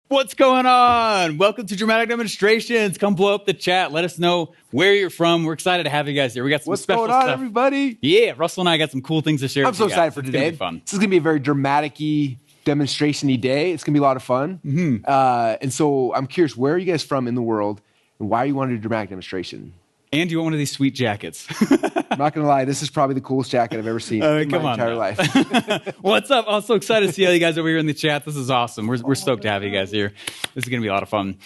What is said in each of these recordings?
What's going on? Welcome to Dramatic Demonstrations. Come blow up the chat. Let us know where you're from. We're excited to have you guys here. We got some special stuff. What's going on, everybody? Yeah, Russell and I got some cool things to share. I'm so excited for today. It's gonna be fun. This is going to be a very dramatic-y, demonstration-y day. It's going to be a lot of fun. And so I'm curious, where are you guys from in the world, and why do you want to do a dramatic demonstration? And you want one of these sweet jackets. I'm not going to lie, this is probably the coolest jacket I've ever seen in my entire life. What's up? I'm so excited to see all you guys over here in the chat. This is awesome. We're stoked to have you guys here. This is going to be a lot of fun.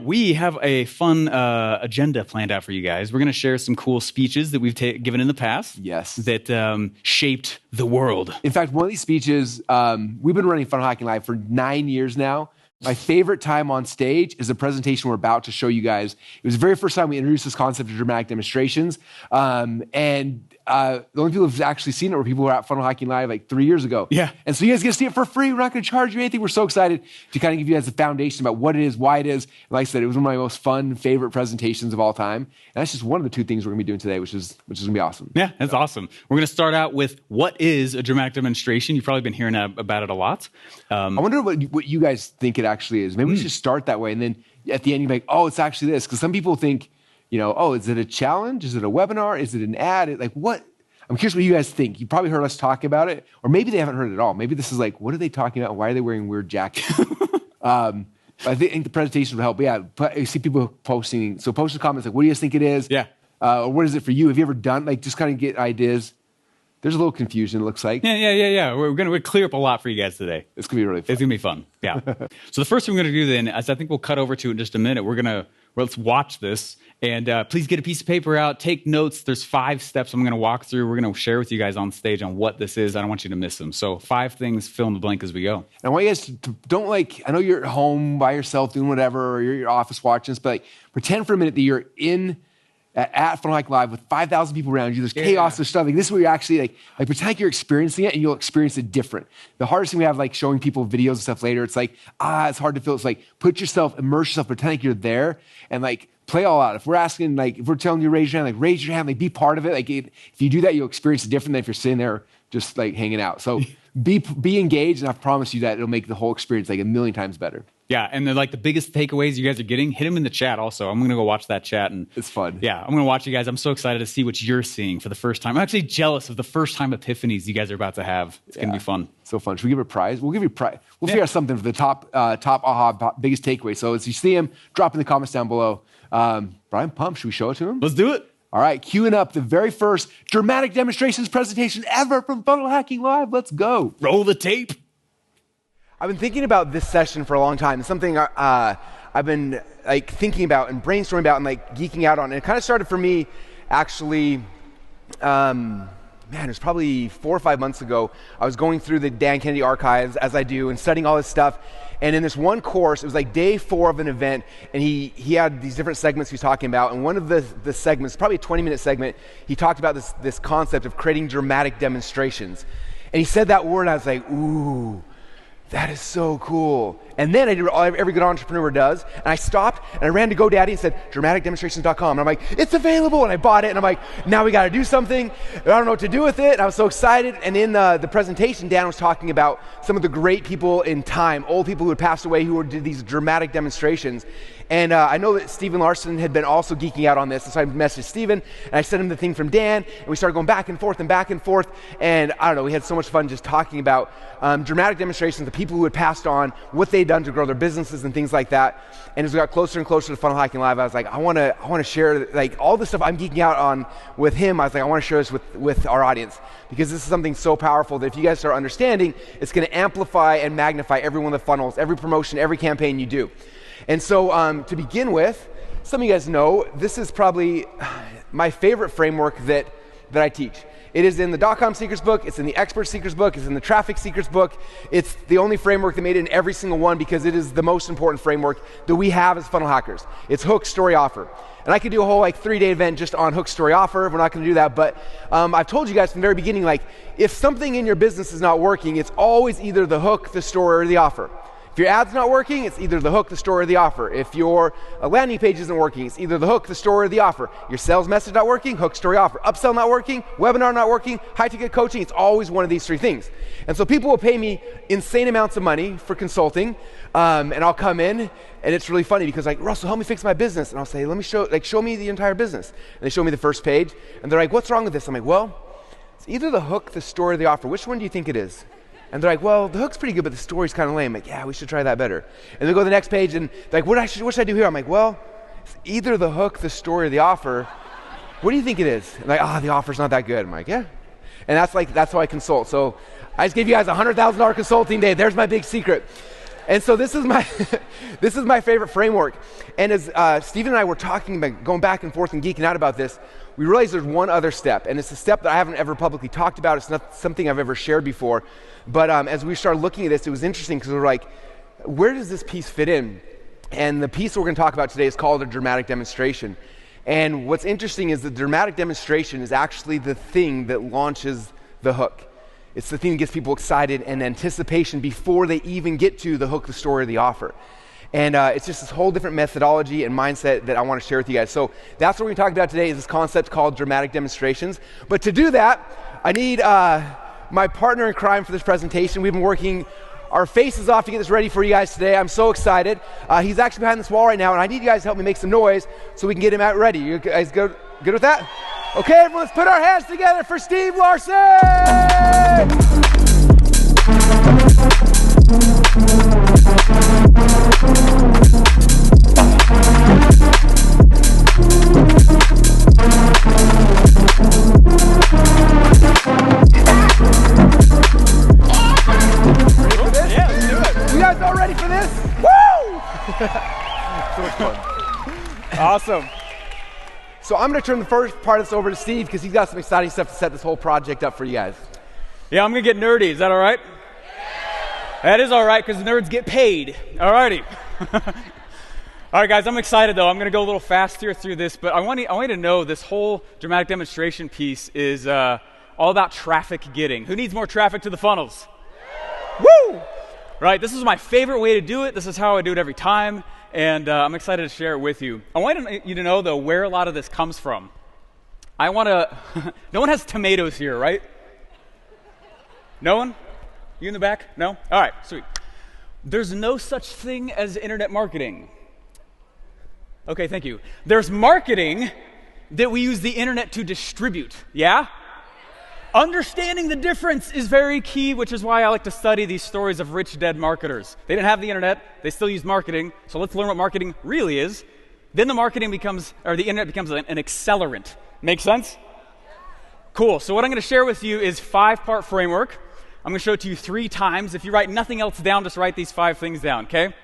We have a fun agenda planned out for you guys. We're going to share some cool speeches that we've given in the past. Yes. That shaped the world. In fact, one of these speeches, we've been running Funnel Hacking Live for 9 years now. My favorite time on stage is the presentation we're about to show you guys. It was the very first time we introduced this concept of dramatic demonstrations. The only people who've actually seen it were people who were at Funnel Hacking Live like 3 years ago. Yeah. And so you guys get to see it for free. We're not going to charge you anything. We're so excited to kind of give you guys a foundation about what it is, why it is. And like I said, it was one of my most fun, favorite presentations of all time. And that's just one of the two things we're going to be doing today, which is going to be awesome. Yeah, that's awesome. We're going to start out with what is a dramatic demonstration. You've probably been hearing about it a lot. I wonder what you guys think it actually is. Maybe we should start that way. And then at the end, you're like, oh, it's actually this. Because some people think, oh, is it a challenge? Is it a webinar? Is it an ad? Like what? I'm curious what you guys think. You probably heard us talk about it, or maybe they haven't heard it at all. Maybe this is like, what are they talking about? Why are they wearing weird jackets? I think the presentation would help. But yeah, I see people posting. So post in the comments like, what do you guys think it is? Yeah. Or what is it for you? Have you ever done, just kind of get ideas? There's a little confusion, it looks like. Yeah. We're going to clear up a lot for you guys today. It's going to be really fun. It's going to be fun. Yeah. So the first thing we're going to do then, as I think we'll cut over to in just a minute, let's watch this. And please get a piece of paper out, take notes. There's 5 steps I'm going to walk through. We're going to share with you guys on stage on what this is. I don't want you to miss them. So 5 things, fill in the blank as we go. And I want you guys to don't I know you're at home by yourself doing whatever, or you're at your office watching this, but pretend for a minute that you're at Funnel Hacking Live with 5,000 people around you. There's chaos, there's stuff. This is where you're actually pretend like you're experiencing it, and you'll experience it different. The hardest thing we have, showing people videos and stuff later, it's it's hard to feel. It's put yourself, immerse yourself, pretend like you're there, and play all out. If we're asking, if we're telling you to raise your hand, raise your hand, be part of it. If you do that, you'll experience it different than if you're sitting there just hanging out. So be engaged, and I promise you that it'll make the whole experience a million times better. Yeah, and the biggest takeaways you guys are getting, hit them in the chat also. I'm going to go watch that chat. And it's fun. Yeah, I'm going to watch you guys. I'm so excited to see what you're seeing for the first time. I'm actually jealous of the first time epiphanies you guys are about to have. It's going to be fun. So fun. Should we give a prize? We'll give you a prize. We'll figure out something for the top biggest takeaway. So as you see him, drop in the comments down below. Brian, pumped. Should we show it to him? Let's do it. All right, queuing up the very first dramatic demonstrations presentation ever from Funnel Hacking Live. Let's go. Roll the tape. I've been thinking about this session for a long time. It's something I've been thinking about and brainstorming about and geeking out on. And it kind of started for me actually, it was probably 4 or 5 months ago. I was going through the Dan Kennedy archives, as I do, and studying all this stuff. And in this one course, it was day 4 of an event, and he had these different segments he was talking about. And one of the segments, probably a 20-minute segment, he talked about this concept of creating dramatic demonstrations. And he said that word, and I was like, ooh, that is so cool. And then I did what every good entrepreneur does, and I stopped, and I ran to GoDaddy and said, dramaticdemonstrations.com. And I'm like, it's available, and I bought it, and I'm like, now we got to do something. I don't know what to do with it, and I was so excited. And in the presentation, Dan was talking about some of the great people in time, old people who had passed away who did these dramatic demonstrations. And I know that Larsen had been also geeking out on this, and so I messaged Steven, and I sent him the thing from Dan, and we started going back and forth, and I don't know, we had so much fun just talking about dramatic demonstrations, the people who had passed on, what they'd done to grow their businesses and things like that. And as we got closer and closer to Funnel Hacking Live, I was like, I want to share all the stuff I'm geeking out on with him. I was like, I want to share this with our audience, because this is something so powerful that if you guys start understanding, it's going to amplify and magnify every one of the funnels, every promotion, every campaign you do. And so to begin with, some of you guys know, this is probably my favorite framework that I teach. It is in the .com Seekers book, it's in the Expert Seekers book, it's in the Traffic Seekers book. It's the only framework that made it in every single one, because it is the most important framework that we have as funnel hackers. It's hook, story, offer. And I could do a whole 3-day event just on hook, story, offer. We're not going to do that, but I've told you guys from the very beginning, if something in your business is not working, it's always either the hook, the story, or the offer. If If your ad's not working, it's either the hook, the story, or the offer. If your landing page isn't working, it's either the hook, the story, or the offer. Your sales message not working, hook, story, offer. Upsell not working, webinar not working, high-ticket coaching, it's always one of these three things. And so people will pay me insane amounts of money for consulting, and I'll come in, and it's really funny because like, Russell, help me fix my business. And I'll say, show me the entire business. And they show me the first page, and they're like, what's wrong with this? I'm like, well, it's either the hook, the story, or the offer. Which one do you think it is? And they're like, well, the hook's pretty good, but the story's kind of lame. I'm like, yeah, we should try that better. And they go to the next page, and they're like, what should I do here? I'm like, well, it's either the hook, the story, or the offer. What do you think it is? And they're like, the offer's not that good. I'm like, yeah. And that's how I consult. So I just gave you guys a $100,000 consulting day. There's my big secret. And so this is my this is my favorite framework. And as Stephen and I were talking about going back and forth and geeking out about this, we realized there's one other step, and it's a step that I haven't ever publicly talked about. It's not something I've ever shared before. But as we started looking at this, it was interesting because we were like, where does this piece fit in? And the piece we're going to talk about today is called a dramatic demonstration. And what's interesting is the dramatic demonstration is actually the thing that launches the hook. It's the thing that gets people excited and anticipation before they even get to the hook, the story, or the offer. And it's just this whole different methodology and mindset that I want to share with you guys. So that's what we're going to talk about today is this concept called dramatic demonstrations. But to do that, I need my partner in crime for this presentation. We've been working our faces off to get this ready for you guys today. I'm so excited. He's actually behind this wall right now, and I need you guys to help me make some noise so we can get him out ready. You guys good with that? Okay, everyone, let's put our hands together for Steve Larsen! You guys all ready for this? Woo! So much fun. Awesome. So I'm going to turn the first part of this over to Steve because he's got some exciting stuff to set this whole project up for you guys. Yeah, I'm going to get nerdy. Is that all right? That is all right because nerds get paid. All righty. All right, guys, I'm excited, though. I'm going to go a little faster through this, but I want you to know this whole dramatic demonstration piece is all about traffic getting. Who needs more traffic to the funnels? Woo! Right, this is my favorite way to do it. This is how I do it every time, and I'm excited to share it with you. I want you to know, though, where a lot of this comes from. No one has tomatoes here, right? No one? You in the back? No? All right, sweet. There's no such thing as internet marketing. Okay, thank you. There's marketing that we use the internet to distribute, yeah? Understanding the difference is very key, which is why I like to study these stories of rich dead marketers. They didn't have the internet, they still used marketing, so let's learn what marketing really is. Then the internet becomes an accelerant. Make sense? Cool, so what I'm gonna share with you is 5-part framework. I'm gonna show it to you 3 times. If you write nothing else down, just write these 5 things down, okay?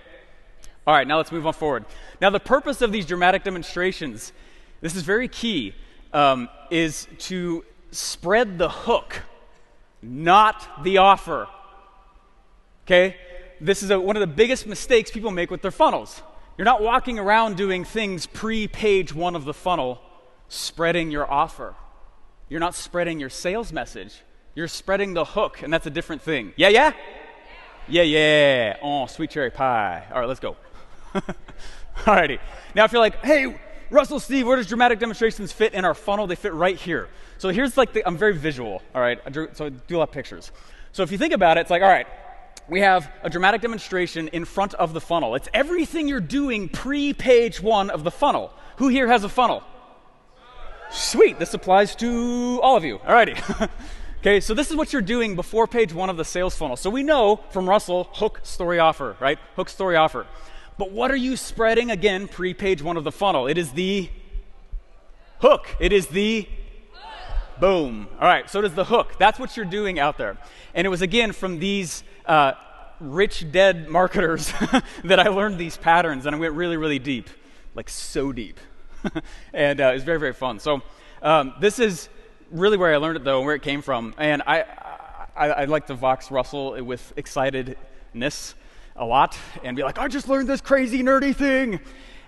All right, now let's move on forward. Now the purpose of these dramatic demonstrations, this is very key, is to spread the hook, not the offer. Okay? This is one of the biggest mistakes people make with their funnels. You're not walking around doing things pre-page 1 of the funnel, spreading your offer. You're not spreading your sales message. You're spreading the hook, and that's a different thing. Yeah, yeah? Yeah, yeah. Oh, sweet cherry pie. All right, let's go. All righty. Now if you're like, hey, Russell, Steve, where does dramatic demonstrations fit in our funnel? They fit right here. So here's I'm very visual, all right? So I do a lot of pictures. So if you think about it, it's like, all right, we have a dramatic demonstration in front of the funnel. It's everything you're doing pre-page 1 of the funnel. Who here has a funnel? Sweet, this applies to all of you. All righty. Okay, so this is what you're doing before page 1 of the sales funnel. So we know from Russell, hook, story, offer, right? Hook, story, offer. But what are you spreading, again, pre-page 1 of the funnel? It is the hook. It is the boom. All right, so it is the hook. That's what you're doing out there. And it was, again, from these rich, dead marketers that I learned these patterns, and I went really, really deep, like so deep. And it was very, very fun. So this is really where I learned it, though, and where it came from. And I like to vox Russell with excitedness a lot and be like, I just learned this crazy nerdy thing.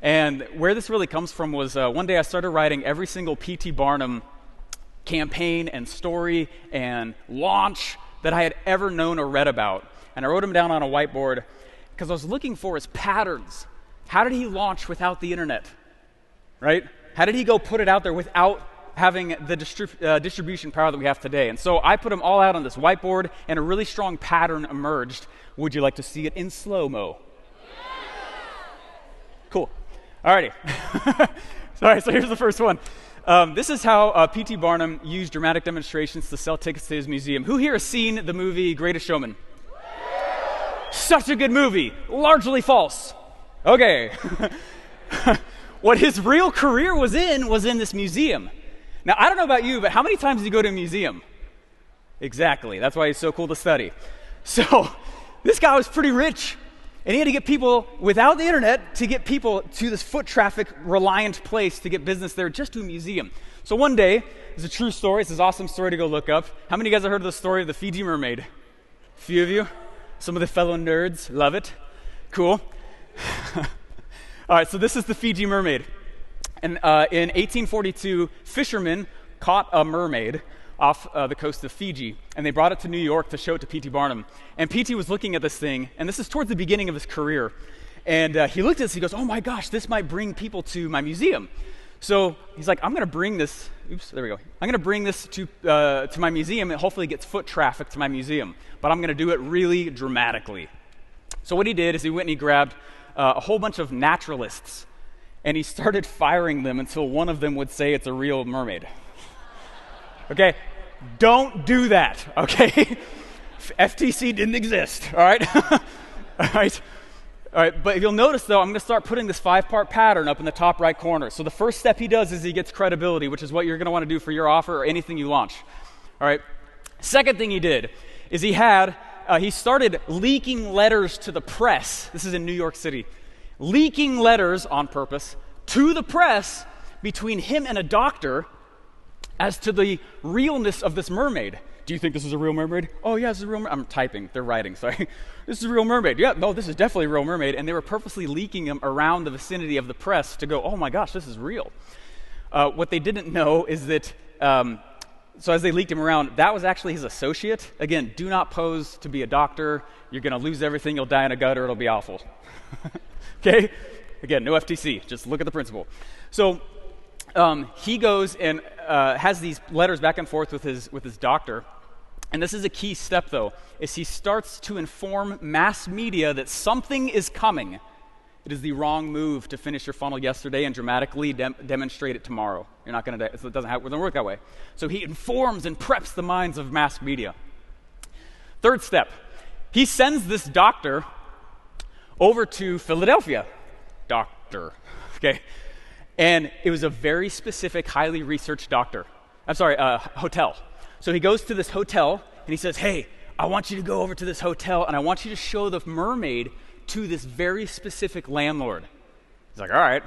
And where this really comes from was one day I started writing every single P.T. Barnum campaign and story and launch that I had ever known or read about. And I wrote them down on a whiteboard. because I was looking for his patterns. How did he launch without the internet, right? How did he go put it out there without having the distribution power that we have today? And so I put them all out on this whiteboard, and a really strong pattern emerged. Would you like to see it in slow-mo? Cool. All righty. Sorry, so here's the first one. This is how P.T. Barnum used dramatic demonstrations to sell tickets to his museum. Who here has seen the movie Greatest Showman? Such a good movie. Largely false. Okay. What his real career was in this museum. Now, I don't know about you, but how many times do you go to a museum? Exactly. That's why it's so cool to study. So this guy was pretty rich, and he had to get people without the internet to get people to this foot traffic reliant place to get business there just to a museum. So one day, it's a true story. It's this awesome story to go look up. How many of you guys have heard of the story of the Fiji mermaid? A few of you? Some of the fellow nerds love it. Cool. All right, so this is the Fiji mermaid. And in 1842, fishermen caught a mermaid off the coast of Fiji, and they brought it to New York to show it to P.T. Barnum. And P.T. was looking at this thing, and this is towards the beginning of his career. And he looked at this, he goes, oh my gosh, this might bring people to my museum. So he's like, I'm going to bring this, I'm going to bring this to my museum, and hopefully it gets foot traffic to my museum. But I'm going to do it really dramatically. So what he did is he went and he grabbed a whole bunch of naturalists, and he started firing them until one of them would say it's a real mermaid. Okay? Don't do that, okay? FTC didn't exist, all right? All right? All right, but if you'll notice, though, I'm going to start putting this 5-part pattern up in the top right corner. So the first step he does is he gets credibility, which is what you're going to want to do for your offer or anything you launch. All right? Second thing he did is he started leaking letters to the press. This is in New York City. Leaking letters on purpose to the press between him and a doctor as to the realness of this mermaid. Do you think this is a real mermaid? Oh, yeah, this is a real mermaid. I'm typing. They're writing, sorry. This is a real mermaid. Yeah, no, this is definitely a real mermaid. And they were purposely leaking them around the vicinity of the press to go, oh my gosh, this is real. What they didn't know is that, so as they leaked him around, that was actually his associate. Again, do not pose to be a doctor. You're going to lose everything. You'll die in a gutter. It'll be awful. Okay? Again, no FTC. Just look at the principle. So he goes and has these letters back and forth with his doctor. And this is a key step, though, is he starts to inform mass media that something is coming. It is the wrong move to finish your funnel yesterday and dramatically demonstrate it tomorrow. You're not going to, it doesn't work that way. So he informs and preps the minds of mass media. Third step, he sends this doctor over to Philadelphia. Doctor, okay? And it was a very specific, highly researched hotel. So he goes to this hotel, and he says, hey, I want you to go over to this hotel, and I want you to show the mermaid to this very specific landlord. He's like, all right.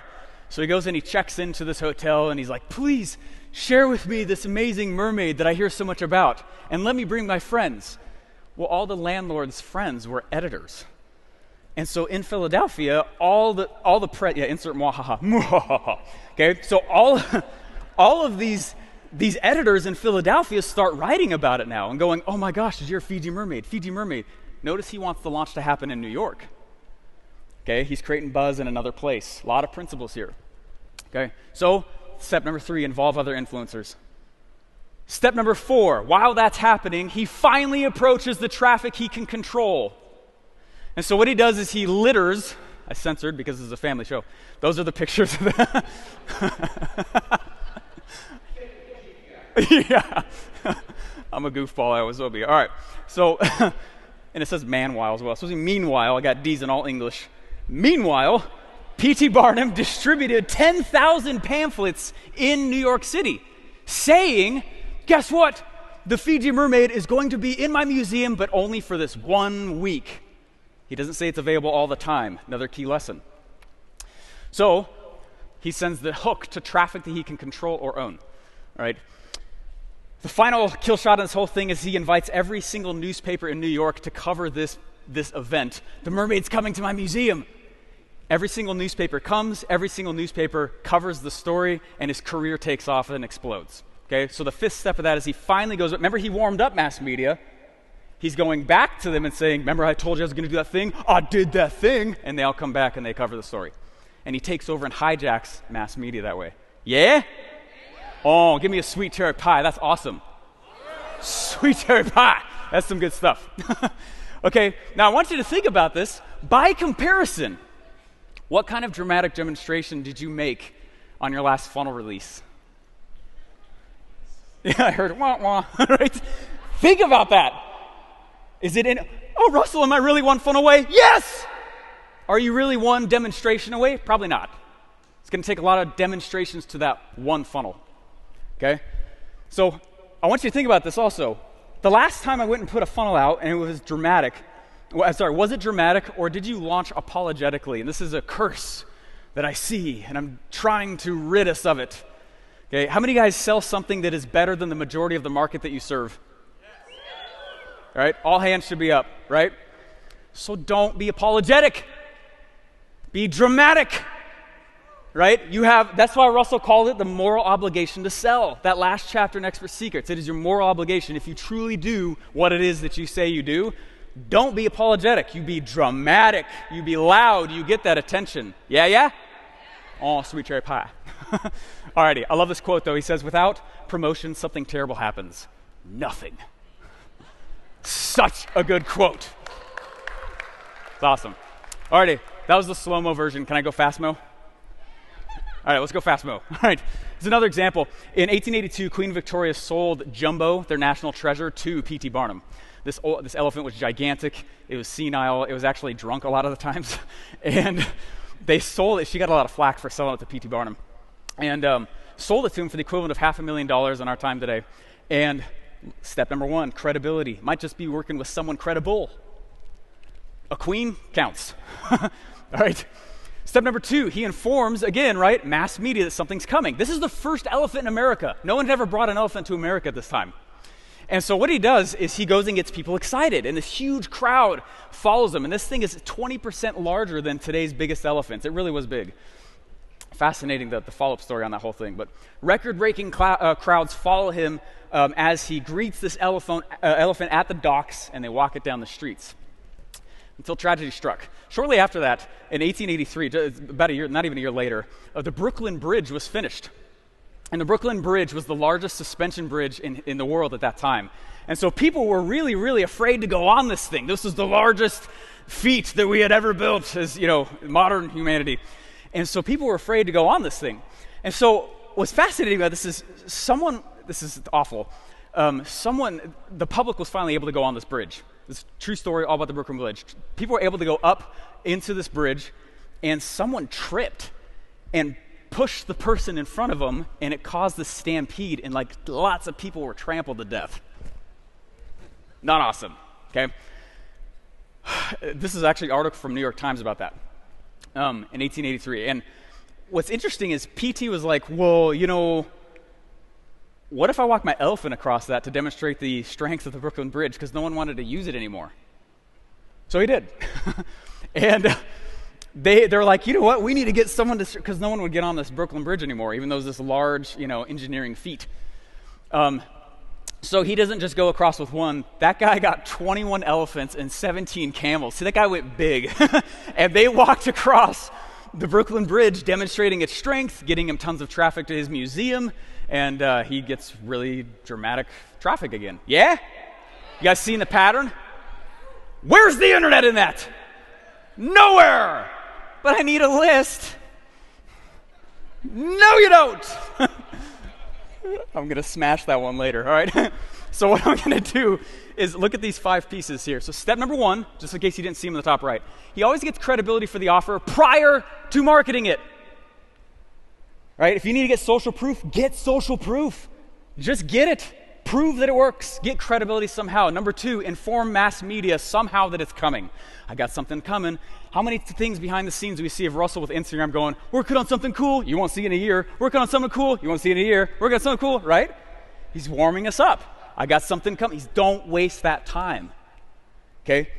So he goes and he checks into this hotel, and he's like, please share with me this amazing mermaid that I hear so much about, and let me bring my friends. Well, all the landlord's friends were editors. And so in Philadelphia, all the press, insert mwahaha, okay? So all of these editors in Philadelphia start writing about it now and going, oh my gosh, you're a Fiji mermaid, Fiji mermaid. Notice he wants the launch to happen in New York. Okay, he's creating buzz in another place. A lot of principles here. Okay, so step number 3, involve other influencers. Step number 4, while that's happening, he finally approaches the traffic he can control. And so what he does is he litters, I censored because this is a family show. Those are the pictures of the yeah. I'm a goofball, I always will be. All right, so, and it says manwhile as well. So meanwhile, I got D's in all English. Meanwhile, P.T. Barnum distributed 10,000 pamphlets in New York City saying, guess what? The Fiji mermaid is going to be in my museum, but only for this 1 week. He doesn't say it's available all the time. Another key lesson. So he sends the hook to traffic that he can control or own. All right. The final kill shot in this whole thing is he invites every single newspaper in New York to cover this event. The mermaid's coming to my museum. Every single newspaper comes, every single newspaper covers the story, and his career takes off and explodes. Okay, so the 5th step of that is he finally goes, remember he warmed up mass media, He's going back to them and saying, remember I told you I was going to do that thing? I did that thing. And they all come back and they cover the story. And he takes over and hijacks mass media that way. Yeah? Oh, give me a sweet cherry pie. That's awesome. Sweet cherry pie. That's some good stuff. Okay, now I want you to think about this. By comparison, what kind of dramatic demonstration did you make on your last funnel release? Yeah, I heard wah wah, right? Think about that. Is it in, oh, Russell, am I really one funnel away? Yes! Are you really one demonstration away? Probably not. It's going to take a lot of demonstrations to that one funnel, okay? So I want you to think about this also. The last time I went and put a funnel out and it was dramatic, was it dramatic or did you launch apologetically? And this is a curse that I see and I'm trying to rid us of it. Okay, how many guys sell something that is better than the majority of the market that you serve? Right? All hands should be up, right? So don't be apologetic. Be dramatic. Right? That's why Russell called it the moral obligation to sell. That last chapter in Expert Secrets. It is your moral obligation. If you truly do what it is that you say you do, don't be apologetic. You be dramatic. You be loud. You get that attention. Yeah, yeah? Oh, sweet cherry pie. Alrighty, I love this quote though. He says, without promotion, something terrible happens. Nothing. Such a good quote. It's awesome. Alrighty, that was the slow-mo version. Can I go fast-mo? All right, let's go fast-mo. All right, here's another example. In 1882, Queen Victoria sold Jumbo, their national treasure, to P.T. Barnum. This elephant was gigantic. It was senile. It was actually drunk a lot of the times. And they sold it. She got a lot of flack for selling it to P.T. Barnum. And sold it to him for the equivalent of $500,000 in our time today. And step number one, credibility. Might just be working with someone credible. A queen counts. All right. Step number two, he informs, again, right, mass media that something's coming. This is the first elephant in America. No one had ever brought an elephant to America at this time. And so what he does is he goes and gets people excited, and this huge crowd follows him. And this thing is 20% larger than today's biggest elephants. It really was big. Fascinating, the follow-up story on that whole thing. But record-breaking crowds follow him as he greets this elephant at the docks, and they walk it down the streets until tragedy struck. Shortly after that, in 1883, about a year, not even a year later, the Brooklyn Bridge was finished. And the Brooklyn Bridge was the largest suspension bridge in the world at that time. And so people were really, really afraid to go on this thing. This was the largest feat that we had ever built as, modern humanity. And so people were afraid to go on this thing. And so what's fascinating about this is this is awful, the public was finally able to go on this bridge. This true story all about the Brooklyn Bridge. People were able to go up into this bridge, and someone tripped and pushed the person in front of them, and it caused this stampede, and lots of people were trampled to death. Not awesome, okay? This is actually an article from New York Times about that in 1883. And what's interesting is PT was like, well, what if I walk my elephant across that to demonstrate the strength of the Brooklyn Bridge, because no one wanted to use it anymore. So he did. And they're like, you know what, we need to get someone to, because no one would get on this Brooklyn Bridge anymore, even though it's this large, engineering feat. So he doesn't just go across with one. That guy got 21 elephants and 17 camels. See, that guy went big. And they walked across the Brooklyn Bridge, demonstrating its strength, getting him tons of traffic to his museum, and he gets really dramatic traffic again. Yeah? You guys seen the pattern? Where's the internet in that? Nowhere! But I need a list. No, you don't! I'm going to smash that one later, all right? So what I'm going to do is look at these 5 pieces here. So step number 1, just in case you didn't see them in the top right, he always gets credibility for the offer prior to marketing it. Right? If you need to get social proof, get social proof. Just get it. Prove that it works. Get credibility somehow. Number 2, inform mass media somehow that it's coming. I got something coming. How many things behind the scenes do we see of Russell with Instagram going, working on something cool, you won't see it in a year. Working on something cool, you won't see it in a year. Working on something cool, right? He's warming us up. I got something coming. Don't waste that time. Okay?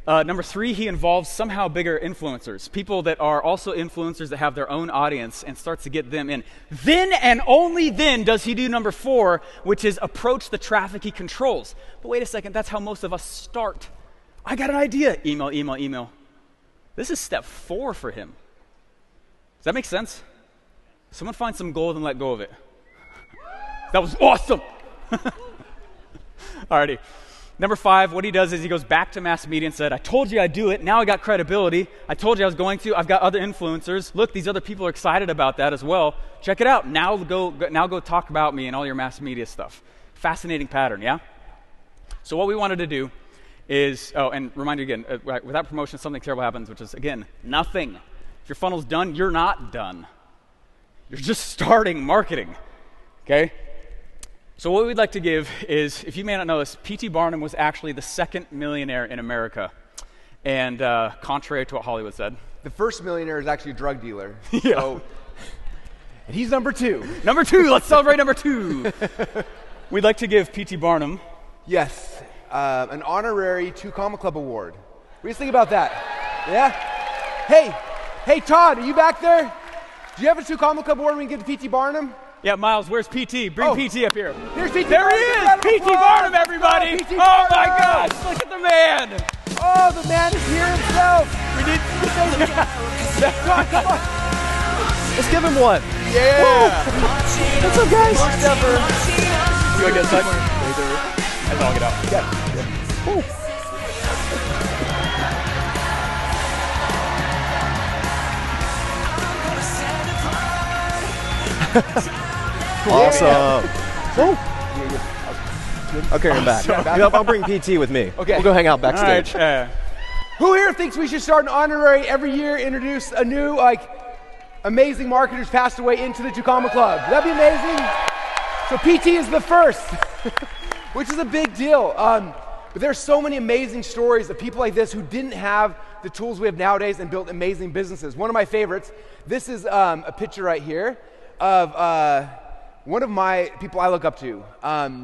Number 3, he involves somehow bigger influencers, people that are also influencers that have their own audience, and starts to get them in. Then and only then does he do number 4, which is approach the traffic he controls. But wait a second, that's how most of us start. I got an idea. Email, email, email. This is step 4 for him. Does that make sense? Someone find some gold and let go of it. That was awesome. Alrighty. Number 5, what he does is he goes back to mass media and said, I told you I'd do it. Now I got credibility. I told you I was going to. I've got other influencers. Look, these other people are excited about that as well. Check it out. Now go talk about me and all your mass media stuff. Fascinating pattern, yeah? So what we wanted to do is, and remind you again, without promotion, something terrible happens, which is, again, nothing. If your funnel's done, you're not done. You're just starting marketing, okay? So what we'd like to give is, if you may not know this, P.T. Barnum was actually the second millionaire in America. And contrary to what Hollywood said. The first millionaire is actually a drug dealer. Yeah. So, and he's number 2. Number 2, let's celebrate number 2. We'd like to give P.T. Barnum. Yes, an honorary 2 Comma Club award. What do you think about that? Yeah? Hey, Todd, are you back there? Do you have a 2 Comma Club award we can give to P.T. Barnum? Yeah, Miles, where's PT? Bring PT up here. Here's PT There Barnum. he is! PT Barnum, everybody! PT Oh my Barnum. gosh, look at the man! Oh, the man is here himself. We need Come on. Let's give him one. Yeah. What's up, guys? You want to get a touch? And I'll get out. Yeah. Awesome. I'll carry him back. I'll bring PT with me. Okay. We'll go hang out All backstage. right. Who here thinks we should start an honorary every year, introduce a new, amazing marketer who's passed away into the 2 Comma Club? That'd be amazing. So PT is the first, which is a big deal. But there's so many amazing stories of people like this who didn't have the tools we have nowadays and built amazing businesses. One of my favorites, this is a picture right here of one of my people I look up to.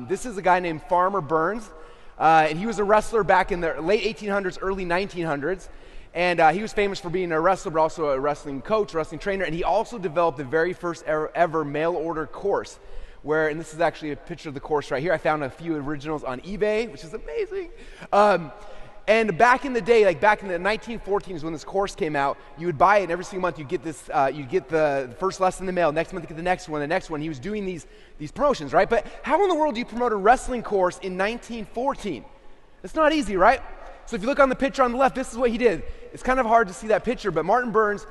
This is a guy named Farmer Burns, and he was a wrestler back in the late 1800s, early 1900s, and he was famous for being a wrestler, but also a wrestling coach, wrestling trainer, and he also developed the very first ever mail order course, and this is actually a picture of the course right here. I found a few originals on eBay, which is amazing. And back in the day, back in the 1914s when this course came out, you would buy it, and every single month you get this, you'd get the first lesson in the mail. Next month you get the next one, the next one. He was doing these promotions, right? But how in the world do you promote a wrestling course in 1914? It's not easy, right? So if you look on the picture on the left, this is what he did. It's kind of hard to see that picture, but Martin Burns,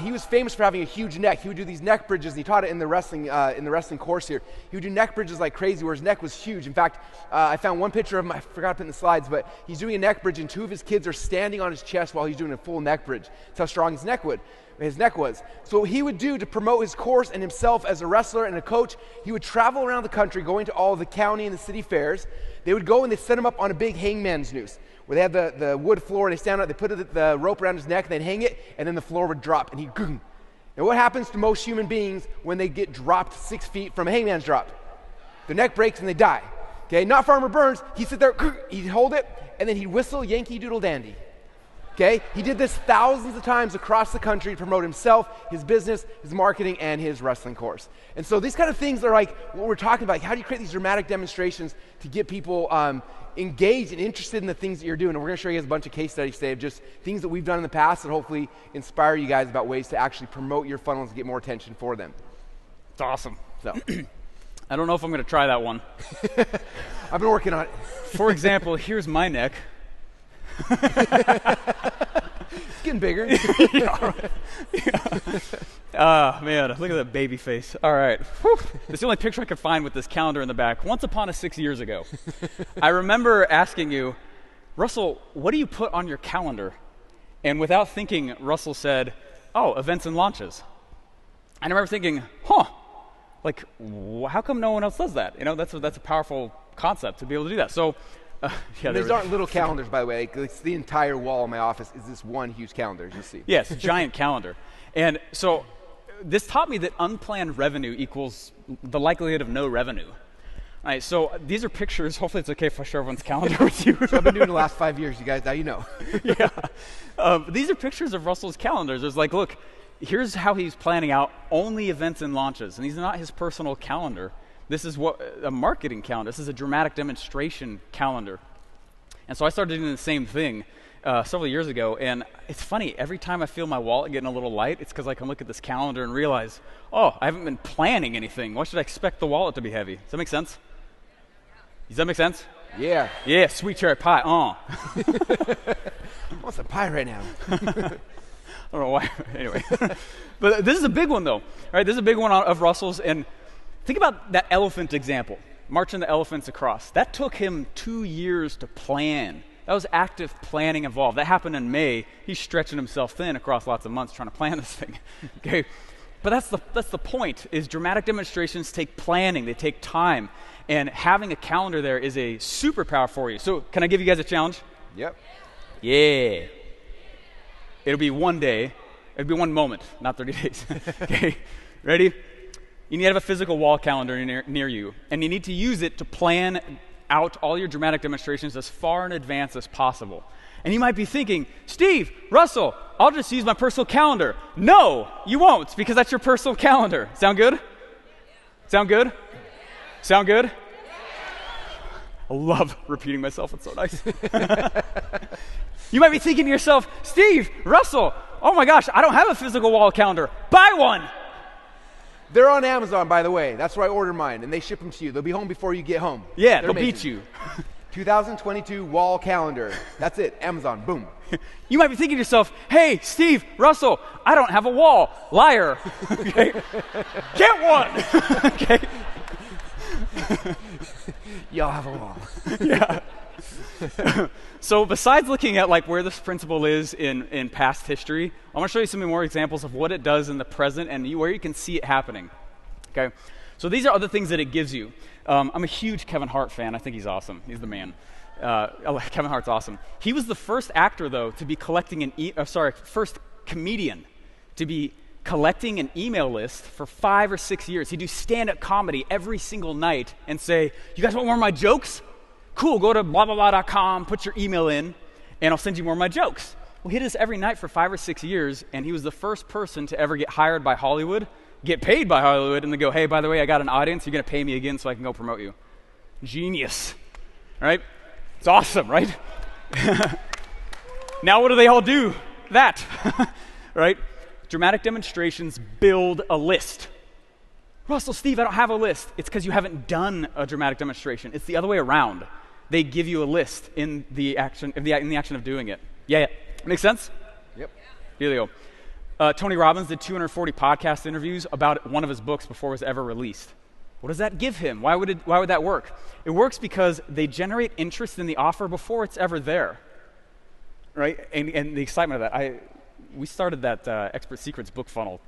he was famous for having a huge neck. He would do these neck bridges, and he taught it in the wrestling course here. He would do neck bridges like crazy, where his neck was huge. In fact, I found one picture of him, I forgot to put in the slides, but he's doing a neck bridge, and 2 of his kids are standing on his chest while he's doing a full neck bridge. That's how strong his neck was. So what he would do to promote his course and himself as a wrestler and a coach, he would travel around the country, going to all the county and the city fairs. They would go and they'd set him up on a big hangman's noose, where they had the wood floor, and they stand out, they put the rope around his neck, and they'd hang it, and then the floor would drop, and he'd goom. And what happens to most human beings when they get dropped 6 feet from a hangman's drop? Their neck breaks and they die. Okay, not Farmer Burns. He'd sit there, he'd hold it, and then he'd whistle Yankee Doodle Dandy. Okay, he did this thousands of times across the country to promote himself, his business, his marketing, and his wrestling course. And so these kind of things are like what we're talking about. How do you create these dramatic demonstrations to get people engaged and interested in the things that you're doing? And we're going to show you guys a bunch of case studies today of just things that we've done in the past that hopefully inspire you guys about ways to actually promote your funnels and get more attention for them. It's awesome. So, I don't know if I'm going to try that one. I've been working on it. For example, here's my neck. It's getting bigger. Man, look at that baby face. All right. Whew. It's the only picture I could find with this calendar in the back. Once upon 6 years ago, I remember asking you, Russell, what do you put on your calendar? And without thinking, Russell said, events and launches. And I remember thinking, how come no one else does that? That's a powerful concept to be able to do that. So, these aren't little calendars, by the way. It's the entire wall in my office is this one huge calendar, as you see. Yes, a giant calendar. And so this taught me that unplanned revenue equals the likelihood of no revenue. All right, so these are pictures. Hopefully it's okay if I share everyone's calendar with you. So I've been doing the last 5 years, you guys. Now you know. Yeah. These are pictures of Russell's calendars. There's like, look, here's how he's planning out only events and launches. And these are not his personal calendar. This is a marketing calendar. This is a dramatic demonstration calendar. And so I started doing the same thing several years ago. And it's funny, every time I feel my wallet getting a little light, it's because I can look at this calendar and realize, oh, I haven't been planning anything. Why should I expect the wallet to be heavy? Does that make sense? Does that make sense? Yeah. Yeah, sweet cherry pie. I want some pie right now. I don't know why. Anyway. But this is a big one, though. All right, this is a big one of Russell's. And think about that elephant example, marching the elephants across. That took him 2 years to plan. That was active planning involved. That happened in May. He's stretching himself thin across lots of months trying to plan this thing. Okay, but that's the point, is dramatic demonstrations take planning. They take time. And having a calendar there is a superpower for you. So can I give you guys a challenge? Yep. Yeah. It'll be one day. It'll be one moment, not 30 days. Okay, ready? You need to have a physical wall calendar near you. And you need to use it to plan out all your dramatic demonstrations as far in advance as possible. And you might be thinking, Steve, Russell, I'll just use my personal calendar. No, you won't, because that's your personal calendar. Sound good? Sound good? Sound good? I love repeating myself. It's so nice. You might be thinking to yourself, Steve, Russell, oh my gosh, I don't have a physical wall calendar. Buy one. They're on Amazon, by the way. That's where I order mine, and they ship them to you. They'll be home before you get home. Yeah, They're they'll beat you. 2022 wall calendar. That's it. Amazon. Boom. You might be thinking to yourself, hey, Steve, Russell, I don't have a wall. Liar. Okay. Get one. Okay. Y'all have a wall. Yeah. So besides looking at like where this principle is in past history, I want to show you some more examples of what it does in the present and where you can see it happening. Okay. So these are other things that it gives you. I'm a huge Kevin Hart fan. I think he's awesome. He's the man. Kevin Hart's awesome. He was the first actor, though, to be collecting first comedian to be collecting an email list for 5 or 6 years. He'd do stand-up comedy every single night and say, you guys want more of my jokes? Cool, go to blah, blah, blah.com, put your email in, and I'll send you more of my jokes. Well, he did this every night for 5 or 6 years, and he was the first person to ever get hired by Hollywood, get paid by Hollywood, and then go, hey, by the way, I got an audience. You're going to pay me again so I can go promote you. Genius. All right? It's awesome, right? Now what do they all do? That. Right? Dramatic demonstrations build a list. Russell, Steve, I don't have a list. It's because you haven't done a dramatic demonstration. It's the other way around. They give you a list in the action of doing it. Yeah. Make sense? Yep. Here they go. Tony Robbins did 240 podcast interviews about one of his books before it was ever released. What does that give him? Why would that work? It works because they generate interest in the offer before it's ever there, right? And the excitement of that. We started that Expert Secrets book funnel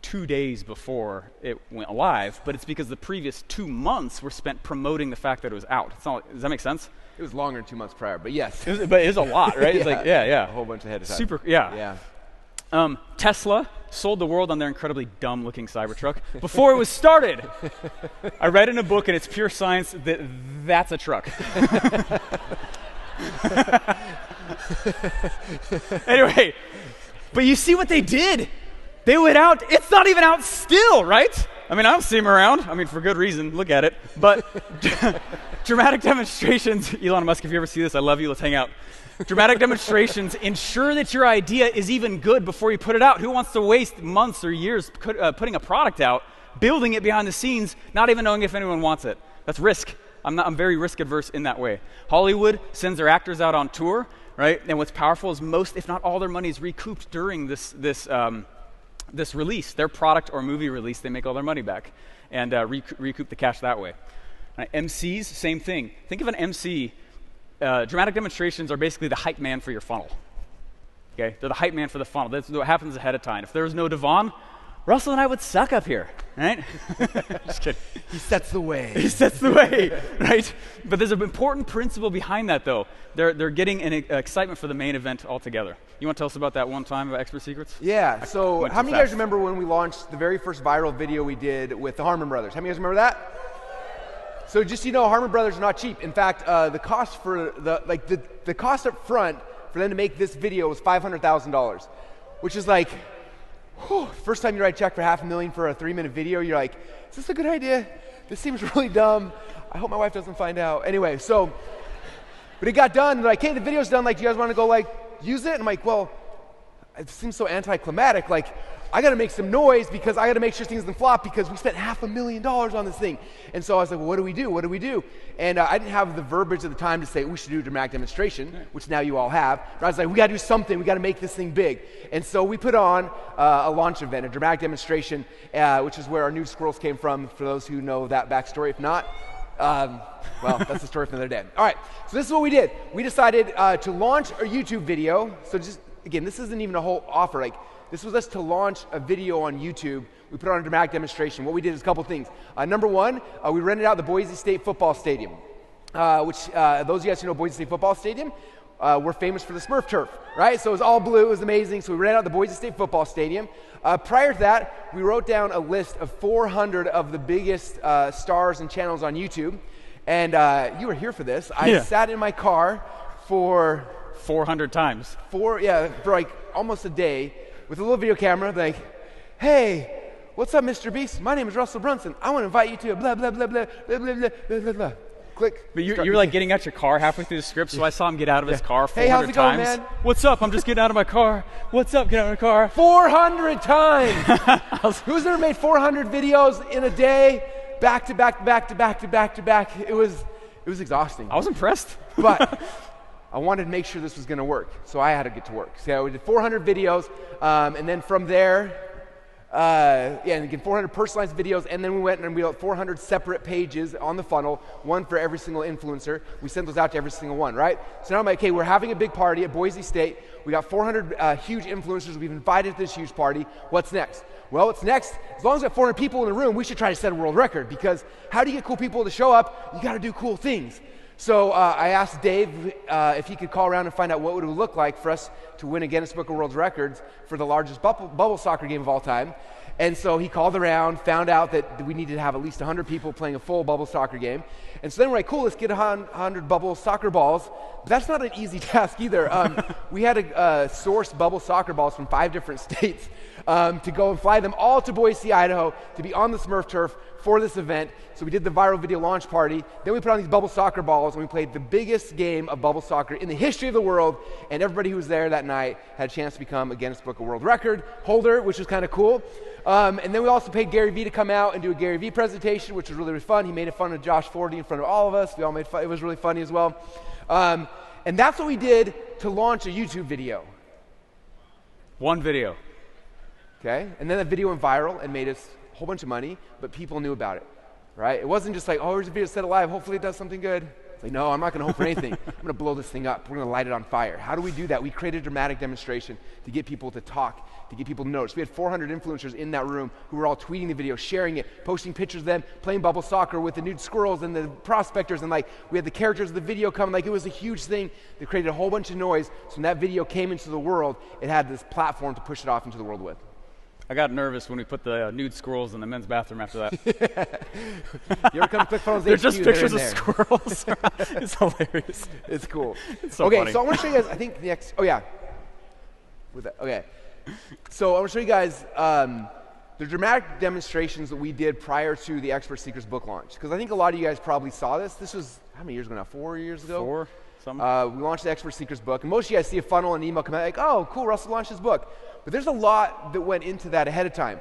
2 days before it went live, but it's because the previous 2 months were spent promoting the fact that it was out. Does that make sense? It was longer than 2 months prior, but yes. But it is a lot, right? It's like, yeah. A whole bunch ahead of time. Super, yeah. Tesla sold the world on their incredibly dumb-looking Cybertruck before it was started. I read in a book, and it's pure science, that's a truck. Anyway, but you see what they did? They went out. It's not even out still, right? I mean, I don't see them around. I mean, for good reason. Look at it. But dramatic demonstrations, Elon Musk, if you ever see this, I love you. Let's hang out. Dramatic demonstrations ensure that your idea is even good before you put it out. Who wants to waste months or years putting a product out, building it behind the scenes, not even knowing if anyone wants it? That's risk. I'm very risk adverse in that way. Hollywood sends their actors out on tour, right? And what's powerful is most, if not all, their money is recouped during this release, their product or movie release. They make all their money back and recoup the cash that way. Right, MCs, same thing. Think of an MC. Dramatic demonstrations are basically the hype man for your funnel. Okay, they're the hype man for the funnel. That's what happens ahead of time. If there was no Devon, Russell and I would suck up here, right? Just kidding. He sets the way. He sets the way, right? But there's an important principle behind that, though. They're getting an excitement for the main event altogether. You want to tell us about that one time about Expert Secrets? Yeah. So how many of you guys remember when we launched the very first viral video we did with the Harmon brothers? How many of you guys remember that? So just so you know, Harmon Brothers are not cheap. In fact, the cost for the cost up front for them to make this video was $500,000, which is like, whew, first time you write a check for $500,000 for a 3-minute video, you're like, is this a good idea? This seems really dumb. I hope my wife doesn't find out. Anyway, so, but it got done. They're like, hey, the video's done. Like, do you guys want to go like use it? And I'm like, well, it seems so anticlimactic. Like, I got to make some noise because I got to make sure things don't flop because we spent $500,000 on this thing. And so I was like, well, what do we do? What do we do? And I didn't have the verbiage at the time to say we should do a dramatic demonstration, which now you all have. But I was like, we got to do something. We got to make this thing big. And so we put on a launch event, a dramatic demonstration, which is where our nude squirrels came from, for those who know that backstory. If not, well, that's the story for another day. All right, so this is what we did. We decided to launch a YouTube video. So just, again, this isn't even a whole offer. Like, this was us to launch a video on YouTube. We put on a dramatic demonstration. What we did is a couple things. Number one, we rented out the Boise State football stadium, which those of you guys who know Boise State football stadium, we're famous for the Smurf turf, right? So it was all blue. It was amazing. So we rented out the Boise State football stadium. Prior to that, we wrote down a list of 400 of the biggest stars and channels on YouTube. And you were here for this. I sat in my car for 400 times. For like almost a day with a little video camera, like, hey, what's up, Mr. Beast? My name is Russell Brunson. I want to invite you to a blah, blah, blah, blah, blah, blah, blah, blah, blah, blah. Click. But you were like getting out your car halfway through the script, so I saw him get out of his car 400 hey, how's it going, times. man? What's up? I'm just getting out of my car. What's up? Get out of my car. 400 times. Who's ever made 400 videos in a day, back to back to back to back to back to back? It was exhausting. I was impressed. But I wanted to make sure this was going to work, so I had to get to work. So we did 400 videos, and then from there, and again, 400 personalized videos, and then we went and we built 400 separate pages on the funnel, one for every single influencer. We sent those out to every single one, right? So now I'm like, okay, we're having a big party at Boise State. We got 400 huge influencers we've invited to this huge party. What's next? Well, what's next? As long as we have 400 people in the room, we should try to set a world record, because how do you get cool people to show up? You got to do cool things. So I asked Dave if he could call around and find out what would it look like for us to win a Guinness Book of World Records for the largest bubble soccer game of all time. And so he called around, found out that we needed to have at least 100 people playing a full bubble soccer game. And so then we're like, cool, let's get 100 bubble soccer balls. But that's not an easy task either. We had to source bubble soccer balls from 5 different states to go and fly them all to Boise, Idaho, to be on the Smurf turf for this event. So we did the viral video launch party. Then we put on these bubble soccer balls, and we played the biggest game of bubble soccer in the history of the world. And everybody who was there that night had a chance to become a Guinness Book of World Record holder, which was kind of cool. And then we also paid Gary Vee to come out and do a Gary Vee presentation, which was really, really fun. He made fun of Josh Forty in front of all of us. We all made fun. It was really funny as well. And that's what we did to launch a YouTube video. One video. Okay? And then that video went viral and made us a whole bunch of money, but people knew about it, right? It wasn't just like, oh, here's a video set alive. Hopefully it does something good. It's like, no, I'm not going to hope for anything. I'm going to blow this thing up. We're going to light it on fire. How do we do that? We created a dramatic demonstration to get people to talk, to get people to notice. We had 400 influencers in that room who were all tweeting the video, sharing it, posting pictures of them playing bubble soccer with the nude squirrels and the prospectors, and like we had the characters of the video come. Like, it was a huge thing that created a whole bunch of noise. So when that video came into the world, it had this platform to push it off into the world with. I got nervous when we put the nude squirrels in the men's bathroom after that. You ever come to ClickFunnels? They're just pictures of squirrels. It's hilarious. It's cool. It's so okay, funny. so I want to show you guys, I think the next, okay. So I want to show you guys the dramatic demonstrations that we did prior to the Expert Secrets book launch. Because I think a lot of you guys probably saw this. This was, how many years ago now? 4 years ago? 4, something. We launched the Expert Secrets book. And most of you guys see a funnel and email come out like, oh, cool, Russell launched his book. But there's a lot that went into that ahead of time.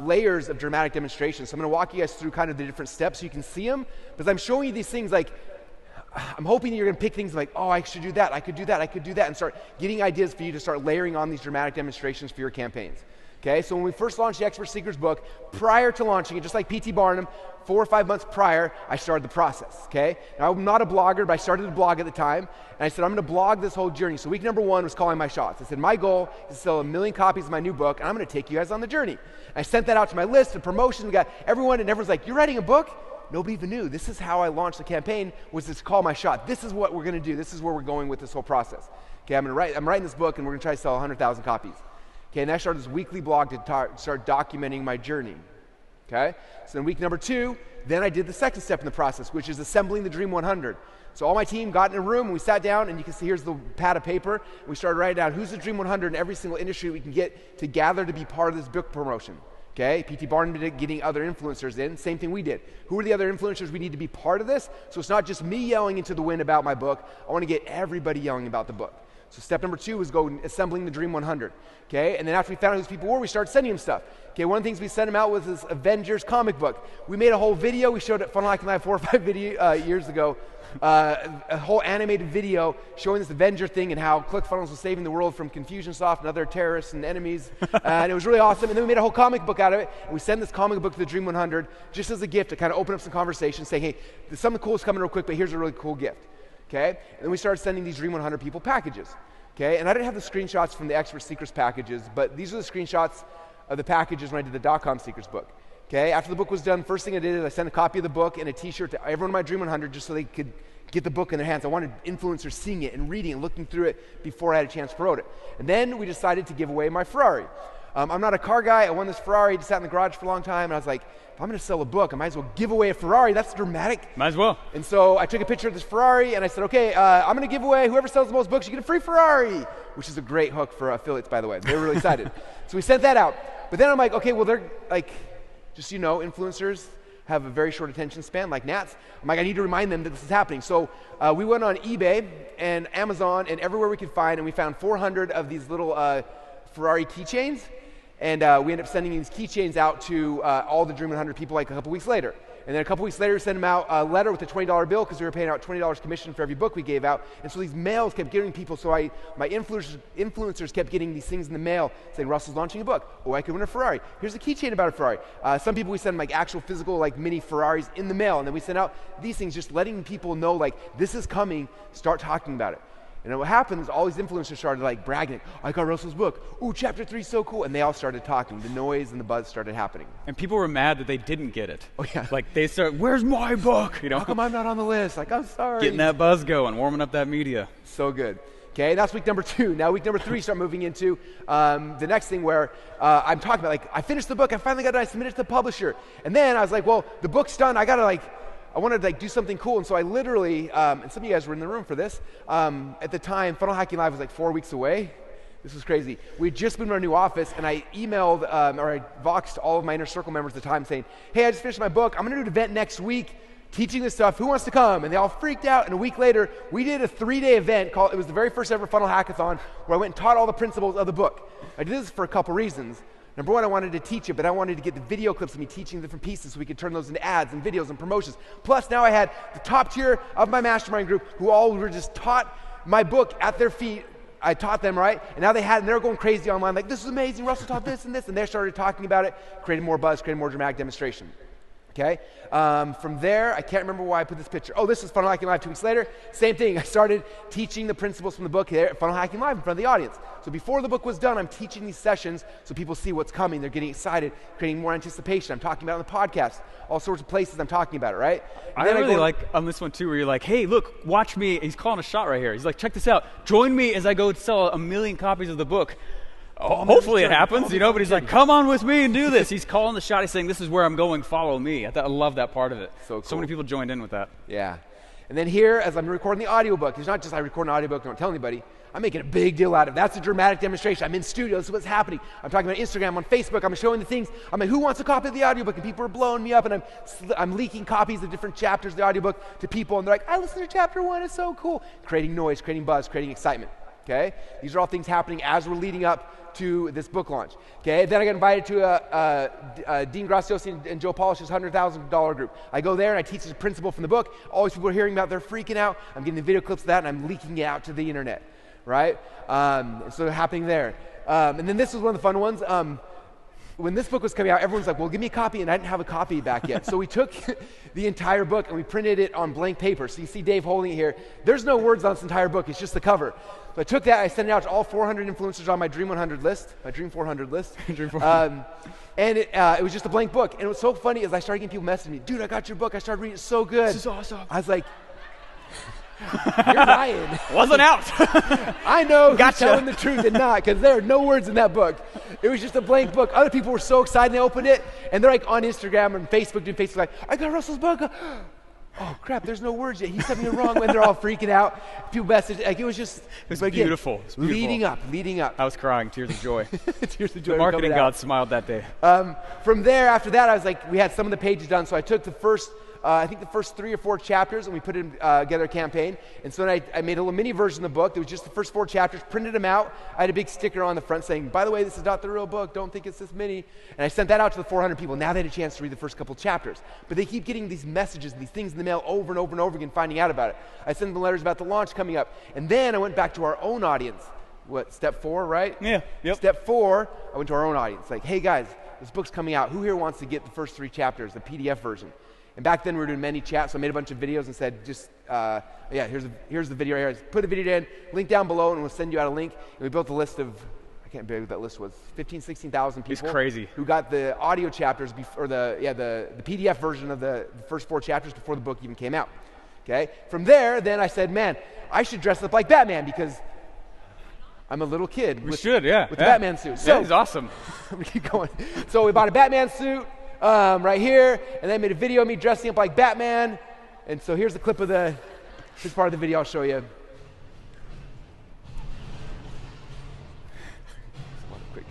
Layers of dramatic demonstrations. So I'm going to walk you guys through kind of the different steps so you can see them. Because I'm showing you these things like, I'm hoping that you're going to pick things like, oh, I should do that, I could do that, I could do that, and start getting ideas for you to start layering on these dramatic demonstrations for your campaigns. Okay, so when we first launched the Expert Secrets book, prior to launching it, just like P.T. Barnum, 4 or 5 months prior, I started the process, okay? Now, I'm not a blogger, but I started a blog at the time, and I said, I'm going to blog this whole journey. So week number 1 was calling my shots. I said, my goal is to sell 1 million copies of my new book, and I'm going to take you guys on the journey. And I sent that out to my list of promotions. We got everyone, and everyone's like, you're writing a book? Nobody even knew. This is how I launched the campaign, was to call my shot. This is what we're going to do. This is where we're going with this whole process. Okay, I'm writing this book, and we're going to try to sell 100,000 copies. Okay, and I started this weekly blog to start documenting my journey. okay? So then week number 2, then I did the second step in the process, which is assembling the Dream 100. So all my team got in a room, and we sat down, and you can see here's the pad of paper. And we started writing down who's the Dream 100 in every single industry we can get to gather to be part of this book promotion. Okay, P.T. Barnum did it, getting other influencers in. Same thing we did. Who are the other influencers we need to be part of this? So it's not just me yelling into the wind about my book. I want to get everybody yelling about the book. So step number 2 was assembling the Dream 100. Okay, and then after we found out who these people were, we started sending them stuff. Okay, one of the things we sent them out was this Avengers comic book. We made a whole video. We showed it at Funnel Hacking Live 4 or 5 years ago. A whole animated video showing this Avenger thing and how ClickFunnels was saving the world from Confusionsoft and other terrorists and enemies. And it was really awesome. And then we made a whole comic book out of it. And we sent this comic book to the Dream 100 just as a gift to kind of open up some conversation, saying, hey, there's something cool is coming real quick, but here's a really cool gift. Okay? And then we started sending these Dream 100 people packages. Okay? And I didn't have the screenshots from the Expert Secrets packages, but these are the screenshots of the packages when I did the .com Secrets book. Okay? After the book was done, first thing I did is I sent a copy of the book and a t-shirt to everyone in my Dream 100 just so they could get the book in their hands. I wanted influencers seeing it and reading and looking through it before I had a chance to promote it. And then we decided to give away my Ferrari. I'm not a car guy. I won this Ferrari, just sat in the garage for a long time, and I was like, if I'm going to sell a book, I might as well give away a Ferrari. That's dramatic. Might as well. And so I took a picture of this Ferrari, and I said, okay, I'm going to give away, whoever sells the most books, you get a free Ferrari, which is a great hook for affiliates, by the way. They were really excited. So we sent that out. But then I'm like, okay, well, they're like, just so you know, influencers have a very short attention span, like gnats. I'm like, I need to remind them that this is happening. So we went on eBay and Amazon and everywhere we could find, and we found 400 of these little Ferrari keychains. And we ended up sending these keychains out to all the Dream 100 people like a couple weeks later. And then a couple weeks later, we sent them out a letter with a $20 bill because we were paying out $20 commission for every book we gave out. And so these mails kept getting people. So my influencers kept getting these things in the mail saying, Russell's launching a book. Oh, I could win a Ferrari. Here's a keychain about a Ferrari. Some people we send like actual physical like mini Ferraris in the mail. And then we sent out these things just letting people know like this is coming. Start talking about it. And then what happened is all these influencers started like bragging, I got Russell's book. Ooh, chapter 3 is so cool. And they all started talking. The noise and the buzz started happening. And people were mad that they didn't get it. Oh, yeah. Like they started, where's my book? You know, how come I'm not on the list? Like, I'm sorry. Getting that buzz going, warming up that media. So good. Okay, that's week number 2. Now week number 3, start moving into the next thing where I'm talking about, like, I finished the book. I finally got it. I submitted it to the publisher. And then I was like, well, the book's done. I wanted to like do something cool, and so I literally, and some of you guys were in the room for this, at the time, Funnel Hacking Live was like 4 weeks away. This was crazy. We had just moved to our new office, and I emailed, or I voxed all of my inner circle members at the time saying, hey, I just finished my book. I'm going to do an event next week teaching this stuff. Who wants to come? And they all freaked out, and a week later, we did a 3-day event called, it was the very first ever Funnel Hackathon, where I went and taught all the principles of the book. I did this for a couple reasons. Number one, I wanted to teach it, but I wanted to get the video clips of me teaching different pieces so we could turn those into ads and videos and promotions. Plus, now I had the top tier of my mastermind group who all were just taught my book at their feet. I taught them, right? And now and they're going crazy online, like, this is amazing, Russell taught this and this, and they started talking about it, created more buzz, created more dramatic demonstration. Okay? From there, I can't remember why I put this picture. Oh, this is Funnel Hacking Live 2 weeks later. Same thing. I started teaching the principles from the book here at Funnel Hacking Live in front of the audience. So before the book was done, I'm teaching these sessions so people see what's coming. They're getting excited, creating more anticipation. I'm talking about it on the podcast, all sorts of places I'm talking about it, right? I really like on this one too, where you're like, hey, look, watch me. He's calling a shot right here. He's like, check this out. Join me as I go sell 1 million copies of the book. Hopefully it happens, you know, but he's like, come on with me and do this. He's calling the shot. He's saying, this is where I'm going, follow me. I love that part of it. So cool. So many people joined in with that. Yeah. And then here, as I'm recording the audiobook, it's not just I record an audiobook and don't tell anybody. I'm making a big deal out of it. That's a dramatic demonstration. I'm in studio. This is what's happening. I'm talking about Instagram, on Facebook. I'm showing the things. I'm like, who wants a copy of the audiobook? And people are blowing me up, and I'm leaking copies of different chapters of the audiobook to people, and they're like, I listened to chapter 1. It's so cool. Creating noise, creating buzz, creating excitement. Okay? These are all things happening as we're leading up to this book launch. Okay, then I got invited to Dean Graziosi and Joe Polish's $100,000 group. I go there and I teach the principle from the book. All these people are hearing about, they're freaking out. I'm getting the video clips of that and I'm leaking it out to the internet, right? So happening there. And then this was one of the fun ones. When this book was coming out, everyone's like, well, give me a copy, and I didn't have a copy back yet. So we took the entire book and we printed it on blank paper. So you see Dave holding it here. There's no words on this entire book. It's just the cover. So I took that, I sent it out to all 400 influencers on my Dream 100 list, my Dream 400 list. Dream 400. And it was just a blank book. And what's so funny is I started getting people messaging me, dude, I got your book. I started reading it. It's so good. This is awesome. I was like, You're lying. Wasn't out. I know who's Gotcha. telling the truth and not, because there are no words in that book. It was just a blank book. Other people were so excited they opened it, and they're like on Instagram and Facebook doing Facebook like, I got Russell's book. Oh crap, there's no words yet. He's something wrong, and they're all freaking out. People message, like it was just, It's but again, beautiful. It's beautiful. leading up. I was crying, tears of joy. Tears of joy The were marketing coming out. god smiled that day. From there, after that, I was like, we had some of the pages done, so I took the first, I think the first 3 or 4 chapters, and we put it together a campaign. And so then I made a little mini version of the book. It was just the first 4 chapters, printed them out. I had a big sticker on the front saying, by the way, this is not the real book. Don't think it's this mini. And I sent that out to the 400 people. Now they had a chance to read the first couple chapters. But they keep getting these messages and these things in the mail over and over and over again, finding out about it. I sent them letters about the launch coming up. And then I went back to our own audience. What, step 4, right? Yeah, yep. Step 4, I went to our own audience. Like, hey guys, this book's coming out. Who here wants to get the first 3 chapters, the PDF version? And back then we were doing many chats, so I made a bunch of videos and said, just, here's the video right here. Put a video in, link down below, and we'll send you out a link. And we built a list of, I can't remember what that list was, 15, 16,000 people. It's crazy. Who got the audio chapters, or the PDF version of the first 4 chapters before the book even came out. Okay? From there, then I said, man, I should dress up like Batman because I'm a little kid. We should, yeah. With the Batman suit. So, yeah, he's awesome. I'm gonna keep going. So we bought a Batman suit right here, and then made a video of me dressing up like Batman. And so here's a clip of this part of the video I'll show you. Quick.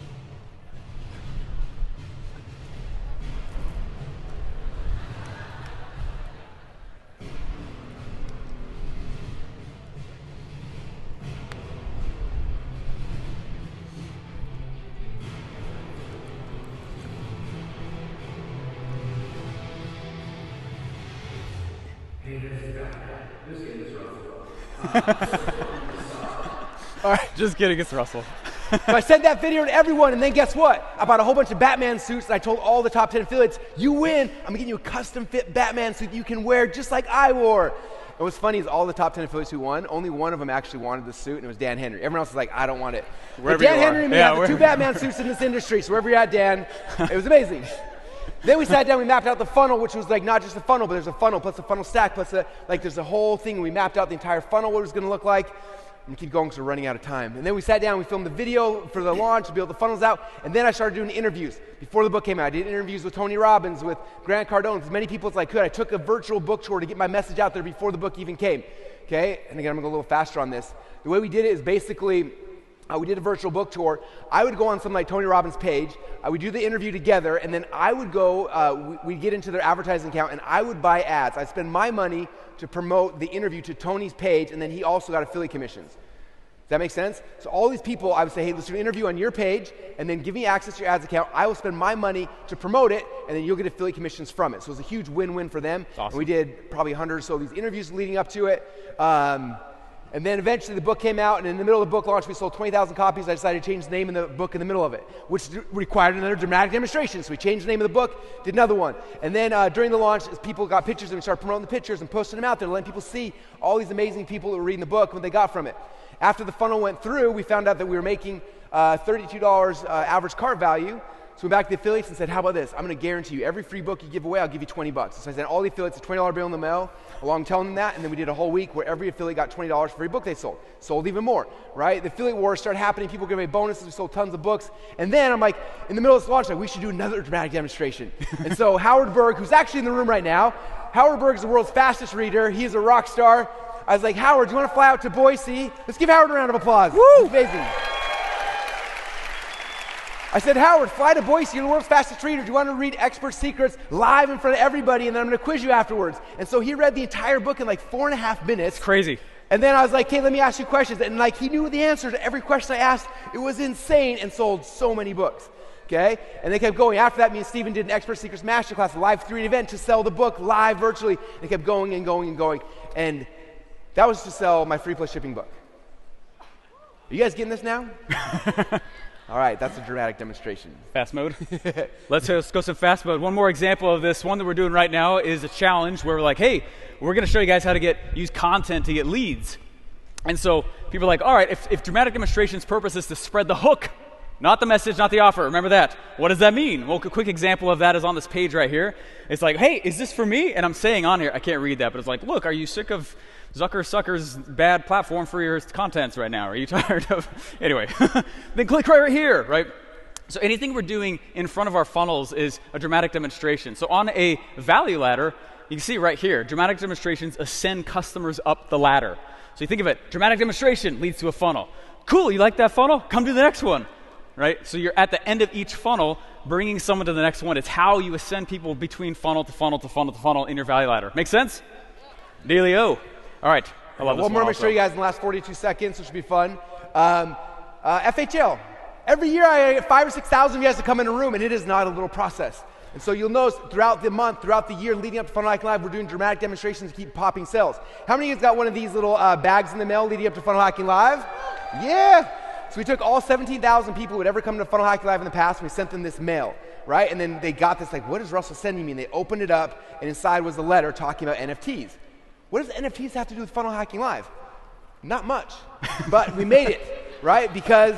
All right. Just kidding, it's Russell. So I sent that video to everyone, and then guess what? I bought a whole bunch of Batman suits, and I told all the top 10 affiliates, you win. I'm gonna get you a custom fit Batman suit that you can wear just like I wore. And what's funny is all the top 10 affiliates who won, only one of them actually wanted the suit, and it was Dan Henry. Everyone else was like, I don't want it. Wherever But Dan you are. Henry and me Yeah, had the 2 Batman suits in this industry, so wherever you're at, Dan, it was amazing. Then we sat down, we mapped out the funnel, which was like not just a funnel, but there's a funnel plus a funnel stack, plus there's a whole thing. We mapped out the entire funnel, what it was gonna look like. And keep going because we're running out of time. And then we sat down, we filmed the video for the launch to build the funnels out, and then I started doing interviews. Before the book came out, I did interviews with Tony Robbins, with Grant Cardone, as many people as I could. I took a virtual book tour to get my message out there before the book even came. Okay? And again, I'm gonna go a little faster on this. The way we did it is basically, we did a virtual book tour. I would go on some like Tony Robbins' page. I would do the interview together, and then I would go, we'd get into their advertising account, and I would buy ads. I'd spend my money to promote the interview to Tony's page, and then he also got affiliate commissions. Does that make sense? So all these people, I would say, hey, let's do an interview on your page, and then give me access to your ads account. I will spend my money to promote it, and then you'll get affiliate commissions from it. So it was a huge win-win for them. Awesome. And we did probably 100 or so of these interviews leading up to it. And then eventually the book came out, and in the middle of the book launch, we sold 20,000 copies. I decided to change the name of the book in the middle of it, which required another dramatic demonstration. So we changed the name of the book, did another one. And then during the launch, as people got pictures, and we started promoting the pictures and posting them out there, letting people see all these amazing people that were reading the book, what they got from it. After the funnel went through, we found out that we were making $32 average cart value. So we went back to the affiliates and said, how about this? I'm going to guarantee you every free book you give away, I'll give you $20. So I sent all the affiliates a $20 bill in the mail, along telling them that, and then we did a whole week where every affiliate got $20 for every book they sold. Sold even more, right? The affiliate wars started happening. People gave away bonuses. We sold tons of books. And then I'm like, in the middle of this launch, like, we should do another dramatic demonstration. And so Howard Berg, who's actually in the room right now, Howard Berg is the world's fastest reader. He is a rock star. I was like, Howard, do you want to fly out to Boise? Let's give Howard a round of applause. Woo! Amazing. I said, Howard, fly to Boise. You're the world's fastest reader. Do you want to read Expert Secrets live in front of everybody? And then I'm going to quiz you afterwards. And so he read the entire book in like 4.5 minutes. Crazy. And then I was like, hey, let me ask you questions. And like, he knew the answer to every question I asked. It was insane, and sold so many books. Okay? And they kept going. After that, me and Steven did an Expert Secrets Masterclass, a live 3 event to sell the book live virtually. They kept going and going and going. And that was to sell my free plus shipping book. Are you guys getting this now? All right, that's a dramatic demonstration. Fast mode. Let's go some fast mode. One more example of this. One that we're doing right now is a challenge where we're like, hey, we're going to show you guys how to use content to get leads. And so people are like, all right, if dramatic demonstration's purpose is to spread the hook, not the message, not the offer. Remember that. What does that mean? Well, a quick example of that is on this page right here. It's like, hey, is this for me? And I'm saying on here, I can't read that, but it's like, look, are you sick of Sucker's bad platform for your contents right now. Are you tired of? Anyway, then click right here, right? So anything we're doing in front of our funnels is a dramatic demonstration. So on a value ladder, you can see right here, dramatic demonstrations ascend customers up the ladder. So you think of it, dramatic demonstration leads to a funnel. Cool, you like that funnel? Come to the next one, right? So you're at the end of each funnel, bringing someone to the next one. It's how you ascend people between funnel to funnel to funnel to funnel in your value ladder. Make sense? Dealio. All right, I love this one more I'm going to show also. you guys in the last 42 seconds, which should be fun. FHL. Every year I get 5,000 or 6,000 of you guys to come in a room, and it is not a little process. And so you'll notice throughout the month, throughout the year leading up to Funnel Hacking Live, we're doing dramatic demonstrations to keep popping sales. How many of you guys got one of these little bags in the mail leading up to Funnel Hacking Live? Yeah. So we took all 17,000 people who had ever come to Funnel Hacking Live in the past, and we sent them this mail, right? And then they got this, like, what is Russell sending me? And they opened it up, and inside was a letter talking about NFTs. What does NFTs have to do with Funnel Hacking Live? Not much. But we made it, right? Because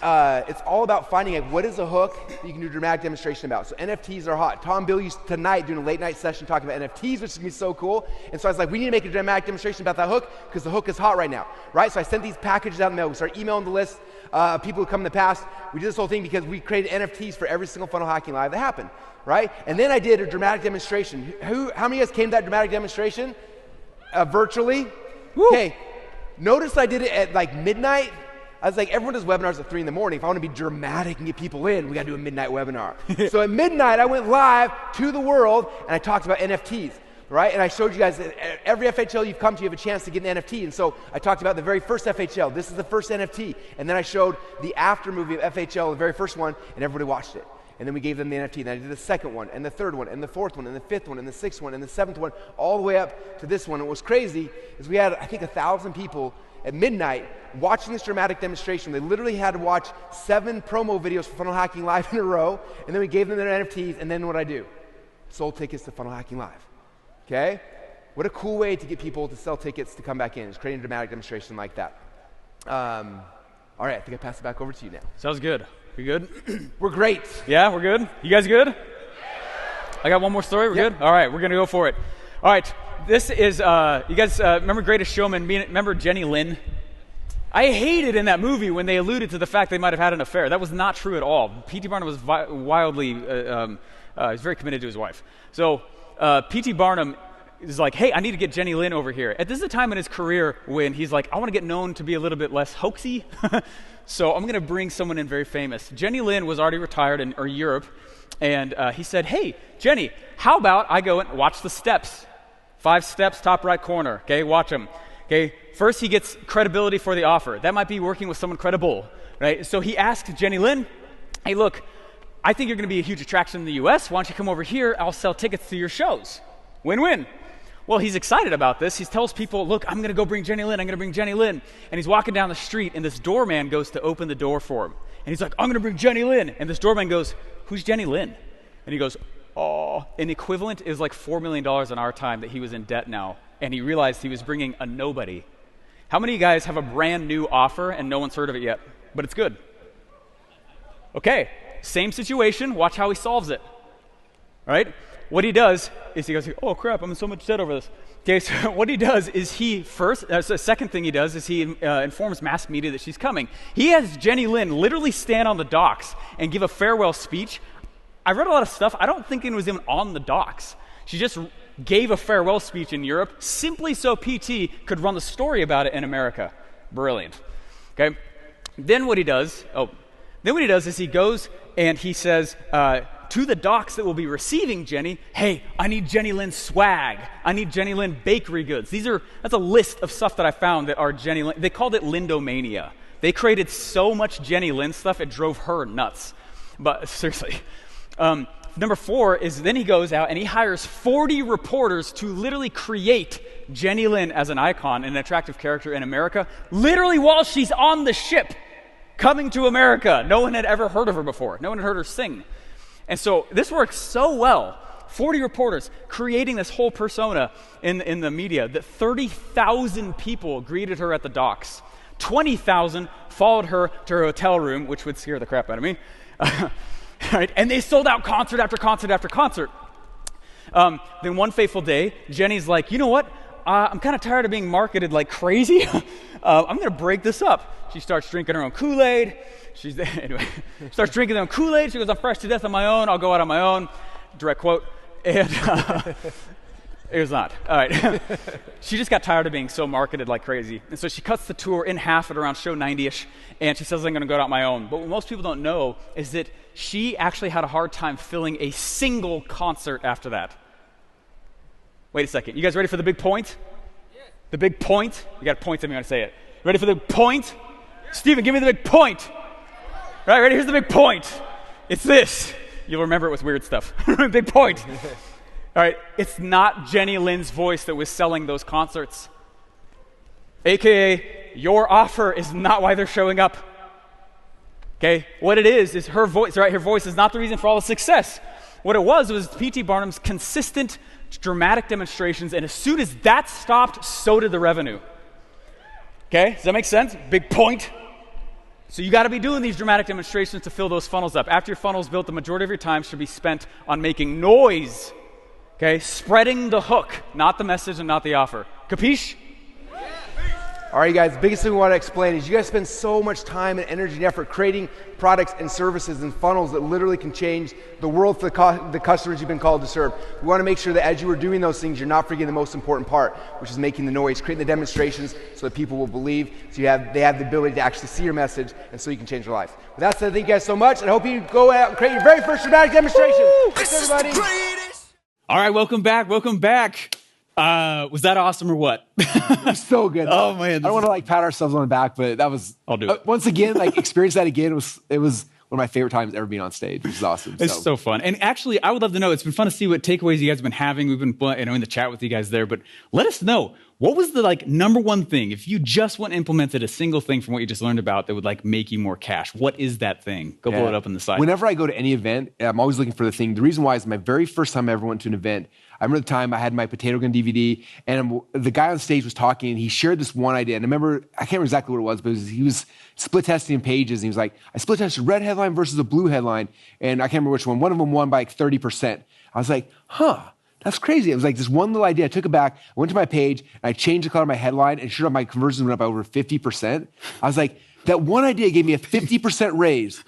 it's all about finding like what is a hook that you can do a dramatic demonstration about. So NFTs are hot. Tom Bill used tonight doing a late night session talking about NFTs, which is gonna be so cool. And so I was like, we need to make a dramatic demonstration about that hook because the hook is hot right now, right? So I sent these packages out in the mail. We started emailing the list of people who come in the past. We did this whole thing because we created NFTs for every single Funnel Hacking Live that happened, right? And then I did a dramatic demonstration. How many of you guys came to that dramatic demonstration? Virtually? Okay. Notice I did it at like midnight. I was like, everyone does webinars at 3 in the morning. If I want to be dramatic and get people in, we got to do a midnight webinar. So at midnight, I went live to the world, and I talked about NFTs, right? And I showed you guys that every FHL you've come to, you have a chance to get an NFT. And so I talked about the very first FHL. This is the first NFT. And then I showed the after movie of FHL, the very first one, and everybody watched it. And then we gave them the NFT. And I did the second one, and the third one, and the fourth one, and the fifth one, and the sixth one, and the seventh one, all the way up to this one. And what was crazy is we had, I think, 1,000 people at midnight watching this dramatic demonstration. They literally had to watch 7 promo videos for Funnel Hacking Live in a row, and then we gave them their NFTs, and then what I do? Sold tickets to Funnel Hacking Live. Okay? What a cool way to get people to sell tickets to come back in, is creating a dramatic demonstration like that. All right, I think I pass it back over to you now. Sounds good. We good? We're great. Yeah, we're good? You guys good? I got one more story. We're good? All right, we're going to go for it. All right, this is, you guys remember Greatest Showman? Remember Jenny Lynn? I hated in that movie when they alluded to the fact they might have had an affair. That was not true at all. P.T. Barnum was wildly, he's very committed to his wife. So P.T. Barnum is like, hey, I need to get Jenny Lynn over here. This is a time in his career when he's like, I want to get known to be a little bit less hoaxy. So I'm going to bring someone in very famous. Jenny Lynn was already retired in Europe, and he said, hey, Jenny, how about I go and watch the steps? 5 steps, top right corner, okay? Watch them, okay? First, he gets credibility for the offer. That might be working with someone credible, right? So he asked Jenny Lynn, hey, look, I think you're going to be a huge attraction in the U.S. Why don't you come over here? I'll sell tickets to your shows. Win-win. Well, he's excited about this. He tells people, look, I'm going to go bring Jenny Lynn. I'm going to bring Jenny Lynn. And he's walking down the street, and this doorman goes to open the door for him. And he's like, I'm going to bring Jenny Lynn. And this doorman goes, who's Jenny Lynn? And he goes, oh. An equivalent is like $4 million in our time that he was in debt now. And he realized he was bringing a nobody. How many of you guys have a brand new offer and no one's heard of it yet? But it's good. Okay, same situation. Watch how he solves it. Right? What he does is he goes, oh crap, I'm in so much debt over this. Okay, so what he does is the second thing he does is he informs mass media that she's coming. He has Jenny Lynn literally stand on the docks and give a farewell speech. I read a lot of stuff. I don't think it was even on the docks. She just gave a farewell speech in Europe simply so PT could run the story about it in America. Brilliant. Okay, then what he does is he goes and he says, to the docks that will be receiving Jenny, hey, I need Jenny Lynn swag. I need Jenny Lynn bakery goods. That's a list of stuff that I found that are Jenny Lynn. They called it Lindomania. They created so much Jenny Lynn stuff, it drove her nuts. But seriously. Number 4 is then he goes out and he hires 40 reporters to literally create Jenny Lynn as an icon and an attractive character in America, literally while she's on the ship coming to America. No one had ever heard of her before. No one had heard her sing. And so this works so well. 40 reporters creating this whole persona in the media that 30,000 people greeted her at the docks. 20,000 followed her to her hotel room, which would scare the crap out of me. Right? And they sold out concert after concert after concert. Then one fateful day, Jenny's like, you know what? I'm kind of tired of being marketed like crazy. I'm going to break this up. She starts drinking her own Kool-Aid. Anyway, starts drinking her own Kool-Aid. She goes, I'm fresh to death on my own. I'll go out on my own. Direct quote. And it was not. All right. She just got tired of being so marketed like crazy. And so she cuts the tour in half at around show 90-ish. And she says, I'm going to go out on my own. But what most people don't know is that she actually had a hard time filling a single concert after that. Wait a second. You guys ready for the big point? Yeah. The big point? You got to point at me when I say it. Ready for the point? Yeah. Steven, give me the big point. Right, ready? Here's the big point. It's this. You'll remember it was weird stuff. Big point. All right, it's not Jenny Lynn's voice that was selling those concerts. AKA, your offer is not why they're showing up. Okay, what it is her voice, right? Her voice is not the reason for all the success. What it was P.T. Barnum's consistent, dramatic demonstrations, and as soon as that stopped, so did the revenue. Okay, does that make sense? Big point. So you got to be doing these dramatic demonstrations to fill those funnels up. After your funnel's built, the majority of your time should be spent on making noise. Okay, spreading the hook, not the message and not the offer. Capiche? All right, guys, the biggest thing we want to explain is you guys spend so much time and energy and effort creating products and services and funnels that literally can change the world for the customers you've been called to serve. We want to make sure that as you are doing those things, you're not forgetting the most important part, which is making the noise, creating the demonstrations so that people will believe, so they have the ability to actually see your message, and so you can change their life. With that said, thank you guys so much, and I hope you go out and create your very first dramatic demonstration. Thanks, everybody. All right, welcome back. Was that awesome or what? It was so good. Oh man, I don't want to pat ourselves on the back, but that was. I'll do it once again. Experience that again. It was one of my favorite times ever being on stage. It was awesome. It's so fun. And actually, I would love to know. It's been fun to see what takeaways you guys have been having. We've been in the chat with you guys there, but let us know. What was the number one thing, if you just went and implemented a single thing from what you just learned about that would make you more cash? What is that thing? Go blow it up on the side. Whenever I go to any event, I'm always looking for the thing. The reason why is my very first time I ever went to an event, I remember the time I had my Potato Gun DVD, and the guy on stage was talking, and he shared this one idea. And I can't remember exactly what it was, but he was split testing pages, and he was like, I split tested a red headline versus a blue headline, and I can't remember which one. One of them won by 30%. I was like, that's crazy. It was this one little idea. I took it back, I went to my page, and I changed the color of my headline, and sure enough, my conversions went up by over 50%. I was like, that one idea gave me a 50% raise.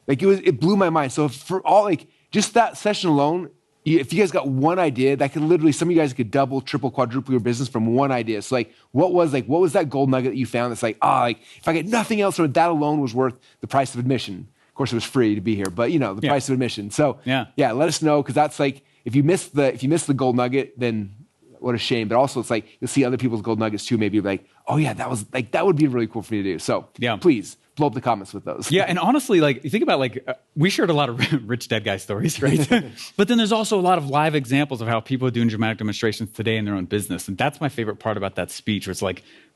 It blew my mind. So for all, just that session alone, if you guys got one idea, that could literally, some of you guys could double, triple, quadruple your business from one idea. So what was that gold nugget that you found that's if I get nothing else from it, that alone was worth the price of admission. Of course, it was free to be here, but the price of admission. So yeah, let us know, because that's if you miss the gold nugget, then what a shame. But also, it's you'll see other people's gold nuggets too. Maybe oh yeah, that would be really cool for you to do. So yeah, please blow up the comments with those. Yeah, and honestly, you think about we shared a lot of rich dead guy stories, right? But then there's also a lot of live examples of how people are doing dramatic demonstrations today in their own business, and that's my favorite part about that speech, where it's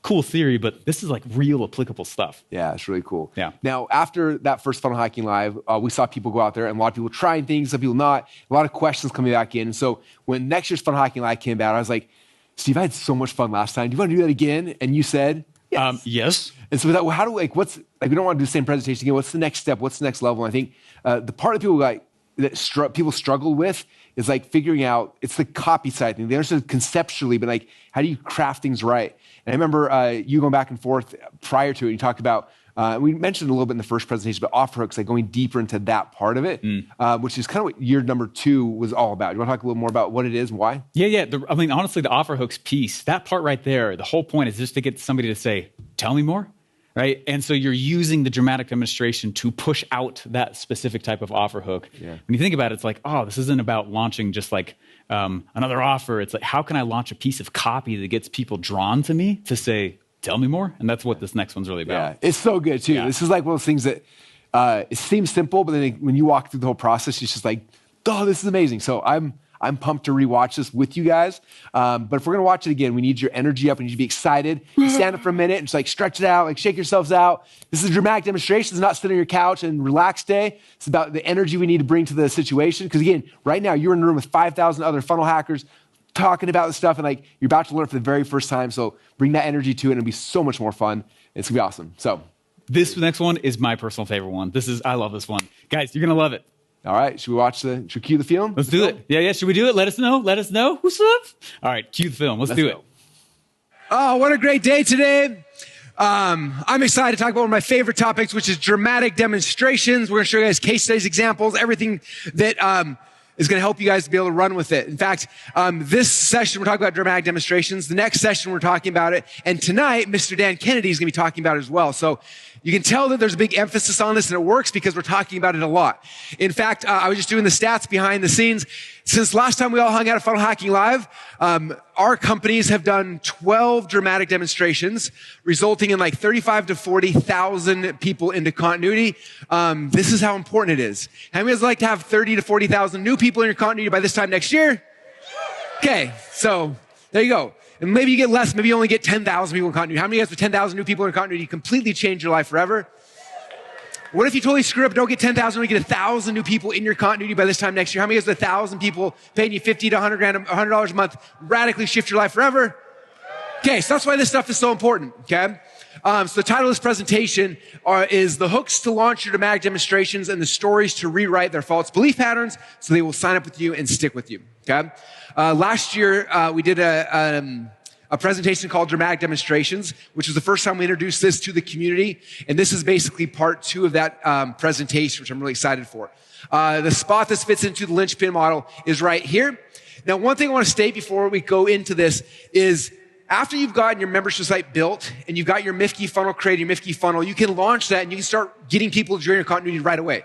cool theory, but this is real applicable stuff. Yeah, it's really cool. Yeah. Now, after that first Funnel Hacking Live, we saw people go out there, and a lot of people trying things, some people not. A lot of questions coming back in. So when next year's Funnel Hacking Live came out, I was like, Steve, I had so much fun last time. Do you want to do that again? And you said, yes. Yes. And so how do we don't want to do the same presentation again. What's the next step? What's the next level? And I think the part of people that people struggle with is figuring out, it's the copy side thing. They understand conceptually, but how do you craft things right? And I remember you going back and forth prior to it. You talked about, we mentioned a little bit in the first presentation, but offer hooks, going deeper into that part of it, which is kind of what year number 2 was all about. You want to talk a little more about what it is and why? Yeah. Honestly, the offer hooks piece, that part right there, the whole point is just to get somebody to say, tell me more. Right? And so you're using the dramatic demonstration to push out that specific type of offer hook. Yeah. When you think about it, it's this isn't about launching just another offer. It's how can I launch a piece of copy that gets people drawn to me to say, tell me more? And that's what this next one's really about. Yeah, it's so good too. Yeah. This is one of those things that it seems simple, but then when you walk through the whole process, it's just oh, this is amazing. So I'm pumped to rewatch this with you guys. But if we're going to watch it again, we need your energy up. We need you to be excited. You stand up for a minute and just stretch it out, shake yourselves out. This is a dramatic demonstration. It's not sitting on your couch and relax day. It's about the energy we need to bring to the situation. Because again, right now you're in a room with 5,000 other funnel hackers talking about this stuff, and you're about to learn it for the very first time. So bring that energy to it, and it'll be so much more fun. It's going to be awesome. So this next one is my personal favorite one. I love this one. Guys, you're going to love it. All right, should we cue the film? Let's do it. Yeah, should we do it? Let us know. What's up? All right, cue the film. Let's do it. Oh, what a great day today. I'm excited to talk about one of my favorite topics, which is dramatic demonstrations. We're going to show you guys case studies, examples, everything that is going to help you guys to be able to run with it. In fact, this session, we're talking about dramatic demonstrations. The next session, we're talking about it. And tonight, Mr. Dan Kennedy is going to be talking about it as well. So you can tell that there's a big emphasis on this, and it works because we're talking about it a lot. In fact, I was just doing the stats behind the scenes. Since last time we all hung out at Funnel Hacking Live, our companies have done 12 dramatic demonstrations, resulting in like 35 to 40,000 people into continuity. This is how important it is. How many of you guys like to have 30 to 40,000 new people in your continuity by this time next year? Okay, so there you go. And maybe you get less, maybe you only get 10,000 people in continuity. How many of you guys with 10,000 new people in continuity completely change your life forever? What if you totally screw up, don't get 10,000, only get 1,000 new people in your continuity by this time next year? How many of you guys with 1,000 people paying you 50 to 100 grand, $100 a month, radically shift your life forever? Okay, so that's why this stuff is so important, okay? So the title of this presentation is The Hooks to Launch Your Dramatic Demonstrations and the Stories to Rewrite Their False Belief Patterns so they will sign up with you and stick with you, okay? Last year, we did a presentation called Dramatic Demonstrations, which was the first time we introduced this to the community. And this is basically part 2 of that presentation, which I'm really excited for. The spot this fits into the linchpin model is right here. Now, one thing I want to state before we go into this is after you've gotten your membership site built and you've got your Mifke funnel created, your Mifke funnel, you can launch that and you can start getting people to join your continuity right away.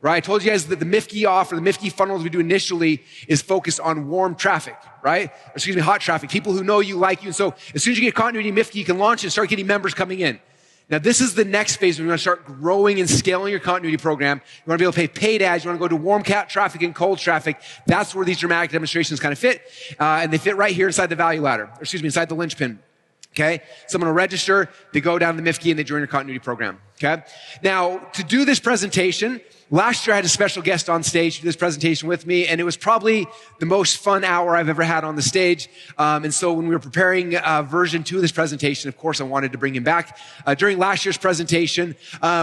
Right? I told you guys that the Mifke offer, the Mifke funnels we do initially is focused on warm traffic, right? Or excuse me, hot traffic. People who know you, like you. And so as soon as you get continuity Mifke, you can launch and start getting members coming in. Now, this is the next phase. We're going to start growing and scaling your continuity program. You want to be able to pay paid ads. You want to go to warm cat traffic and cold traffic. That's where these dramatic demonstrations kind of fit. And they fit right here inside the value ladder, or excuse me, inside the linchpin. Okay? Someone will register, they go down to the Mifke and they join your continuity program. Okay? Now, to do this presentation, last year I had a special guest on stage to do this presentation with me, and it was probably the most fun hour I've ever had on the stage. And so when we were preparing version 2 of this presentation, of course, I wanted to bring him back. During last year's presentation,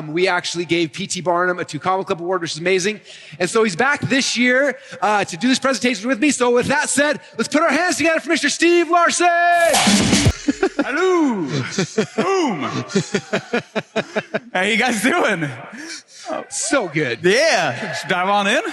we actually gave P.T. Barnum a 2 Comma Club Award, which is amazing. And so he's back this year to do this presentation with me. So with that said, let's put our hands together for Mr. Steve Larsen. Hello. Boom. How you guys doing? So good. Yeah. Let's dive on in. Well,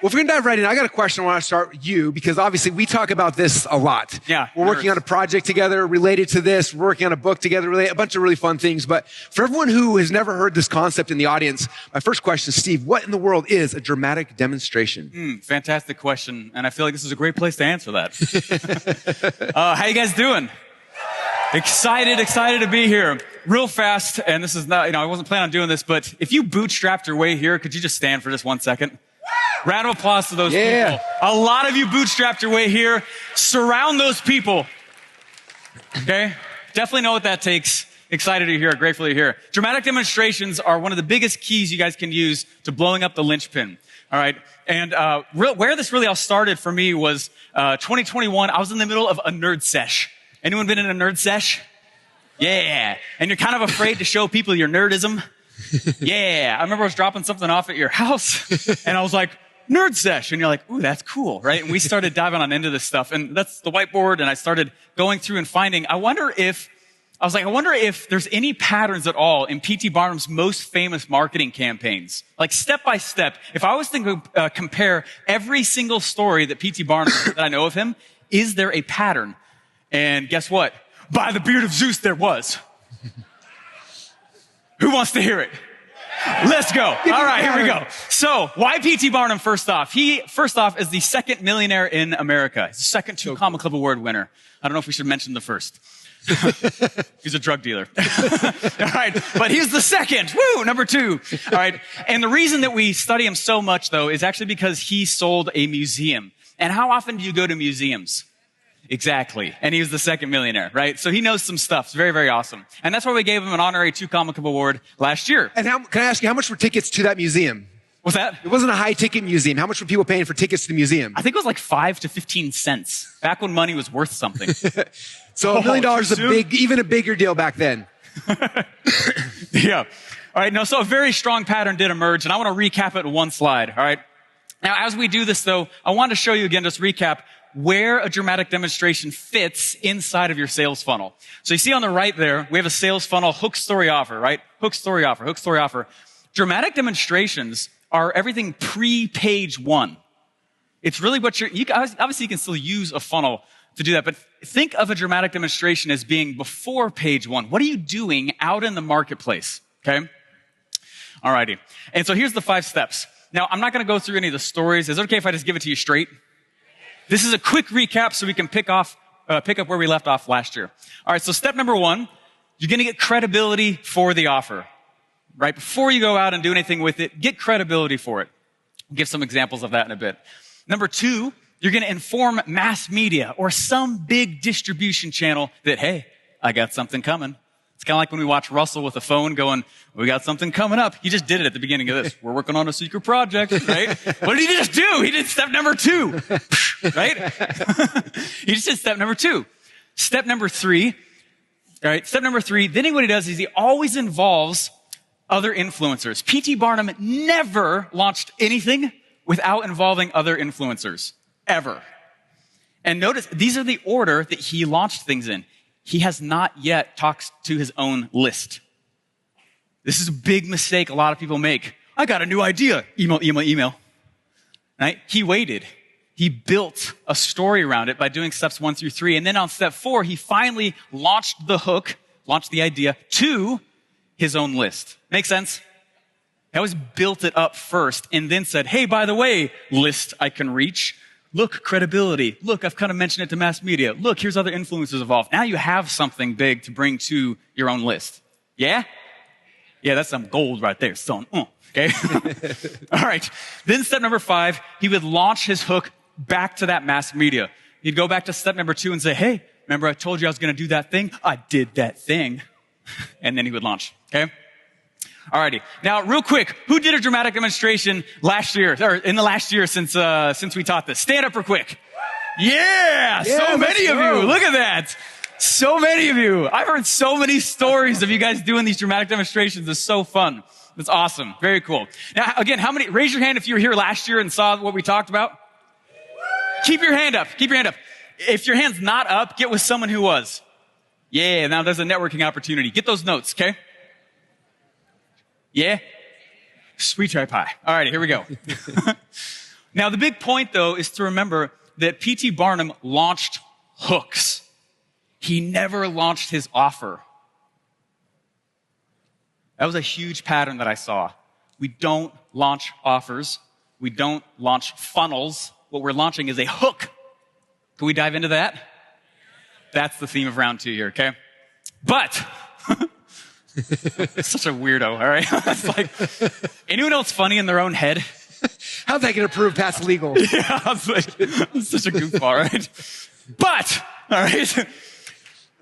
if we're going to dive right in, I got a question I want to start with you because obviously we talk about this a lot. Yeah. We're working on a project together related to this. We're working on a book together, a bunch of really fun things. But for everyone who has never heard this concept in the audience, my first question, Steve, what in the world is a dramatic demonstration? Fantastic question. And I feel like this is a great place to answer that. How you guys doing? Excited to be here. Real fast, and this is not, I wasn't planning on doing this, but if you bootstrapped your way here, could you just stand for just 1 second? Round of applause to those people. A lot of you bootstrapped your way here. Surround those people. Okay? Definitely know what that takes. Excited you're here, grateful you're here. Dramatic demonstrations are one of the biggest keys you guys can use to blowing up the linchpin. All right. And where this really all started for me was 2021. I was in the middle of a nerd sesh. Anyone been in a nerd sesh? Yeah. And you're kind of afraid to show people your nerdism? Yeah. I remember I was dropping something off at your house and I was like, nerd sesh. And you're like, ooh, that's cool, right? And we started diving on into this stuff. And that's the whiteboard. And I started going through and finding, I wonder if there's any patterns at all in P.T. Barnum's most famous marketing campaigns. Like step by step, if I was to compare every single story that P.T. Barnum, that I know of him, is there a pattern? And guess what? By the beard of Zeus, there was. Who wants to hear it? Let's go. All right, here we go. So, why P.T. Barnum first off? He, first off, is the second millionaire in America. He's the second 2 Comma Club Award winner. I don't know if we should mention the first. He's a drug dealer. All right, but he's the second. Woo, number 2. All right, and the reason that we study him so much, though, is actually because he sold a museum. And how often do you go to museums? Exactly. And he was the second millionaire, right? So he knows some stuff. It's very, very awesome. And that's why we gave him an honorary 2 Comma Club Award last year. And can I ask you, how much were tickets to that museum? What's that? It wasn't a high ticket museum. How much were people paying for tickets to the museum? I think it was like 5 to 15 cents. Back when money was worth something. So $1 million is even a bigger deal back then. Yeah. All right. No, so a very strong pattern did emerge, and I want to recap it in one slide. All right. Now, as we do this, though, I want to show you again, just recap, where a dramatic demonstration fits inside of your sales funnel. So you see on the right there, we have a sales funnel, hook, story, offer, right? Hook, story, offer, hook, story, offer. Dramatic demonstrations are everything pre-page one. It's really what obviously you can still use a funnel to do that, but think of a dramatic demonstration as being before page one. What are you doing out in the marketplace? Okay? Alrighty. And so here's the 5 steps. Now, I'm not going to go through any of the stories. Is it okay if I just give it to you straight? This is a quick recap so we can pick up where we left off last year. All right, so step number 1, you're going to get credibility for the offer. Right? Before you go out and do anything with it, get credibility for it. I'll give some examples of that in a bit. Number 2, you're going to inform mass media or some big distribution channel that, hey, I got something coming. It's kind of like when we watch Russell with a phone going, we got something coming up. He just did it at the beginning of this. We're working on a secret project, right? What did he just do? He did step number 2, right? He just did step number 2. Step number 3, all right? Step number 3, then what he does is he always involves other influencers. P.T. Barnum never launched anything without involving other influencers, ever. And notice, these are the order that he launched things in. He has not yet talked to his own list. This is a big mistake a lot of people make. I got a new idea. Email. Right? He waited. He built a story around it by doing steps 1 through 3. And then on step 4, he finally launched the hook, launched the idea to his own list. Make sense? He always built it up first and then said, hey, by the way, list I can reach. Look, credibility. Look, I've kind of mentioned it to mass media. Look, here's other influencers involved. Now you have something big to bring to your own list. Yeah? Yeah, that's some gold right there, son. Okay? All right. Then step number 5, he would launch his hook back to that mass media. He'd go back to step number 2 and say, hey, remember I told you I was going to do that thing? I did that thing. And then he would launch. Okay? Alrighty. Now, real quick, who did a dramatic demonstration last year, or in the last year since we taught this? Stand up real quick. Yeah, so many of you. Look at that. So many of you. I've heard so many stories of you guys doing these dramatic demonstrations. It's so fun. It's awesome. Very cool. Now, again, raise your hand if you were here last year and saw what we talked about. Keep your hand up. Keep your hand up. If your hand's not up, get with someone who was. Yeah, now there's a networking opportunity. Get those notes, okay? Yeah? Sweet cherry pie. All right, here we go. Now, the big point, though, is to remember that P.T. Barnum launched hooks. He never launched his offer. That was a huge pattern that I saw. We don't launch offers. We don't launch funnels. What we're launching is a hook. Can we dive into that? That's the theme of round 2 here, okay? But... such a weirdo, all right? It's like, anyone else funny in their own head? How's that going to prove past legal? Yeah, I was like, such a goofball, right? But, all right,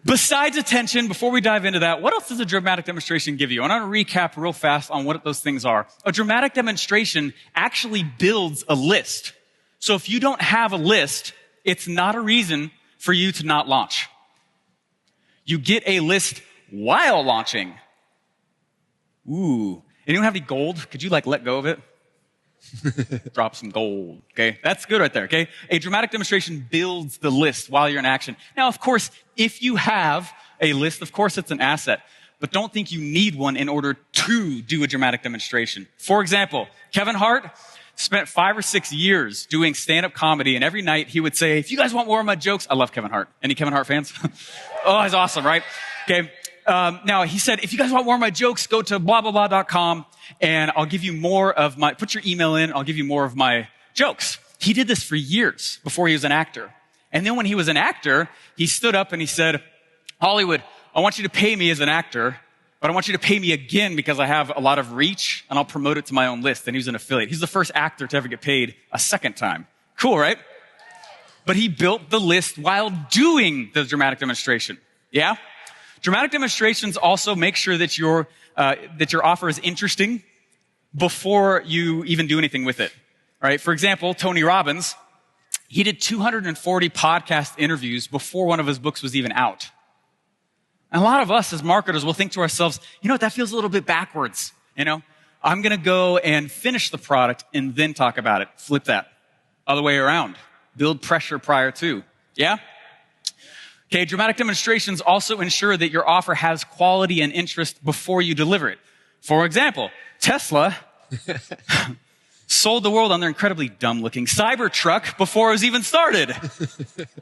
besides attention, before we dive into that, what else does a dramatic demonstration give you? I want to recap real fast on what those things are. A dramatic demonstration actually builds a list. So if you don't have a list, it's not a reason for you to not launch. You get a list while launching. Ooh. Anyone have any gold? Could you let go of it? Drop some gold. Okay. That's good right there. Okay. A dramatic demonstration builds the list while you're in action. Now, of course, if you have a list, of course it's an asset, but don't think you need one in order to do a dramatic demonstration. For example, Kevin Hart spent 5 or 6 years doing stand-up comedy, and every night he would say, if you guys want more of my jokes, I love Kevin Hart. Any Kevin Hart fans? Oh, he's awesome, right? Okay. Now, he said, if you guys want more of my jokes, go to blah-blah-blah.com, and I'll give you more of put your email in, I'll give you more of my jokes. He did this for years before he was an actor. And then when he was an actor, he stood up and he said, Hollywood, I want you to pay me as an actor, but I want you to pay me again because I have a lot of reach, and I'll promote it to my own list. And he was an affiliate. He's the first actor to ever get paid a second time. Cool, right? But he built the list while doing the dramatic demonstration. Yeah? Dramatic demonstrations also make sure that your offer is interesting before you even do anything with it. All right? For example, Tony Robbins, he did 240 podcast interviews before one of his books was even out. And a lot of us as marketers will think to ourselves, you know what, that feels a little bit backwards. You know, I'm going to go and finish the product and then talk about it. Flip that. Other way around. Build pressure prior to. Yeah? Okay, dramatic demonstrations also ensure that your offer has quality and interest before you deliver it. For example, Tesla sold the world on their incredibly dumb-looking Cybertruck before it was even started.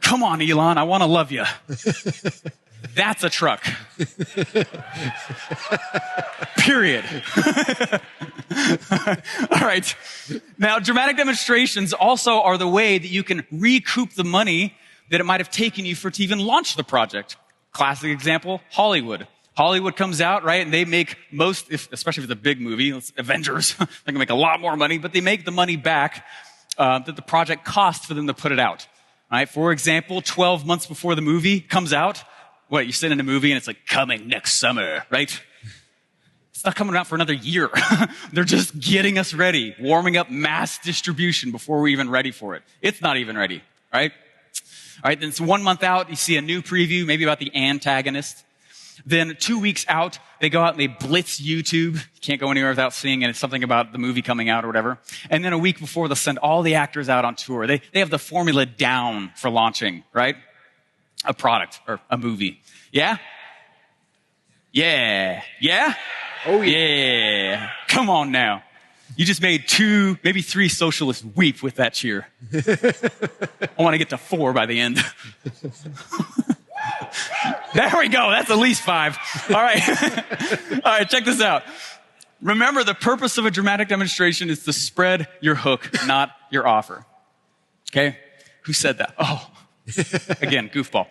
Come on, Elon, I want to love you. That's a truck. Period. All right. Now, dramatic demonstrations also are the way that you can recoup the money that it might have taken you to even launch the project. Classic example, Hollywood. Hollywood comes out, right, and they make especially if it's a big movie, it's Avengers, they can make a lot more money, but they make the money back that the project cost for them to put it out. Right? For example, 12 months before the movie comes out, you sit in a movie and it's like, coming next summer, right? It's not coming out for another year. They're just getting us ready, warming up mass distribution before we're even ready for it. It's not even ready, right? All right, then it's 1 month out, you see a new preview, maybe about the antagonist. Then 2 weeks out, they go out and they blitz YouTube. You can't go anywhere without seeing it. It's something about the movie coming out or whatever. And then a week before, they'll send all the actors out on tour. They have the formula down for launching, right? A product or a movie. Yeah? Yeah. Yeah? Oh, yeah. Yeah. Come on now. You just made 2, maybe 3 socialists weep with that cheer. I want to get to 4 by the end. There we go. That's at least 5. All right. All right, check this out. Remember, the purpose of a dramatic demonstration is to spread your hook, not your offer. Okay? Who said that? Oh, again, goofball.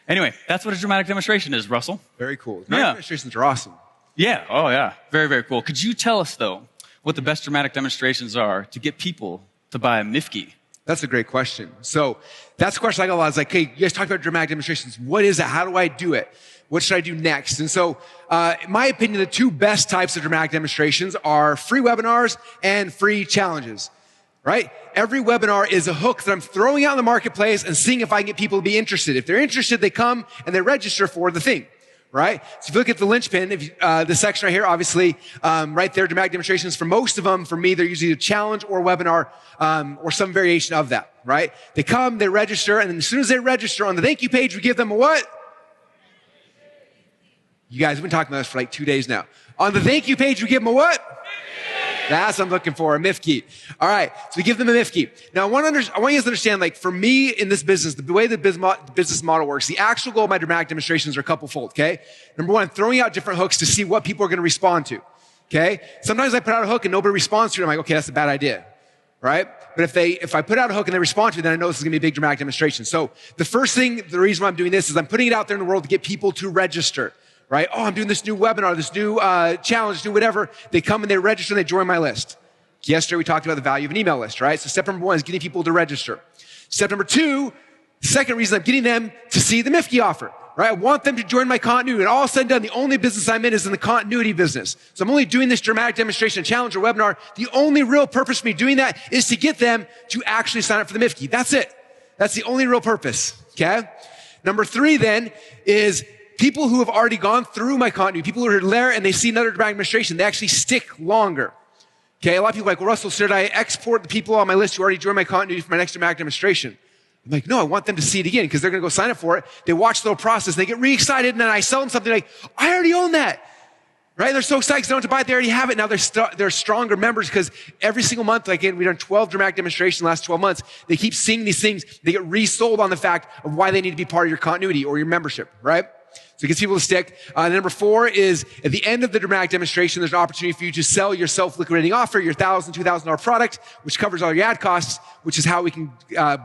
Anyway, that's what a dramatic demonstration is, Russell. Very cool. Dramatic demonstrations are awesome. Yeah. Oh, yeah. Very, very cool. Could you tell us, though, what the best dramatic demonstrations are to get people to buy a Mifke? That's a great question. So that's a question I got a lot. It's like, hey, you guys talked about dramatic demonstrations. What is it? How do I do it? What should I do next? And so, in my opinion, the 2 best types of dramatic demonstrations are free webinars and free challenges, right? Every webinar is a hook that I'm throwing out in the marketplace and seeing if I can get people to be interested. If they're interested, they come and they register for the thing. Right? So if you look at the linchpin, this section right here, obviously, right there, dramatic demonstrations, for most of them, for me, they're usually a challenge or webinar, or some variation of that, right? They come, they register, and then as soon as they register on the thank you page, we give them a what? You guys have been talking about this for like 2 days now. On the thank you page, we give them a what? That's what I'm looking for, a Mifke. All right, so we give them a Mifke. Now, I want you guys to understand, like, for me in this business, the way the business model works, the actual goal of my dramatic demonstrations are a couple-fold, okay? Number 1, throwing out different hooks to see what people are going to respond to, okay? Sometimes I put out a hook and nobody responds to it. I'm like, okay, that's a bad idea, right? But if I put out a hook and they respond to it, then I know this is going to be a big dramatic demonstration. So the first thing, the reason why I'm doing this is I'm putting it out there in the world to get people to register. Right? Oh, I'm doing this new webinar, this new challenge, new whatever. They come and they register and they join my list. Yesterday we talked about the value of an email list, right? So step number 1 is getting people to register. Step number 2, the second reason I'm getting them to see the Mifke offer, right? I want them to join my continuity. And all said and done, the only business I'm in is in the continuity business. So I'm only doing this dramatic demonstration, challenge, or webinar. The only real purpose for me doing that is to get them to actually sign up for the Mifke. That's it. That's the only real purpose, okay? Number 3 then is people who have already gone through my continuity, people who are there and they see another dramatic demonstration, they actually stick longer. Okay, a lot of people are like, well, Russell, should I export the people on my list who already joined my continuity for my next dramatic demonstration? I'm like, no, I want them to see it again because they're going to go sign up for it. They watch the whole process, they get re-excited, and then I sell them something like, I already own that. Right? They're so excited because they don't have to buy it. They already have it. Now they're stronger members because every single month, like we've done 12 dramatic demonstrations in the last 12 months. They keep seeing these things. They get resold on the fact of why they need to be part of your continuity or your membership, right? So it gets people to stick. Number 4 is at the end of the dramatic demonstration, there's an opportunity for you to sell your self-liquidating offer, your $1,000, $2,000 product, which covers all your ad costs, which is how we can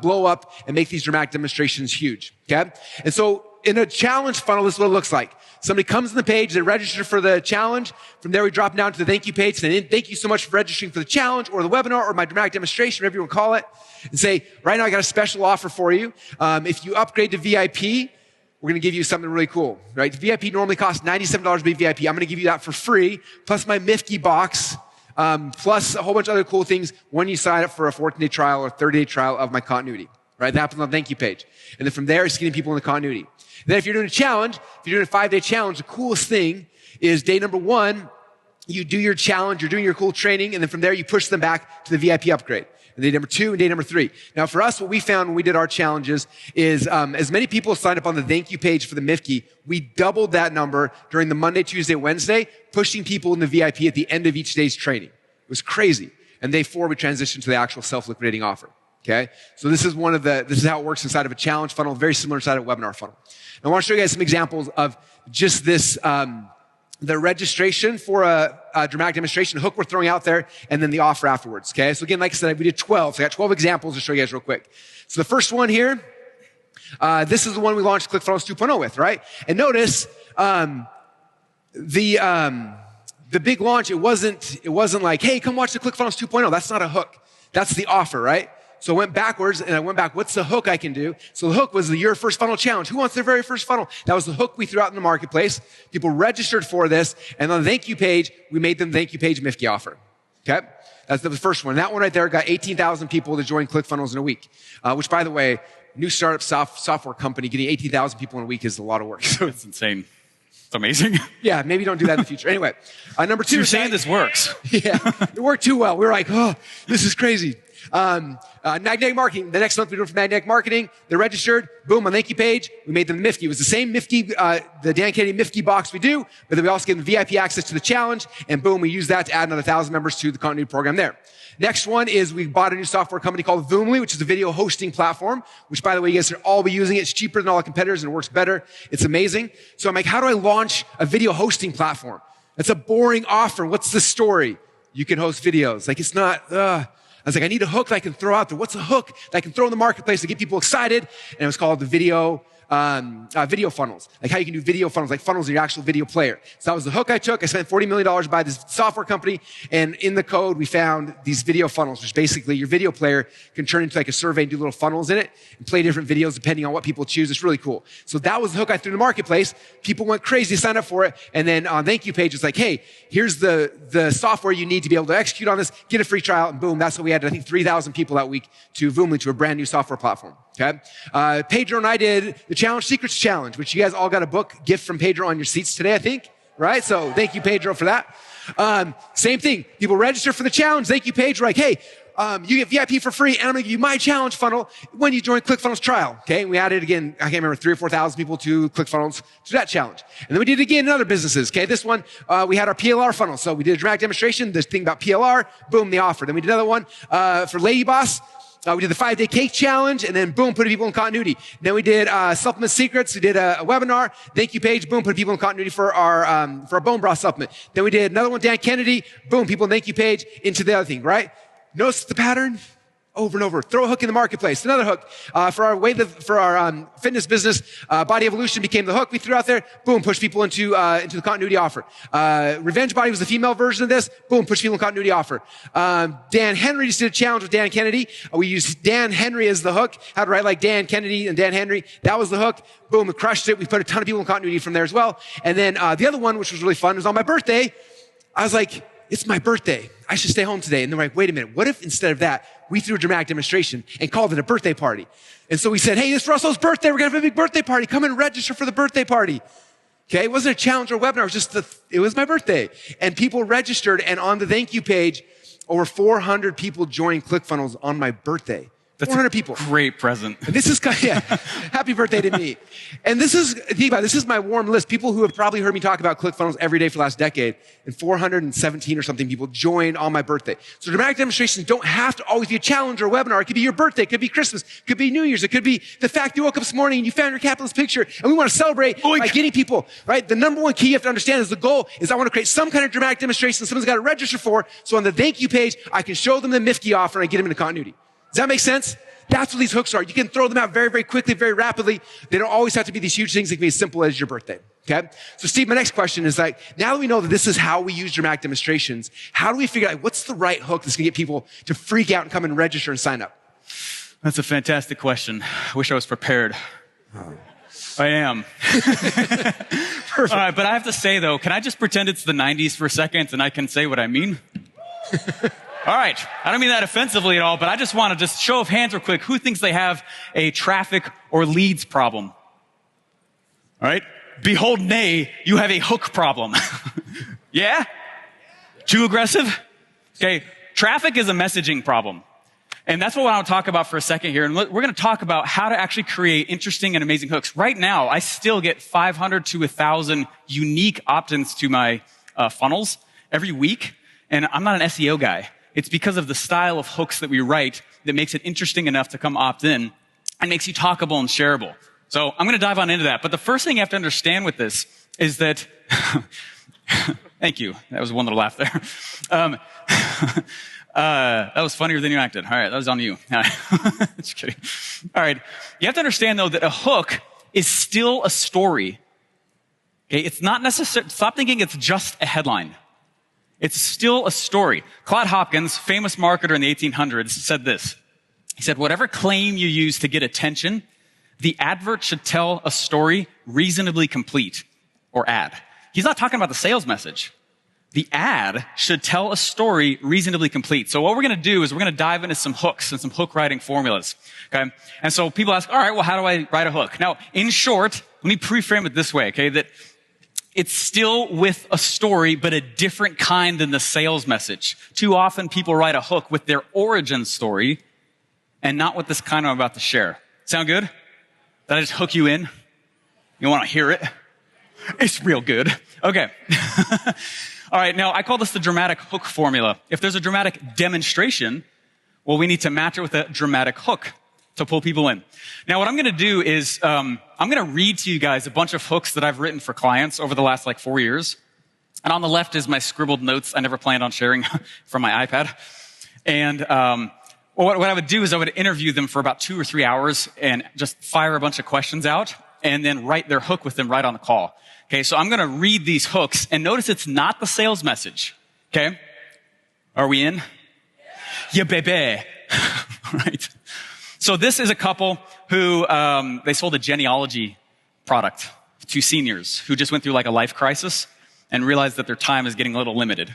blow up and make these dramatic demonstrations huge. Okay? And so in a challenge funnel, this is what it looks like. Somebody comes on the page, they register for the challenge. From there, we drop down to the thank you page. Saying, thank you so much for registering for the challenge or the webinar or my dramatic demonstration, whatever you want to call it. And say, right now I got a special offer for you. If you upgrade to VIP, we're going to give you something really cool, right? VIP normally costs $97 to be VIP. I'm going to give you that for free, plus my Mifke box, plus a whole bunch of other cool things when you sign up for a 14-day trial or 30-day trial of my continuity, right? That happens on the thank you page. And then from there, it's getting people in the continuity. Then if you're doing a challenge, if you're doing a 5-day challenge, the coolest thing is day number 1, you do your challenge, you're doing your cool training, and then from there you push them back to the VIP upgrade. And day number 2 and day number 3. Now for us, what we found when we did our challenges is as many people signed up on the thank you page for the MIFKI, we doubled that number during the Monday, Tuesday, Wednesday, pushing people in the VIP at the end of each day's training. It was crazy. And day 4, we transitioned to the actual self-liquidating offer. Okay? So this is how it works inside of a challenge funnel, very similar inside of a webinar funnel. And I want to show you guys some examples of just this, the registration for a dramatic demonstration hook we're throwing out there, and then the offer afterwards, okay? So again, like I said, we did 12. So I got 12 examples to show you guys real quick. So the first one here, this is the one we launched ClickFunnels 2.0 with, right? And notice, the big launch, it wasn't like, hey, come watch the ClickFunnels 2.0. That's not a hook. That's the offer, right? So I went backwards and I went back, what's the hook I can do? So the hook was the Your First Funnel Challenge. Who wants their very first funnel? That was the hook we threw out in the marketplace. People registered for this, and on the thank you page, we made them the thank you page MIFKI offer. Okay? That's the first one. That one right there got 18,000 people to join ClickFunnels in a week, which, by the way, new startup software company getting 18,000 people in a week is a lot of work. So It's insane. It's amazing. yeah, maybe don't do that in the future. Anyway, number 2. So you're saying this works. Yeah, it worked too well. We were like, oh, this is crazy. Magnetic marketing. The next month we do it for magnetic marketing. They're registered. Boom, on the thank you page, we made them the MIFKI. It was the same MIFKI, the Dan Kennedy MIFKI box we do, but then we also gave them VIP access to the challenge, and boom, we use that to add another 1,000 members to the continuity program there. Next one is we bought a new software company called Voomly, which is a video hosting platform, which, by the way, you guys should all be using it. It's cheaper than all the competitors and it works better. It's amazing. So I'm like, how do I launch a video hosting platform? That's a boring offer. What's the story? You can host videos. Like, it's not, I was like, I need a hook that I can throw out there. What's a hook that I can throw in the marketplace to get people excited? And it was called the video funnels. Like how you can do video funnels, like funnels in your actual video player. So that was the hook I took. I spent $40 million to buy this software company. And in the code, we found these video funnels, which basically your video player can turn into like a survey and do little funnels in it and play different videos depending on what people choose. It's really cool. So that was the hook I threw in the marketplace. People went crazy, signed up for it. And then on thank you page, it's like, hey, here's the software you need to be able to execute on this. Get a free trial. And boom, that's what we added, I think, 3,000 people that week to Voomly, to a brand new software platform. Okay. Pedro and I did the Challenge Secrets Challenge, which you guys all got a book gift from Pedro on your seats today, I think. Right? So thank you, Pedro, for that. Same thing. People register for the challenge. Thank you, Pedro. Like, hey, you get VIP for free, and I'm going to give you my challenge funnel when you join ClickFunnels trial. Okay. And we added again, I can't remember, 3,000 or 4,000 people to ClickFunnels to that challenge. And then we did it again in other businesses. Okay. This one, we had our PLR funnel. So we did a dramatic demonstration, this thing about PLR, boom, the offer. Then we did another one, for Lady Boss. We did the 5-day cake challenge, and then boom, put people in continuity. Then we did supplement secrets. We did a webinar. Thank you page. Boom, put people in continuity for our bone broth supplement. Then we did another one, Dan Kennedy. Boom, people in thank you page into the other thing. Right? Notice the pattern. Over and over. Throw a hook in the marketplace. Another hook. For our fitness business, Body Evolution became the hook we threw out there. Boom, push people into the continuity offer. Revenge Body was the female version of this. Boom, push people in continuity offer. Dan Henry just did a challenge with Dan Kennedy. We used Dan Henry as the hook. How to write like Dan Kennedy and Dan Henry. That was the hook. Boom, we crushed it. We put a ton of people in continuity from there as well. And then, the other one, which was really fun, was on my birthday. I was like, it's my birthday. I should stay home today. And they're like, wait a minute. What if instead of that, we threw a dramatic demonstration and called it a birthday party? And so we said, hey, it's Russell's birthday. We're going to have a big birthday party. Come and register for the birthday party. Okay. It wasn't a challenge or a webinar. It was it was my birthday. And people registered. And on the thank you page, over 400 people joined ClickFunnels on my birthday. That's 400 people. Great present. And this is, yeah, happy birthday to me. And this is my warm list. People who have probably heard me talk about ClickFunnels every day for the last decade. And 417 or something people joined on my birthday. So dramatic demonstrations don't have to always be a challenge or a webinar. It could be your birthday. It could be Christmas. It could be New Year's. It could be the fact you woke up this morning and you found your capitalist picture. And we want to celebrate by getting people, right? The number one key you have to understand is the goal is I want to create some kind of dramatic demonstration someone's got to register for. So on the thank you page, I can show them the MIFKI offer and I get them into continuity. Does that make sense? That's what these hooks are. You can throw them out very, very quickly, very rapidly. They don't always have to be these huge things. They can be as simple as your birthday. Okay? So Steve, my next question is like, now that we know that this is how we use dramatic demonstrations, how do we figure out what's the right hook that's going to get people to freak out and come and register and sign up? That's a fantastic question. I wish I was prepared. I am. Perfect. All right, but I have to say though, can I just pretend it's the 90s for a second and I can say what I mean? All right. I don't mean that offensively at all, but I just want to just show of hands real quick. Who thinks they have a traffic or leads problem? All right. Behold, nay, you have a hook problem. Yeah? Too aggressive? Okay, traffic is a messaging problem. And that's what I want to talk about for a second here. And we're going to talk about how to actually create interesting and amazing hooks. Right now, I still get 500 to 1,000 unique opt-ins to my funnels every week. And I'm not an SEO guy. It's because of the style of hooks that we write that makes it interesting enough to come opt in and makes you talkable and shareable. So I'm going to dive on into that. But the first thing you have to understand with this is that, thank you. That was one little laugh there. That was funnier than you acted. All right, that was on you. Just kidding. All right. You have to understand, though, that a hook is still a story. Okay, it's not necessary. Stop thinking it's just a headline. It's still a story. Claude Hopkins, famous marketer in the 1800s, said this. He said, whatever claim you use to get attention, the advert should tell a story reasonably complete, or ad. He's not talking about the sales message. The ad should tell a story reasonably complete. So what we're going to do is we're going to dive into some hooks and some hook writing formulas. Okay. And so people ask, all right, well, how do I write a hook? Now, in short, let me pre-frame it this way. Okay. That it's still with a story, but a different kind than the sales message. Too often people write a hook with their origin story and not with this kind I'm about to share. Sound good? Did I just hook you in? You want to hear it? It's real good. Okay. All right, now I call this the dramatic hook formula. If there's a dramatic demonstration, well, we need to match it with a dramatic hook to pull people in. Now, what I'm going to do is I'm going to read to you guys a bunch of hooks that I've written for clients over the last 4 years. And on the left is my scribbled notes I never planned on sharing from my iPad. And what I would do is I would interview them for about 2 or 3 hours and just fire a bunch of questions out and then write their hook with them right on the call. Okay, so I'm going to read these hooks, and notice it's not the sales message. Okay? Are we in? Yeah, baby. Right. So this is a couple who, they sold a genealogy product to seniors who just went through a life crisis and realized that their time is getting a little limited.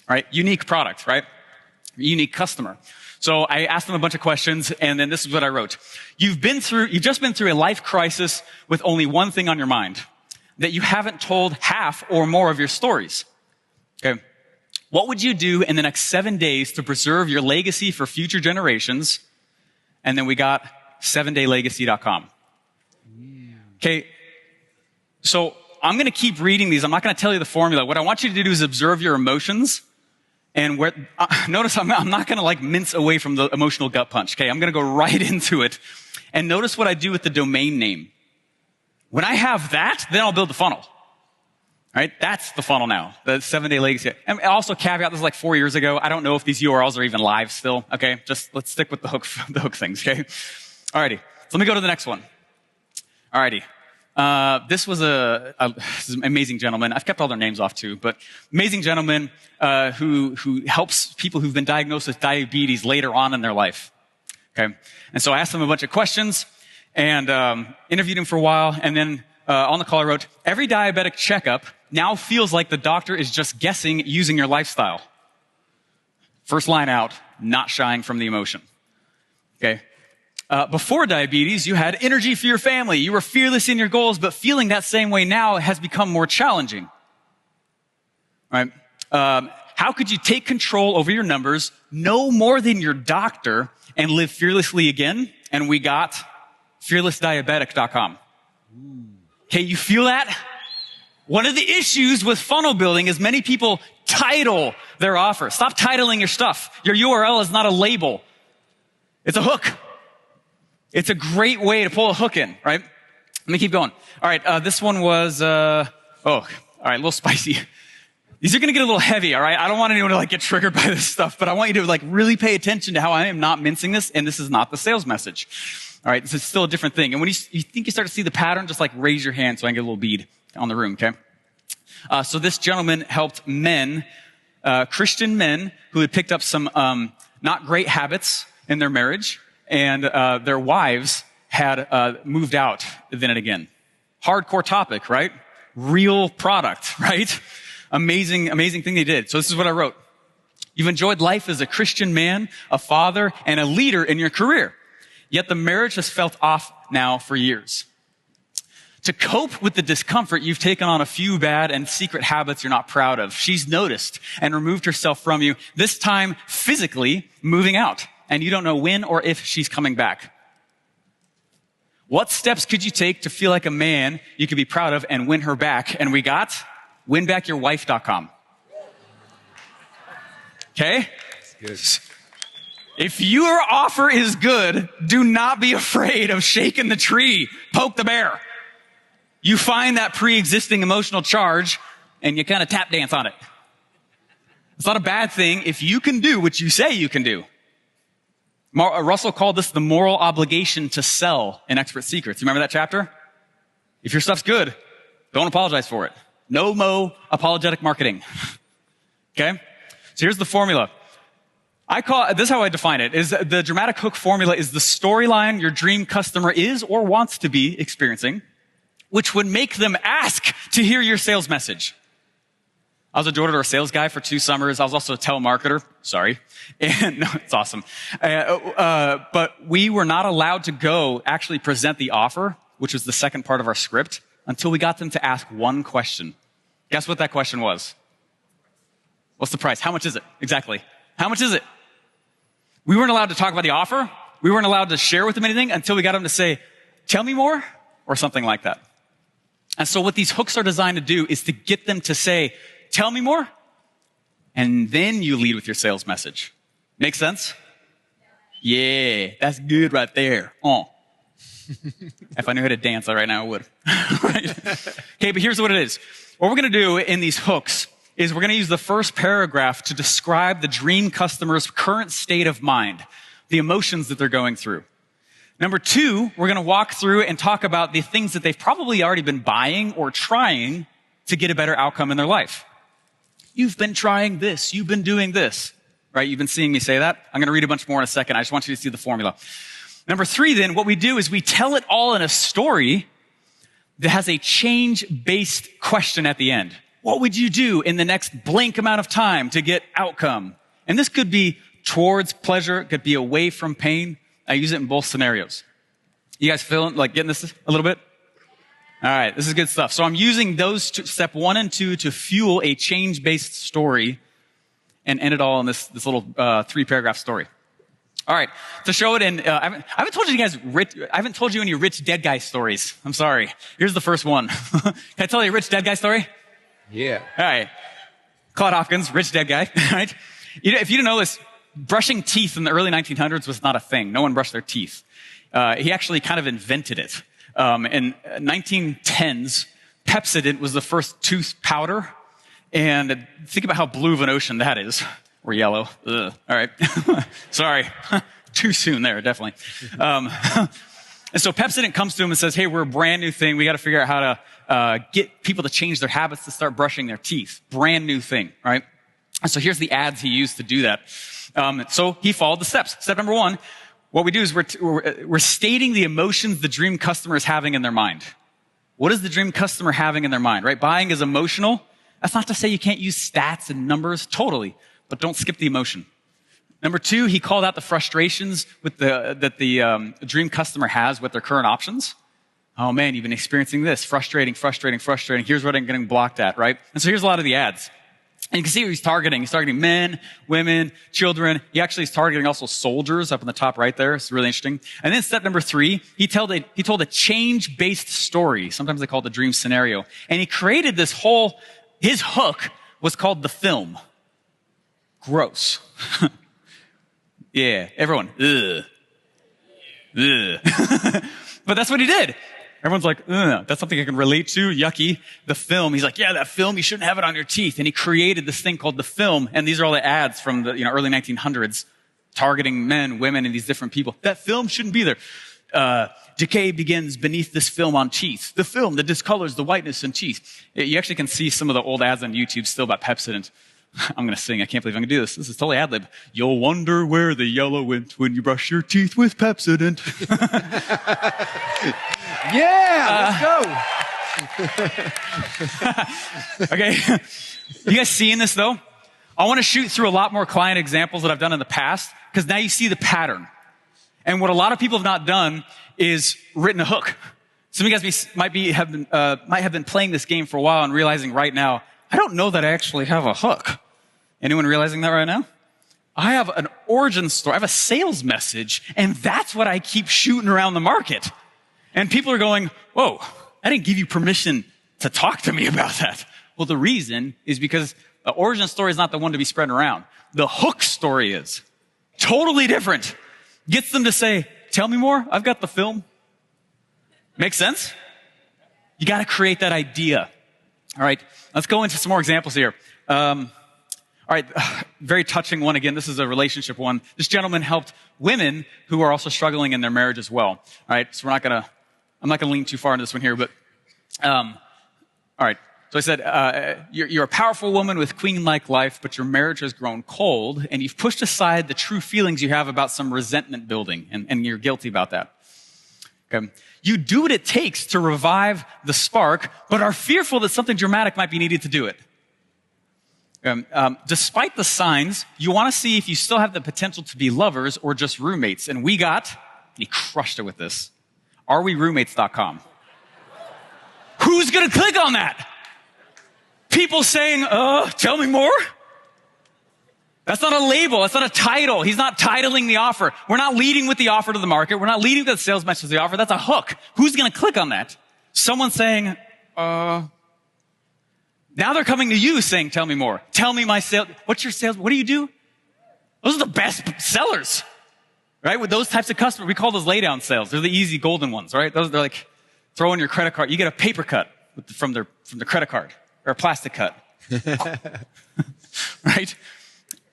Right? Unique product, right? Unique customer. So I asked them a bunch of questions, and then this is what I wrote. You've just been through a life crisis with only one thing on your mind. That you haven't told half or more of your stories. Okay. What would you do in the next 7 days to preserve your legacy for future generations? And then we got 7daylegacy.com. Okay. So I'm going to keep reading these. I'm not going to tell you the formula. What I want you to do is observe your emotions. And notice I'm not going to mince away from the emotional gut punch. Okay. I'm going to go right into it. And notice what I do with the domain name. When I have that, then I'll build the funnel. All right? That's the funnel now. The 7-day legacy. And also caveat, this is 4 years ago. I don't know if these URLs are even live still. Okay? Just let's stick with the hook things. Okay? Alrighty. So let me go to the next one. Alrighty. This was this is an amazing gentleman. I've kept all their names off too, but amazing gentleman, who helps people who've been diagnosed with diabetes later on in their life. Okay? And so I asked him a bunch of questions. And interviewed him for a while, and then on the call I wrote, every diabetic checkup now feels like the doctor is just guessing using your lifestyle. First line out, not shying from the emotion. Okay. Before diabetes, you had energy for your family. You were fearless in your goals, but feeling that same way now has become more challenging. Right? How could you take control over your numbers, know more than your doctor, and live fearlessly again? And we got fearlessdiabetic.com. Okay, you feel that? One of the issues with funnel building is many people title their offer. Stop titling your stuff. Your URL is not a label. It's a hook. It's a great way to pull a hook in, right? Let me keep going. All right, this one was, all right, a little spicy. These are going to get a little heavy, all right? I don't want anyone to get triggered by this stuff, but I want you to really pay attention to how I am not mincing this, and this is not the sales message. All right, this is still a different thing. And when you think you start to see the pattern, just raise your hand so I can get a little bead on the room, okay? So this gentleman helped men, Christian men who had picked up some not great habits in their marriage, and their wives had moved out then and again. Hardcore topic, right? Real product, right? Amazing thing they did. So this is what I wrote. You've enjoyed life as a Christian man, a father, and a leader in your career. Yet the marriage has felt off now for years. To cope with the discomfort, you've taken on a few bad and secret habits you're not proud of. She's noticed and removed herself from you, this time physically moving out, and you don't know when or if she's coming back. What steps could you take to feel like a man you could be proud of and win her back? And we got winbackyourwife.com. Okay? That's good. If your offer is good, do not be afraid of shaking the tree. Poke the bear. You find that pre-existing emotional charge and you kind of tap dance on it. It's not a bad thing if you can do what you say you can do. Russell called this the moral obligation to sell in Expert Secrets. You remember that chapter? If your stuff's good, don't apologize for it. No apologetic marketing. Okay? So here's the formula. This is how I define it, is the dramatic hook formula is the storyline your dream customer is or wants to be experiencing, which would make them ask to hear your sales message. I was a door-to-door sales guy for 2 summers. I was also a telemarketer. Sorry. And no, it's awesome. But we were not allowed to go actually present the offer, which was the second part of our script, until we got them to ask one question. Guess what that question was? What's the price? How much is it? Exactly. How much is it? We weren't allowed to talk about the offer. We weren't allowed to share with them anything until we got them to say, tell me more, or something like that. And so what these hooks are designed to do is to get them to say, tell me more, and then you lead with your sales message. Make sense? Yeah, that's good right there. If I knew how to dance right now, I would. Right? Okay, but here's what it is. What we're going to do in these hooks is we're going to use the first paragraph to describe the dream customer's current state of mind, the emotions that they're going through. Number 2, we're going to walk through and talk about the things that they've probably already been buying or trying to get a better outcome in their life. You've been trying this. You've been doing this. Right? You've been seeing me say that. I'm going to read a bunch more in a second. I just want you to see the formula. Number 3, then, what we do is we tell it all in a story that has a change-based question at the end. What would you do in the next blank amount of time to get outcome? And this could be towards pleasure. It could be away from pain. I use it in both scenarios. You guys feeling like getting this a little bit? All right, this is good stuff. So I'm using those step 1 and 2 to fuel a change-based story and end it all in this little 3-paragraph story. All right, to show it in, I haven't told you guys, I haven't told you any rich dead guy stories. I'm sorry. Here's the first one. Can I tell you a rich dead guy story? Yeah. All right. Claude Hopkins, rich dead guy, right? If you didn't know this, brushing teeth in the early 1900s was not a thing. No one brushed their teeth. He actually kind of invented it. In 1910s, Pepsodent was the first tooth powder. And think about how blue of an ocean that is. Or yellow. Ugh. All right. Sorry. Too soon there, definitely. And so Pepsodent comes to him and says, hey, we're a brand new thing. We got to figure out how to get people to change their habits to start brushing their teeth. Brand new thing, right? And so here's the ads he used to do that. So he followed the steps. Step number 1, what we do is we're stating the emotions the dream customer is having in their mind. What is the dream customer having in their mind, right? Buying is emotional. That's not to say you can't use stats and numbers, totally, but don't skip the emotion. Number 2, he called out the frustrations that the dream customer has with their current options. Oh man, you've been experiencing this. Frustrating. Here's what I'm getting blocked at, right? And so here's a lot of the ads. And you can see who he's targeting. He's targeting men, women, children. He actually is targeting also soldiers up in the top right there. It's really interesting. And then step number 3, he told a change-based story. Sometimes they call it the dream scenario. And he created his hook was called the film. Gross. Yeah, everyone. Ugh. Ugh. But that's what he did. Everyone's like, ugh, that's something I can relate to. Yucky. The film. He's like, yeah, that film, you shouldn't have it on your teeth. And he created this thing called the film. And these are all the ads from the early 1900s targeting men, women, and these different people. That film shouldn't be there. Decay begins beneath this film on teeth. The film that discolors the whiteness in teeth. You actually can see some of the old ads on YouTube still about Pepsodent. I'm going to sing. I can't believe I'm going to do this. This is totally ad-lib. You'll wonder where the yellow went when you brush your teeth with Pepsodent. Yeah, let's go. Okay. You guys seeing this though? I want to shoot through a lot more client examples that I've done in the past because now you see the pattern. And what a lot of people have not done is written a hook. Some of you guys might have been playing this game for a while and realizing right now, I don't know that I actually have a hook. Anyone realizing that right now? I have an origin story. I have a sales message, and that's what I keep shooting around the market. And people are going, whoa, I didn't give you permission to talk to me about that. Well, the reason is because the origin story is not the one to be spread around. The hook story is totally different. Gets them to say, tell me more. I've got the film. Makes sense? You got to create that idea. All right, let's go into some more examples here. All right, very touching one again. This is a relationship one. This gentleman helped women who are also struggling in their marriage as well. All right, so I'm not gonna lean too far into this one here, but all right. So I said, you're a powerful woman with queen-like life, but your marriage has grown cold, and you've pushed aside the true feelings you have about some resentment building, and you're guilty about that. Okay. You do what it takes to revive the spark, but are fearful that something dramatic might be needed to do it. Despite the signs, you want to see if you still have the potential to be lovers or just roommates. And he crushed it with this, areweroommates.com. Who's going to click on that? People saying, tell me more? That's not a label. That's not a title. He's not titling the offer. We're not leading with the offer to the market. We're not leading with the sales message of the offer. That's a hook. Who's going to click on that? Someone saying, now they're coming to you saying, tell me more. Tell me my sales. What's your sales? What do you do? Those are the best sellers, right? With those types of customers, we call those laydown sales. They're the easy golden ones, right? They're like, throw in your credit card. You get a paper cut from the credit card or a plastic cut, right?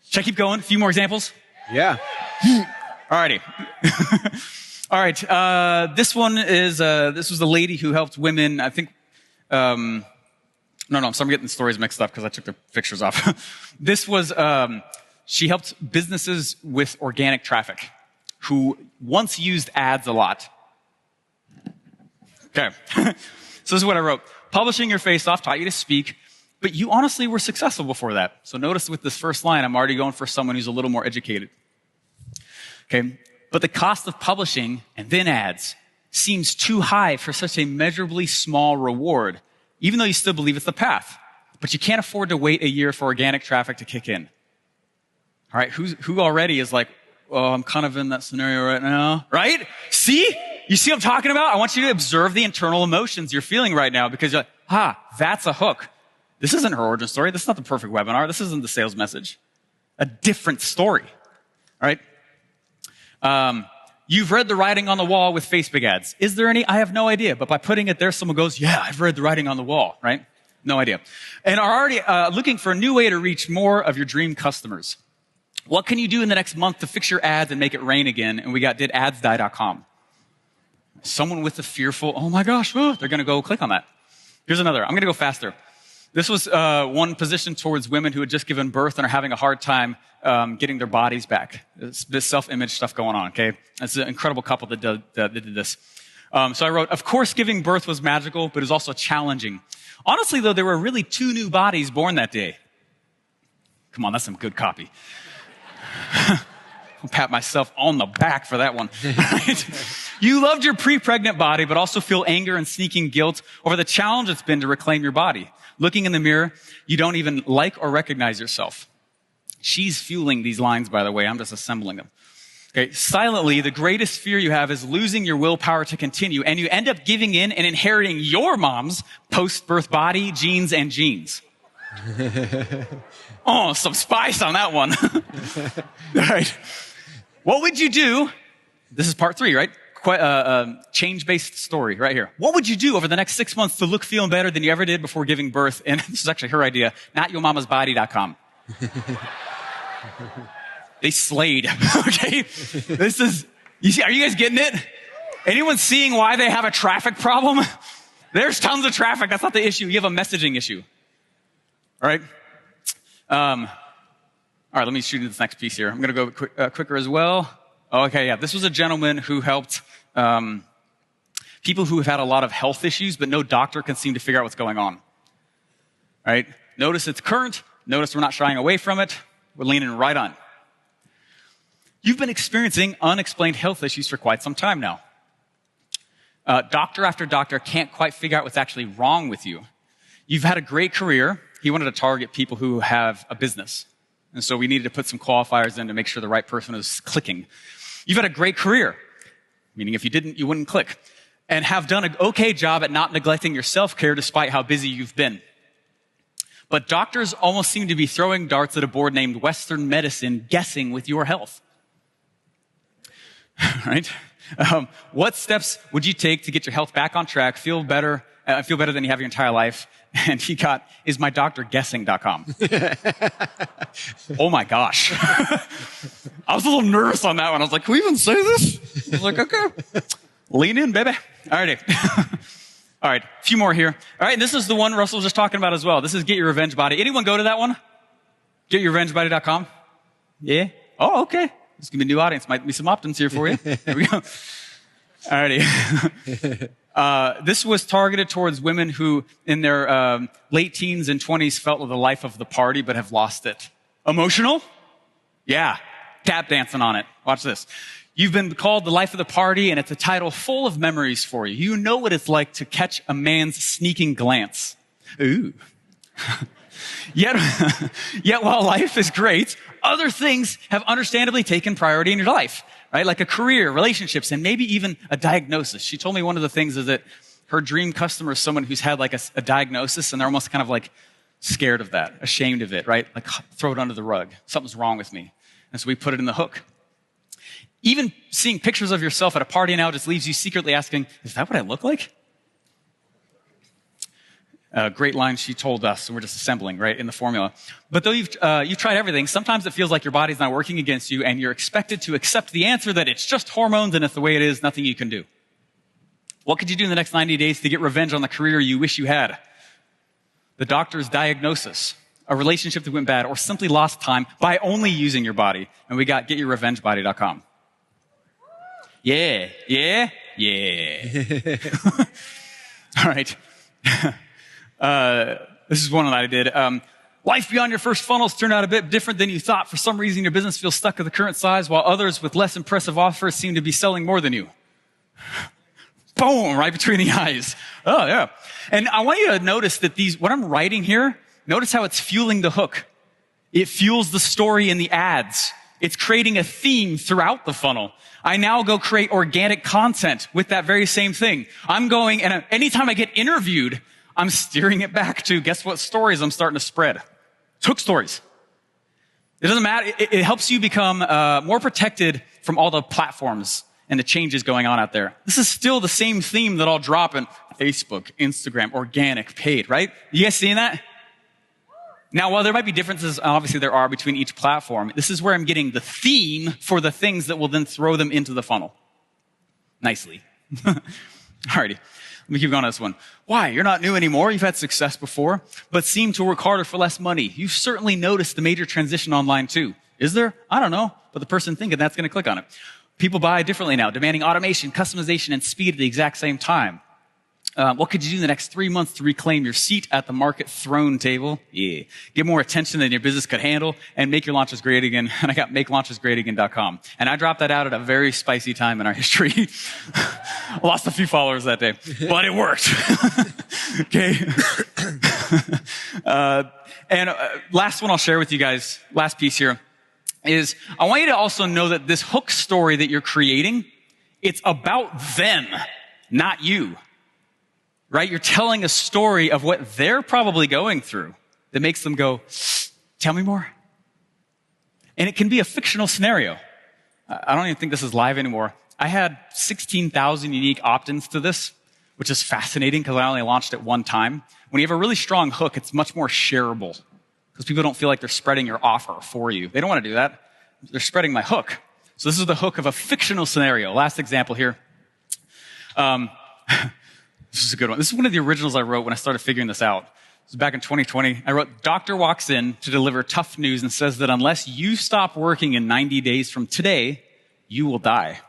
Should I keep going? A few more examples? Yeah. Alrighty. All right. This one is, this was a lady who helped women, I think, I'm getting the stories mixed up because I took the pictures off. This was, she helped businesses with organic traffic who once used ads a lot. Okay. So this is what I wrote. Publishing your face off taught you to speak, but you honestly were successful before that. So notice with this first line, I'm already going for someone who's a little more educated. Okay. But the cost of publishing and then ads seems too high for such a measurably small reward, even though you still believe it's the path. But you can't afford to wait a year for organic traffic to kick in. All right, who already is like, oh, I'm kind of in that scenario right now, right? See? You see what I'm talking about? I want you to observe the internal emotions you're feeling right now because you're like, that's a hook. This isn't her origin story. This is not the perfect webinar. This isn't the sales message. A different story, all right? You've read the writing on the wall with Facebook ads. Is there any? I have no idea. But by putting it there, someone goes, yeah, I've read the writing on the wall, right? No idea. And are already looking for a new way to reach more of your dream customers. What can you do in the next month to fix your ads and make it rain again? And we got didadsdie.com. Someone with a fearful, oh my gosh, they're going to go click on that. Here's another. I'm going to go faster. This was one positioned towards women who had just given birth and are having a hard time getting their bodies back. It's this self-image stuff going on, okay? It's an incredible couple that did this. So I wrote, of course, giving birth was magical, but it was also challenging. Honestly, though, there were really 2 new bodies born that day. Come on, that's some good copy. I'll pat myself on the back for that one. Right? You loved your pre-pregnant body, but also feel anger and sneaking guilt over the challenge it's been to reclaim your body. Looking in the mirror, you don't even like or recognize yourself. She's fueling these lines, by the way. I'm just assembling them. Okay. Silently, the greatest fear you have is losing your willpower to continue, and you end up giving in and inheriting your mom's post-birth body, genes, and genes. Oh, some spice on that one. All right. What would you do? This is part 3, right? Change-based story right here. What would you do over the next 6 months to look, feeling better than you ever did before giving birth? And this is actually her idea, notyourmamasbody.com. They slayed. Okay. This is, are you guys getting it? Anyone seeing why they have a traffic problem? There's tons of traffic. That's not the issue. You have a messaging issue. All right. All right. Let me shoot into this next piece here. I'm going to go quicker as well. Okay. Yeah. This was a gentleman who helped, people who have had a lot of health issues, but no doctor can seem to figure out what's going on. All right. Notice it's current. Notice we're not shying away from it. We're leaning right on. You've been experiencing unexplained health issues for quite some time now. Doctor after doctor can't quite figure out what's actually wrong with you. You've had a great career. He wanted to target people who have a business. And so we needed to put some qualifiers in to make sure the right person was clicking. You've had a great career, meaning if you didn't, you wouldn't click, and have done an okay job at not neglecting your self-care despite how busy you've been. But doctors almost seem to be throwing darts at a board named Western Medicine, guessing with your health. Right? What steps would you take to get your health back on track, feel better than you have your entire life? And he got, ismydoctorguessing.com. Oh my gosh. I was a little nervous on that one. I was like, can we even say this? I was like, okay. Lean in, baby. Alrighty. All right, a few more here. All right, and this is the one Russell was just talking about as well. This is Get Your Revenge Body. Anyone go to that one? GetYourRevengeBody.com? Yeah? Oh, okay. This is going to be a new audience. Might be some opt-ins here for you. There we go. All righty. This was targeted towards women who, in their late teens and 20s, felt like the life of the party but have lost it. Emotional? Yeah. Tap dancing on it. Watch this. You've been called the life of the party, and it's a title full of memories for you. You know what it's like to catch a man's sneaking glance. Ooh. Yet while life is great, other things have understandably taken priority in your life, right? Like a career, relationships, and maybe even a diagnosis. She told me one of the things is that her dream customer is someone who's had like a diagnosis, and they're almost kind of like scared of that, ashamed of it, right? Like throw it under the rug. Something's wrong with me. And so we put it in the hook. Even seeing pictures of yourself at a party now just leaves you secretly asking, is that what I look like? Great line she told us, so we're just assembling, right, in the formula. But though you've tried everything, sometimes it feels like your body's not working against you, and you're expected to accept the answer that it's just hormones and it's the way it is, nothing you can do. What could you do in the next 90 days to get revenge on the career you wish you had? The doctor's diagnosis, a relationship that went bad, or simply lost time by only using your body. And we got GetYourRevengeBody.com. Yeah. All right. This is one that I did. Life beyond your first funnels turned out a bit different than you thought. For some reason, your business feels stuck at the current size, while others with less impressive offers seem to be selling more than you. Boom, right between the eyes. Oh, yeah. And I want you to notice that what I'm writing here, notice how it's fueling the hook. It fuels the story in the ads. It's creating a theme throughout the funnel. I now go create organic content with that very same thing. I'm going, and anytime I get interviewed, I'm steering it back to, guess what stories I'm starting to spread? It's hook stories. It doesn't matter. It helps you become more protected from all the platforms and the changes going on out there. This is still the same theme that I'll drop in Facebook, Instagram, organic, paid, right? You guys seeing that? Now, while there might be differences, obviously there are between each platform, this is where I'm getting the theme for the things that will then throw them into the funnel. Nicely. Alrighty. Let me keep going on this one. Why? You're not new anymore. You've had success before, but seem to work harder for less money. You've certainly noticed the major transition online too. Is there? I don't know. But the person thinking that's going to click on it. People buy differently now, demanding automation, customization, and speed at the exact same time. What could you do in the next 3 months to reclaim your seat at the market throne table? Yeah. Get more attention than your business could handle and make your launches great again. And I got makelaunchesgreatagain.com. And I dropped that out at a very spicy time in our history. I lost a few followers that day, but it worked. Okay. Last one I'll share with you guys, last piece here, is I want you to also know that this hook story that you're creating, it's about them, not you. Right? You're telling a story of what they're probably going through that makes them go, tell me more. And it can be a fictional scenario. I don't even think this is live anymore. I had 16,000 unique opt-ins to this, which is fascinating because I only launched it one time. When you have a really strong hook, it's much more shareable because people don't feel like they're spreading your offer for you. They don't want to do that. They're spreading my hook. So this is the hook of a fictional scenario. Last example here. This is a good one. This is one of the originals I wrote when I started figuring this out. This was back in 2020. I wrote, doctor walks in to deliver tough news and says that unless you stop working in 90 days from today, you will die.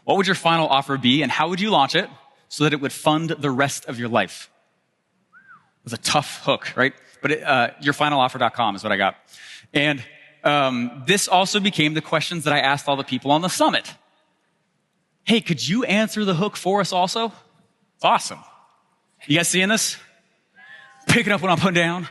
What would your final offer be and how would you launch it so that it would fund the rest of your life? It was a tough hook, right? But yourfinaloffer.com is what I got. And this also became the questions that I asked all the people on the summit. hey, could you answer the hook for us also? It's awesome. You guys seeing this? Picking up what I'm putting down?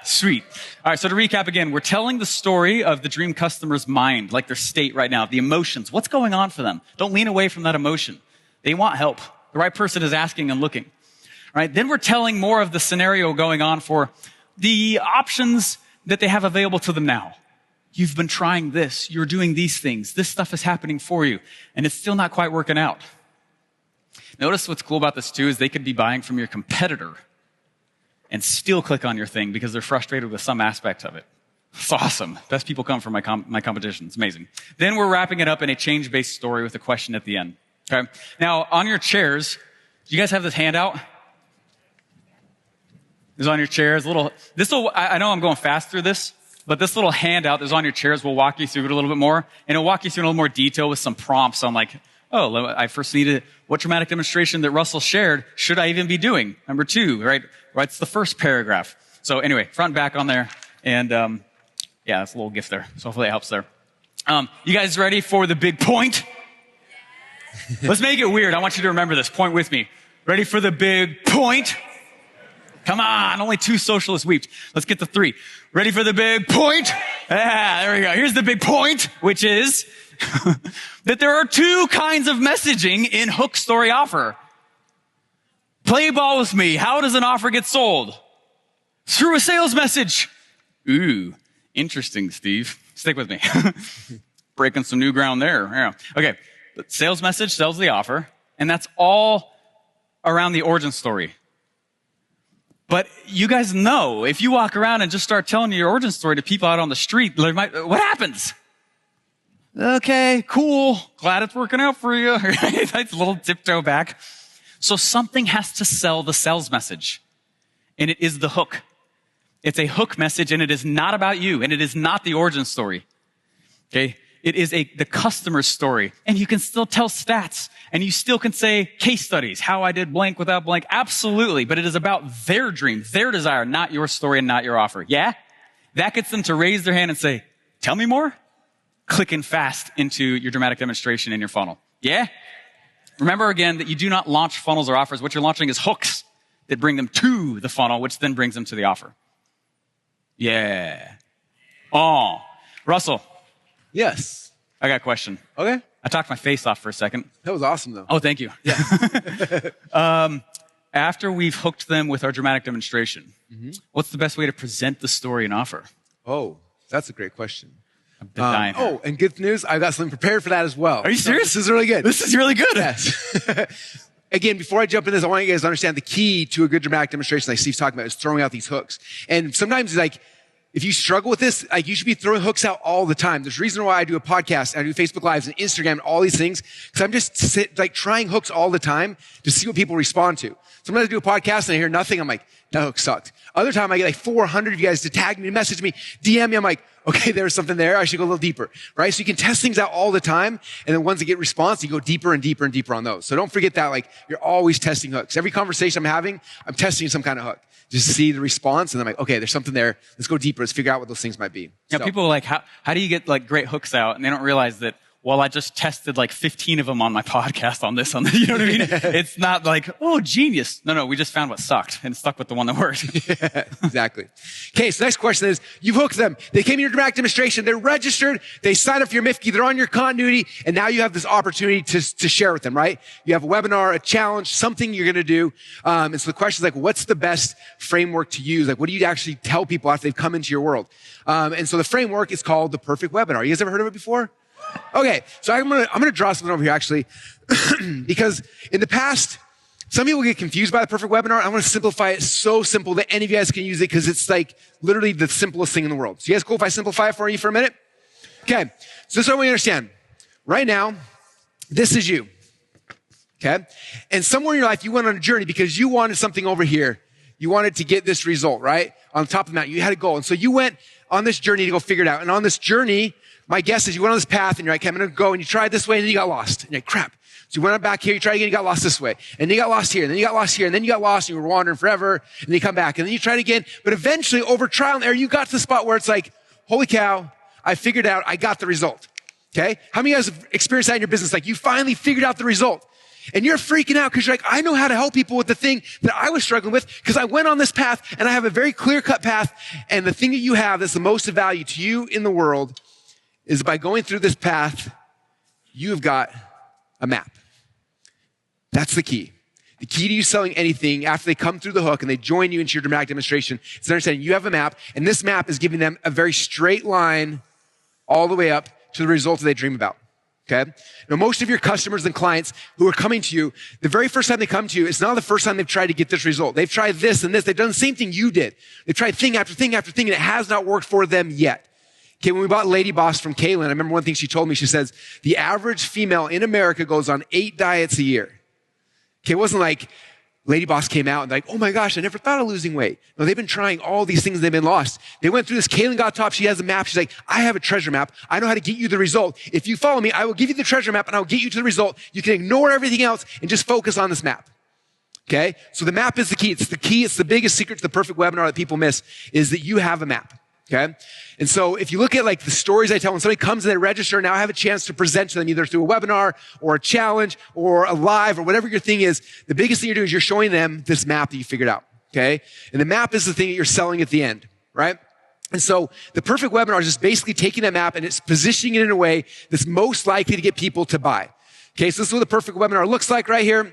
Sweet. All right, so to recap again, we're telling the story of the dream customer's mind, like their state right now, the emotions. What's going on for them? Don't lean away from that emotion. They want help. The right person is asking and looking. All right, then we're telling more of the scenario going on for the options that they have available to them now. You've been trying this. You're doing these things. This stuff is happening for you, and it's still not quite working out. Notice what's cool about this too is they could be buying from your competitor and still click on your thing because they're frustrated with some aspect of it. It's awesome. Best people come from my competition. It's amazing. Then we're wrapping it up in a change-based story with a question at the end. Okay. Now, on your chairs, do you guys have this handout? It's on your chairs. I know I'm going fast through this, but this little handout that's on your chairs will walk you through it a little bit more, and it'll walk you through in a little more detail with some prompts on like, oh, I first needed what dramatic demonstration that Russell shared should I even be doing? Number 2, right? Writes the first paragraph. So anyway, front and back on there. And yeah, that's a little gift there. So hopefully it helps there. You guys ready for the big point? Let's make it weird. I want you to remember this. Point with me. Ready for the big point? Come on, only 2 socialists weeped. Let's get to 3. Ready for the big point? Ah, there we go. Here's the big point, which is that there are 2 kinds of messaging in hook, story, offer. Play ball with me. How does an offer get sold? Through a sales message. Ooh, interesting, Steve. Stick with me. Breaking some new ground there. Yeah. Okay. The sales message sells the offer, and that's all around the origin story. But you guys know, if you walk around and just start telling your origin story to people out on the street, what happens? Okay, cool. Glad it's working out for you. Right? That's a little tiptoe back. So something has to sell the sales message, and it is the hook. It's a hook message, and it is not about you, and it is not the origin story. Okay? It is the customer's story, and you can still tell stats, and you still can say case studies, how I did blank without blank. Absolutely, but it is about their dream, their desire, not your story and not your offer. Yeah? That gets them to raise their hand and say, tell me more. Clicking fast into your dramatic demonstration in your funnel. Yeah? Remember again that you do not launch funnels or offers. What you're launching is hooks that bring them to the funnel, which then brings them to the offer. Yeah. Oh, Russell. Yes. I got a question. Okay. I talked my face off for a second. That was awesome, though. Oh, thank you. Yeah. After we've hooked them with our dramatic demonstration, what's the best way to present the story and offer? Oh, that's a great question. I've been dying here. And good news, I've got something prepared for that as well. Are you serious? This is really good. This is really good. Yes. Again, before I jump into this, I want you guys to understand the key to a good dramatic demonstration, like Steve's talking about, is throwing out these hooks. And sometimes, like, if you struggle with this, like, you should be throwing hooks out all the time. There's a reason why I do a podcast, I do Facebook Lives and Instagram and all these things, because I'm just trying hooks all the time to see what people respond to. Sometimes I do a podcast and I hear nothing. I'm like, that hook sucked. Other time I get like 400 of you guys to tag me, message me, DM me. I'm like, okay, there's something there. I should go a little deeper, right? So you can test things out all the time. And then once they get response, you go deeper and deeper and deeper on those. So don't forget that, like, you're always testing hooks. Every conversation I'm having, I'm testing some kind of hook. Just to see the response, and I'm like, okay, there's something there. Let's go deeper. Let's figure out what those things might be. Yeah, people are like, how do you get like great hooks out? And they don't realize that, well, I just tested like 15 of them on my podcast on this. You know what I mean? It's not like, oh, genius. No, we just found what sucked and stuck with the one that worked. Yeah, exactly. Okay, so next question is, you've hooked them. They came in your dramatic demonstration. They're registered. They signed up for your MIFKI. They're on your continuity. And now you have this opportunity to share with them, right? You have a webinar, a challenge, something you're going to do. And so the question is like, what's the best framework to use? Like, what do you actually tell people after they've come into your world? And so the framework is called the perfect webinar. You guys ever heard of it before? Okay, so I'm gonna draw something over here actually, because in the past, some people get confused by the perfect webinar. I want to simplify it so simple that any of you guys can use it because it's like literally the simplest thing in the world. So you guys cool if I simplify it for you for a minute? Okay, so this is what I want you to understand. Right now, this is you, okay? And somewhere in your life, you went on a journey because you wanted something over here. You wanted to get this result, right? On top of the mountain, you had a goal. And so you went on this journey to go figure it out. And on this journey, my guess is you went on this path and you're like, okay, I'm going to go, and you tried this way and then you got lost. And you're like, crap. So you went back here, you tried again, you got lost this way. And then you got lost here, and then you got lost here, and then you got lost and you were wandering forever. And then you come back and then you tried again. But eventually over trial and error, you got to the spot where it's like, holy cow, I figured out, I got the result. Okay? How many of you guys have experienced that in your business? Like you finally figured out the result and you're freaking out because you're like, I know how to help people with the thing that I was struggling with because I went on this path and I have a very clear-cut path. And the thing that you have that's the most of value to you in the world is by going through this path, you've got a map. That's the key. The key to you selling anything after they come through the hook and they join you into your dramatic demonstration is understanding you have a map, and this map is giving them a very straight line all the way up to the result that they dream about. Okay? Now, most of your customers and clients who are coming to you, the very first time they come to you, it's not the first time they've tried to get this result. They've tried this and this. They've done the same thing you did. They've tried thing after thing after thing, and it has not worked for them yet. Okay, when we bought Lady Boss from Kaylin, I remember one thing she told me. She says, the average female in America goes on 8 diets a year. Okay, it wasn't like Lady Boss came out and like, oh my gosh, I never thought of losing weight. No, they've been trying all these things and they've been lost. They went through this. Kaylin got top. She has a map. She's like, I have a treasure map. I know how to get you the result. If you follow me, I will give you the treasure map and I'll get you to the result. You can ignore everything else and just focus on this map. Okay? So the map is the key. It's the key. It's the biggest secret to the perfect webinar that people miss is that you have a map. Okay? And so if you look at like the stories I tell, when somebody comes and they register, now I have a chance to present to them either through a webinar or a challenge or a live or whatever your thing is. The biggest thing you're doing is you're showing them this map that you figured out. Okay? And the map is the thing that you're selling at the end, right? And so the perfect webinar is just basically taking that map and it's positioning it in a way that's most likely to get people to buy. Okay? So this is what the perfect webinar looks like right here.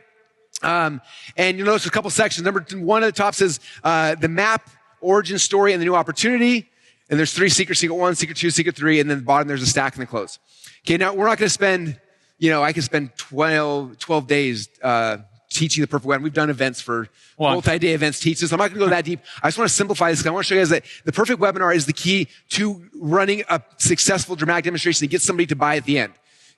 And you'll notice a couple sections. Number 1 at the top says, the map, origin story, and the new opportunity. And there's 3 secrets, secret 1, secret 2, secret 3, and then at the bottom there's a stack and the close. Okay, now we're not going to spend, I could spend 12 days teaching the perfect webinar. We've done events for multi-day events, teaching, so I'm not going to go that deep. I just want to simplify this because I want to show you guys that the perfect webinar is the key to running a successful dramatic demonstration to get somebody to buy at the end.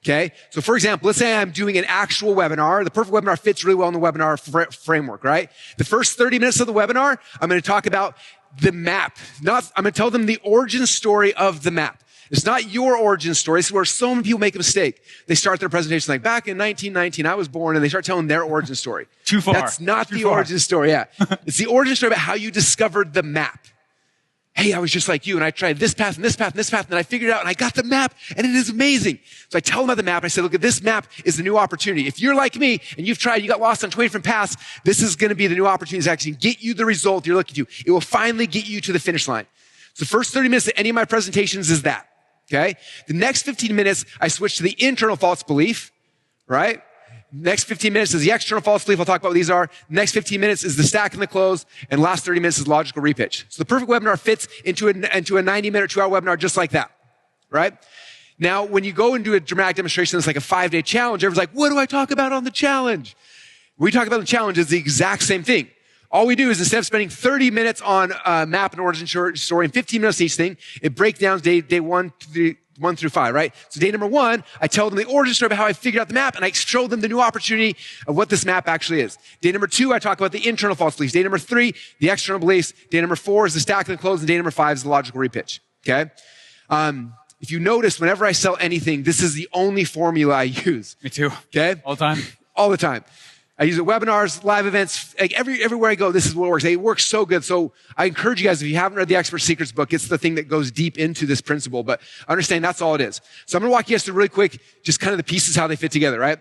Okay, so for example, let's say I'm doing an actual webinar. The perfect webinar fits really well in the webinar framework, right? The first 30 minutes of the webinar, I'm going to talk about the map. I'm going to tell them the origin story of the map. It's not your origin story. This is where so many people make a mistake. They start their presentation like, back in 1919, I was born, and they start telling their origin story. Too far. That's not the origin story, yeah. It's the origin story about how you discovered the map. Hey, I was just like you, and I tried this path and this path and this path, and I figured it out, and I got the map, and it is amazing. So I tell them about the map, and I say, look, this map is the new opportunity. If you're like me, and you've tried, you got lost on 20 different paths, this is going to be the new opportunity to actually get you the result you're looking to. It will finally get you to the finish line. So the first 30 minutes of any of my presentations is that, okay? The next 15 minutes, I switch to the internal false belief, right? Next 15 minutes is the external false belief. I'll talk about what these are. Next 15 minutes is the stack and the close. And last 30 minutes is logical repitch. So the perfect webinar fits into a 90-minute, 2-hour webinar just like that, right? Now, when you go and do a dramatic demonstration that's like a 5-day challenge, everyone's like, what do I talk about on the challenge? We talk about the challenge is the exact same thing. All we do is instead of spending 30 minutes on map and origin story and 15 minutes each thing, it breaks down day 1 through 5, right? So day number 1, I tell them the origin story about how I figured out the map, and I show them the new opportunity of what this map actually is. Day number 2, I talk about the internal false beliefs. Day number 3, the external beliefs. Day number 4 is the stack and the close, and day number 5 is the logical repitch, okay? If you notice, whenever I sell anything, this is the only formula I use. Me too. Okay? All the time. All the time. I use it at webinars, live events, like everywhere I go, this is what works. It works so good. So I encourage you guys, if you haven't read the Expert Secrets book, it's the thing that goes deep into this principle, but understand that's all it is. So I'm going to walk you guys through really quick, just kind of the pieces, how they fit together, right?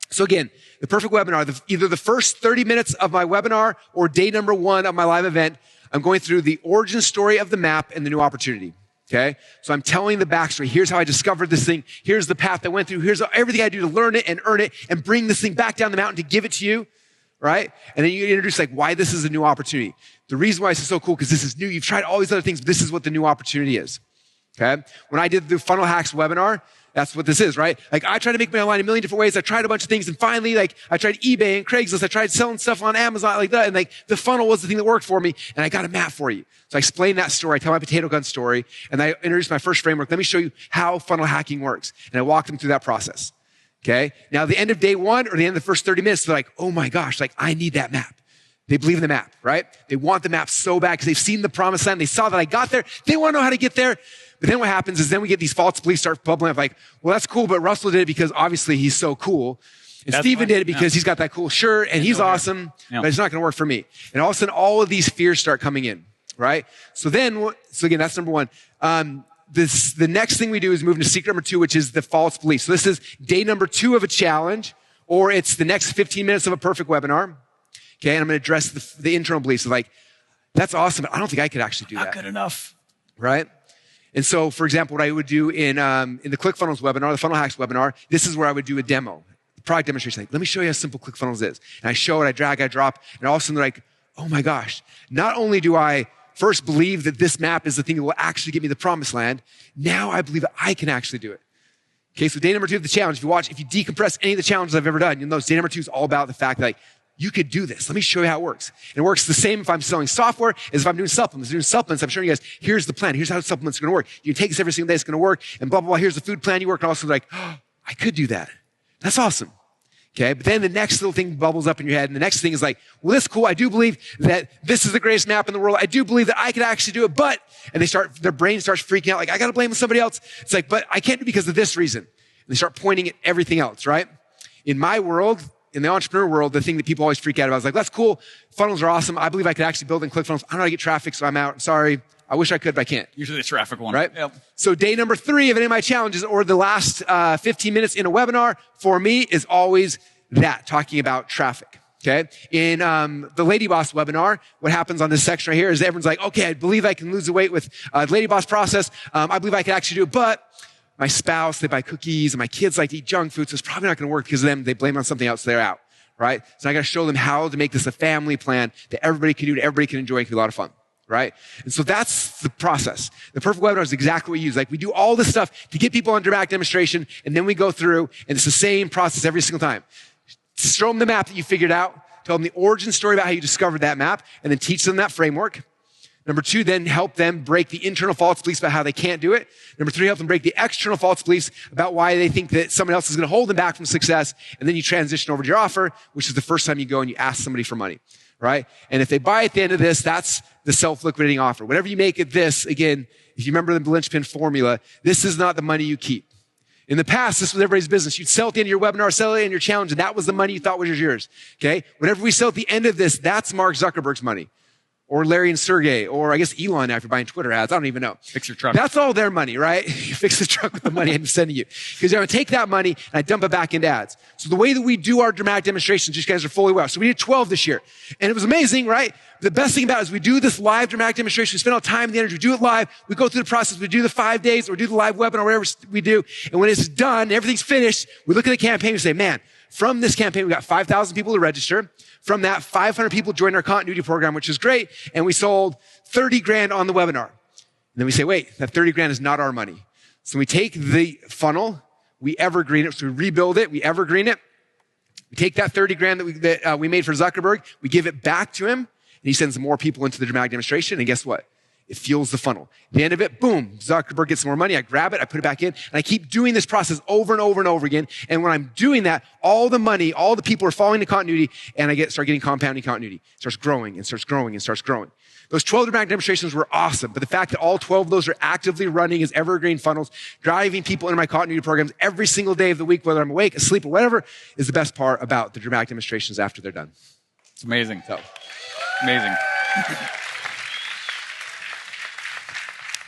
So again, the perfect webinar, either the first 30 minutes of my webinar or day number 1 of my live event, I'm going through the origin story of the map and the new opportunity. Okay? So I'm telling the backstory. Here's how I discovered this thing. Here's the path I went through. Here's everything I do to learn it and earn it and bring this thing back down the mountain to give it to you. Right? And then you introduce like why this is a new opportunity. The reason why this is so cool, because this is new. You've tried all these other things, but this is what the new opportunity is. Okay? When I did the Funnel Hacks webinar, that's what this is, right? Like I tried to make money online a million different ways. I tried a bunch of things, and finally, like I tried eBay and Craigslist. I tried selling stuff on Amazon like that, and like the funnel was the thing that worked for me. And I got a map for you. So I explain that story. I tell my potato gun story, and I introduce my first framework. Let me show you how funnel hacking works, and I walk them through that process. Okay? Now, at the end of day 1 or the end of the first 30 minutes, they're like, "Oh my gosh! Like I need that map." They believe in the map, right? They want the map so bad because they've seen the promised land. They saw that I got there. They want to know how to get there. But then what happens is then we get these false beliefs start bubbling up like, well, that's cool, but Russell did it because obviously he's so cool. And Steven did it because he's got that cool shirt and he's awesome, but it's not going to work for me. And all of a sudden, all of these fears start coming in, right? So again, that's number 1. the next thing we do is move into secret number 2, which is the false belief. So this is day number 2 of a challenge, or it's the next 15 minutes of a perfect webinar. Okay, and I'm going to address the internal beliefs. So like, that's awesome, but I don't think I could actually do that. Not good enough. Right? And so, for example, what I would do in the ClickFunnels webinar, the Funnel Hacks webinar, this is where I would do a demo, product demonstration. Like, let me show you how simple ClickFunnels is. And I show it, I drag, I drop, and all of a sudden they're like, oh my gosh, not only do I first believe that this map is the thing that will actually get me the promised land, now I believe that I can actually do it. Okay, so day number 2 of the challenge, if you decompress any of the challenges I've ever done, you'll notice day number 2 is all about the fact that like, you could do this. Let me show you how it works. And it works the same if I'm selling software as if I'm doing supplements. Doing supplements, I'm showing you guys, here's the plan. Here's how supplements are going to work. You can take this every single day. It's going to work. And blah, blah, blah. Here's the food plan you work. And also like, oh, I could do that. That's awesome. Okay. But then the next little thing bubbles up in your head. And the next thing is like, well, that's cool. I do believe that this is the greatest map in the world. I do believe that I could actually do it. But, and their brain starts freaking out. Like, I got to blame somebody else. It's like, but I can't do it because of this reason. And they start pointing at everything else, right? In my world, in the entrepreneur world, the thing that people always freak out about is like, that's cool. Funnels are awesome. I believe I could actually build in ClickFunnels. I don't know how to get traffic, so I'm out. I'm sorry. I wish I could, but I can't. Usually the traffic one. Right? Yep. So day number 3 of any of my challenges or the last 15 minutes in a webinar for me is always that, talking about traffic. Okay. In the Lady Boss webinar, what happens on this section right here is everyone's like, okay, I believe I can lose the weight with the Lady Boss process. I believe I can actually do it, but my spouse, they buy cookies, and my kids like to eat junk food, so it's probably not going to work because of them. They blame it on something else, so they're out. Right? So I got to show them how to make this a family plan that everybody can do, that everybody can enjoy, and can be a lot of fun. Right? And so that's the process. The perfect webinar is exactly what we use. Like, we do all this stuff to get people on dramatic demonstration, and then we go through, and it's the same process every single time. Show them the map that you figured out, tell them the origin story about how you discovered that map, and then teach them that framework. Number 2, then help them break the internal false beliefs about how they can't do it. Number 3, help them break the external false beliefs about why they think that someone else is going to hold them back from success. And then you transition over to your offer, which is the first time you go and you ask somebody for money, right? And if they buy at the end of this, that's the self-liquidating offer. Whatever you make at this, again, if you remember the linchpin formula, this is not the money you keep. In the past, this was everybody's business. You'd sell at the end of your webinar, sell it in your challenge, and that was the money you thought was yours, okay? Whatever we sell at the end of this, that's Mark Zuckerberg's money. Or Larry and Sergey, or I guess Elon after buying Twitter ads. I don't even know. Fix your truck. That's all their money, right? You fix the truck with the money I'm sending you. Because I'm going to take that money and I dump it back into ads. So the way that we do our dramatic demonstrations, you guys are fully aware. So we did 12 this year. And it was amazing, right? The best thing about it is we do this live dramatic demonstration. We spend all the time and the energy. We do it live. We go through the process. We do the 5 days or do the live webinar, whatever we do. And when it's done, everything's finished, we look at the campaign and say, man, from this campaign, we got 5,000 people to register. From that, 500 people joined our continuity program, which is great. And we sold 30 grand on the webinar. And then we say, wait, that 30 grand is not our money. So we take the funnel, we evergreen it. So we rebuild it, we evergreen it. We take that 30 grand that we made for Zuckerberg, we give it back to him, and he sends more people into the dramatic demonstration. And guess what? It fuels the funnel. At the end of it, boom, Zuckerberg gets some more money. I grab it, I put it back in, and I keep doing this process over and over and over again. And when I'm doing that, all the money, all the people are falling to continuity, and I start getting compounding continuity. It starts growing and starts growing and starts growing. Those 12 dramatic demonstrations were awesome, but the fact that all 12 of those are actively running as evergreen funnels, driving people into my continuity programs every single day of the week, whether I'm awake, asleep, or whatever, is the best part about the dramatic demonstrations after they're done. It's amazing. So, amazing.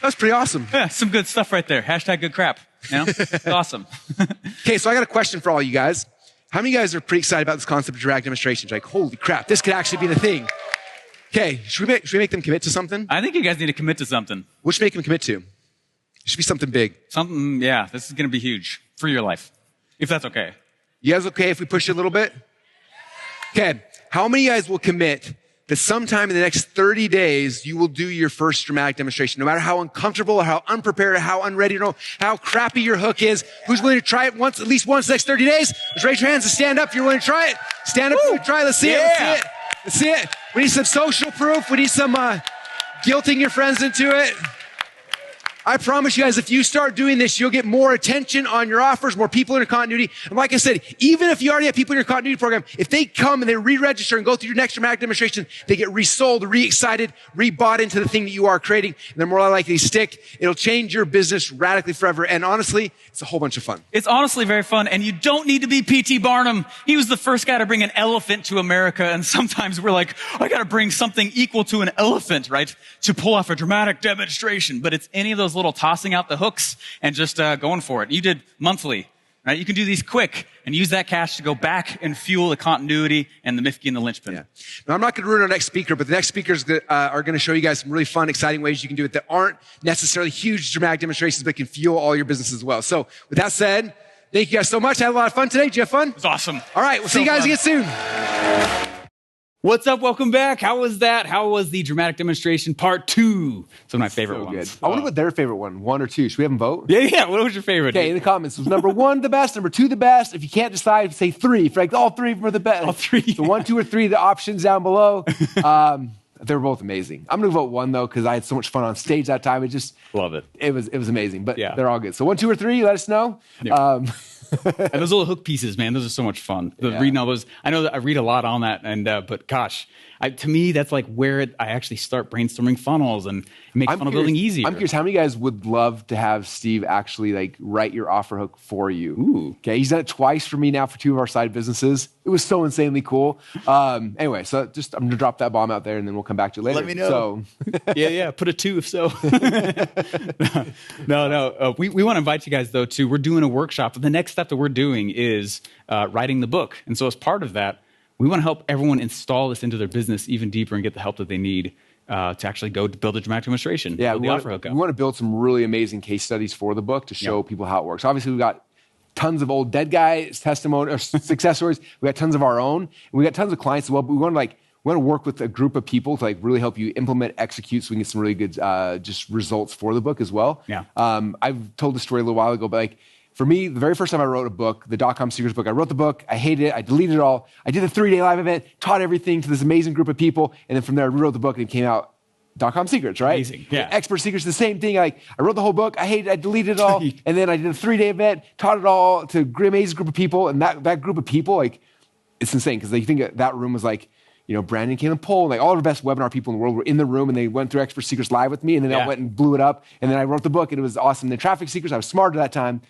That's pretty awesome. Yeah, some good stuff right there. Hashtag good crap. You know? It's awesome. Okay, so I got a question for all you guys. How many of you guys are pretty excited about this concept of dramatic demonstrations? Like, holy crap, this could actually be the thing. Okay, should we make them commit to something? I think you guys need to commit to something. What should we make them commit to? It should be something big. Something, yeah, this is going to be huge for your life, if that's okay. You guys okay if we push it a little bit? Okay, how many of you guys will commit that sometime in the next 30 days, you will do your first dramatic demonstration, no matter how uncomfortable or how unprepared or how unready or how crappy your hook is? Who's willing to try it at least once the next 30 days? Just raise your hands and stand up if you're willing to try it. Stand up and try it. Let's see it. Let's see it. Let's see it. We need some social proof. We need some guilting your friends into it. I promise you guys, if you start doing this, you'll get more attention on your offers, more people in your continuity. And like I said, even if you already have people in your continuity program, if they come and they re-register and go through your next dramatic demonstration, they get resold, re-excited, re-bought into the thing that you are creating, and they're more likely to stick. It'll change your business radically forever. And honestly, it's a whole bunch of fun. It's honestly very fun, and you don't need to be P.T. Barnum. He was the first guy to bring an elephant to America, and sometimes we're like, I gotta bring something equal to an elephant, right, to pull off a dramatic demonstration. But it's any of those those little tossing out the hooks and just going for it. You did monthly. Right? You can do these quick and use that cash to go back and fuel the continuity and the Mifke and the linchpin. Yeah. Now, I'm not going to ruin our next speaker, but the next speakers are going to show you guys some really fun, exciting ways you can do it that aren't necessarily huge, dramatic demonstrations, but can fuel all your business as well. So with that said, thank you guys so much. I had a lot of fun today. Did you have fun? It was awesome. All right. We'll see you guys again soon. What's up? Welcome back. How was that? How was the dramatic demonstration part 2? It's one of my favorite ones. Good. I wonder what their favorite one or two. Should we have them vote? Yeah. What was your favorite? Okay, in the comments. Was number 1 the best? Number 2 the best? If you can't decide, say 3. If like all 3 of them are the best. All 3. So 1, 2, or 3, the options down below. They were both amazing. I'm going to vote 1 though, because I had so much fun on stage that time. Love it. It was amazing, but yeah. They're all good. So 1, 2, or 3, let us know. Yeah. And those little hook pieces, man, those are so much fun. Reading all those, I know that I read a lot on that, and but gosh, to me, that's like where I actually start brainstorming funnels and make funnel building easier. I'm curious, how many guys would love to have Steve actually like write your offer hook for you? Ooh. Okay, he's done it twice for me now for 2 of our side businesses. It was so insanely cool. Anyway, so just I'm gonna drop that bomb out there, and then we'll come back to it later. Let me know. So. yeah, put a 2 if so. No. We want to invite you guys though too. We're doing a workshop. The next step that we're doing is writing the book, and so as part of that, we want to help everyone install this into their business even deeper and get the help that they need to actually go to build a dramatic demonstration. Yeah, we want to build some really amazing case studies for the book to show people how it works. Obviously, we've got tons of old dead guys testimony or success stories. We got tons of our own, and we got tons of clients as well. But we want to work with a group of people to really help you implement, execute, so we can get some really good just results for the book as well. Yeah. I've told this story a little while ago, but for me, the very first time I wrote a book, the .com Secrets book, I wrote the book, I hated it, I deleted it all. I did a 3-day live event, taught everything to this amazing group of people, and then from there I rewrote the book and it came out .com Secrets, right? Amazing, yeah. Expert Secrets, the same thing. I wrote the whole book, I hated it, I deleted it all, and then I did a 3-day event, taught it all to an amazing group of people, and that group of people, it's insane, because you think that room was Brandon, Caleb, Pohl, all the best webinar people in the world were in the room, and they went through Expert Secrets live with me, and then I went and blew it up, and then I wrote the book, and it was awesome. The Traffic Secrets, I was smart at that time.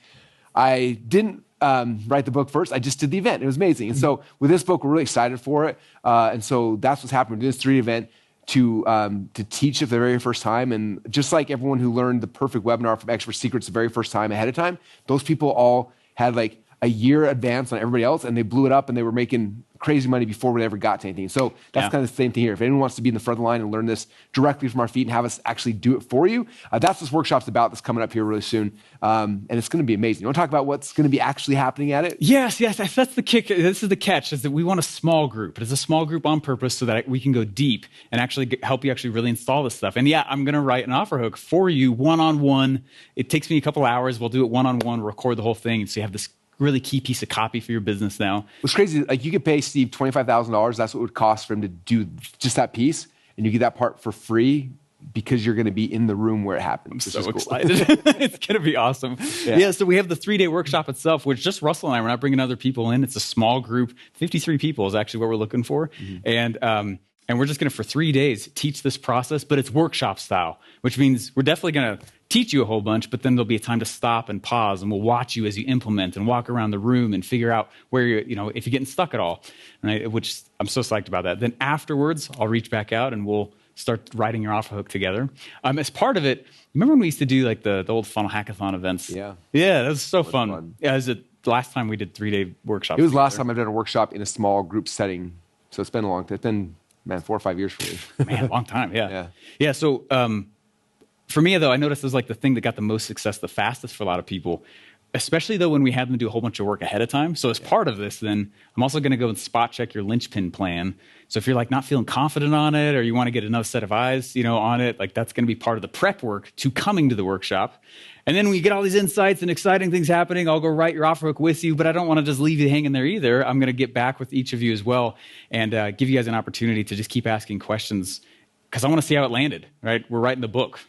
I didn't write the book first. I just did the event. It was amazing. And so with this book, we're really excited for it. And so that's what's happening. We're doing this 3-day event to teach it for the very first time. And just like everyone who learned the perfect webinar from Expert Secrets the very first time ahead of time, those people all had a year advance on everybody else, and they blew it up, and they were making crazy money before we ever got to anything. So that's kind of the same thing here. If anyone wants to be in the front of the line and learn this directly from our feet and have us actually do it for you, that's what this workshop's about. That's coming up here really soon. And it's going to be amazing. You want to talk about what's going to be actually happening at it? Yes. That's the kick. This is the catch, is that we want a small group. It's a small group on purpose so that we can go deep and actually help you actually really install this stuff. And I'm going to write an offer hook for you one-on-one. It takes me a couple hours. We'll do it one-on-one, record the whole thing. So you have this really key piece of copy for your business now. What's crazy, you could pay Steve $25,000. That's what it would cost for him to do just that piece, and you get that part for free because you're going to be in the room where it happens. I'm so excited. It's going to be awesome. Yeah, so we have the 3-day workshop itself, which just Russell and I, we're not bringing other people in. It's a small group. 53 people is actually what we're looking for. Mm-hmm. And we're just going to, for 3 days, teach this process, but it's workshop style, which means we're definitely going to teach you a whole bunch, but then there'll be a time to stop and pause, and we'll watch you as you implement and walk around the room and figure out where if you're getting stuck at all, right? Which I'm so psyched about that. Then afterwards, I'll reach back out and we'll start writing your offer hook together. As part of it, remember when we used to do the old funnel hackathon events? Yeah, that was so fun. Yeah, is it the last time we did 3-day workshops? It was the last time I've done a workshop in a small group setting. So it's been a long time. It's been 4 or 5 years for me. Man, a long time. Yeah. So for me though, I noticed it was the thing that got the most success the fastest for a lot of people, especially though when we had them do a whole bunch of work ahead of time. So as part of this, then I'm also going to go and spot check your linchpin plan. So if you're not feeling confident on it, or you want to get another set of eyes, on it, that's going to be part of the prep work to coming to the workshop. And then when you get all these insights and exciting things happening, I'll go write your offer hook with you, but I don't want to just leave you hanging there either. I'm going to get back with each of you as well and give you guys an opportunity to just keep asking questions, because I want to see how it landed, right? We're writing the book.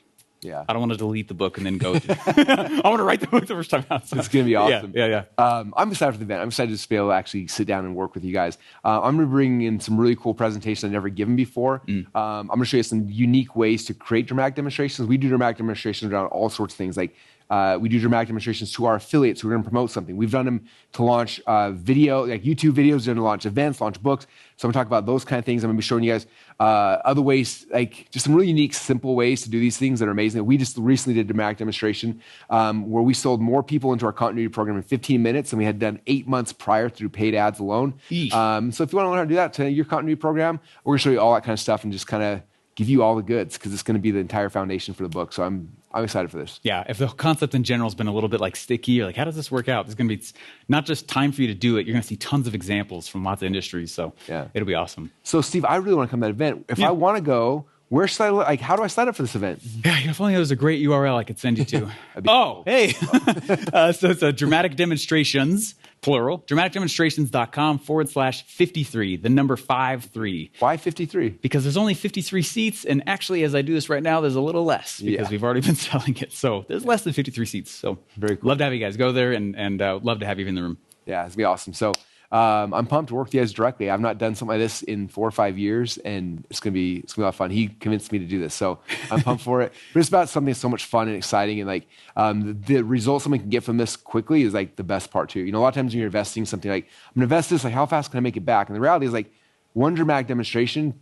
Yeah. I don't want to delete the book and then go. I want to write the book the first time out. So. It's going to be awesome. Yeah. I'm excited for the event. I'm excited to be able to actually sit down and work with you guys. I'm going to bring in some really cool presentations I've never given before. I'm going to show you some unique ways to create dramatic demonstrations. We do dramatic demonstrations around all sorts of things, We do dramatic demonstrations to our affiliates who are going to promote something. We've done them to launch video, like YouTube videos, to launch events, launch books. So I'm going to talk about those kind of things. I'm going to be showing you guys other ways, like just some really unique, simple ways to do these things that are amazing. We just recently did a dramatic demonstration where we sold more people into our continuity program in 15 minutes than we had done 8 months prior through paid ads alone. So if you want to learn how to do that to your continuity program, we're going to show you all that kind of stuff and just kind of give you all the goods because it's going to be the entire foundation for the book. So I'm excited for this. Yeah, if the concept in general has been a little bit like sticky or like, how does this work out? There's going to be not just time for you to do it. You're going to see tons of examples from lots of industries. So it'll be awesome. So Steve, I really want to come to that event. If I want to go, where should I, how do I sign up for this event? Yeah, if only there was a great URL I could send you to. So it's a dramatic demonstrations, plural, dramaticdemonstrations.com/53, the number 53. Why 53? Because there's only 53 seats. And actually, as I do this right now, there's a little less because we've already been selling it. So there's less than 53 seats. So very cool. Love to have you guys go there and love to have you in the room. Yeah, it's going to be awesome. So I'm pumped to work with you guys directly. I've not done something like this in 4 or 5 years, and it's gonna be a lot of fun. He convinced me to do this, so I'm pumped for it. But it's about something that's so much fun and exciting, and like the results someone can get from this quickly is like the best part too. You know, a lot of times when you're investing something, like I'm gonna invest this, like how fast can I make it back? And the reality is like one dramatic demonstration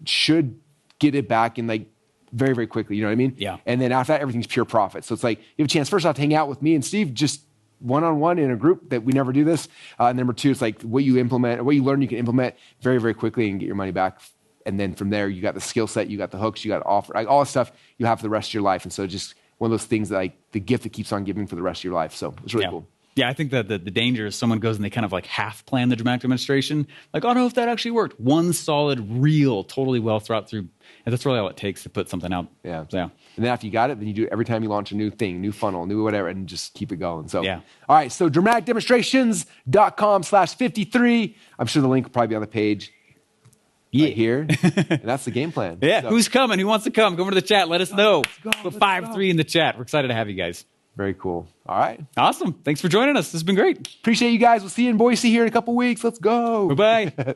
should get it back in like very, very quickly. You know what I mean? Yeah. And then after that, everything's pure profit. So it's like you have a chance first off to hang out with me and Steve, just one-on-one in a group that we never do this. And number two, it's like what you implement, what you learn, you can implement very, very quickly and get your money back. And then from there, you got the skill set, you got the hooks, you got offer, like all the stuff you have for the rest of your life. And so just one of those things that like the gift that keeps on giving for the rest of your life. So it's really cool. Yeah, I think that the danger is someone goes and they kind of like half plan the dramatic demonstration. Like, I don't know if that actually worked. One solid, real, totally well thought through. And that's really all it takes to put something out. Yeah. So, and then after you got it, then you do it every time you launch a new thing, new funnel, new whatever, and just keep it going. So, all right. So dramaticdemonstrations.com/53. I'm sure the link will probably be on the page. Right here. And that's the game plan. Yeah. So, Who's coming? Who wants to come? Come over to the chat. Let us know. Put 5-3 in the chat. We're excited to have you guys. Very cool. All right. Awesome. Thanks for joining us. This has been great. Appreciate you guys. We'll see you in Boise here in a couple weeks. Let's go. Bye-bye.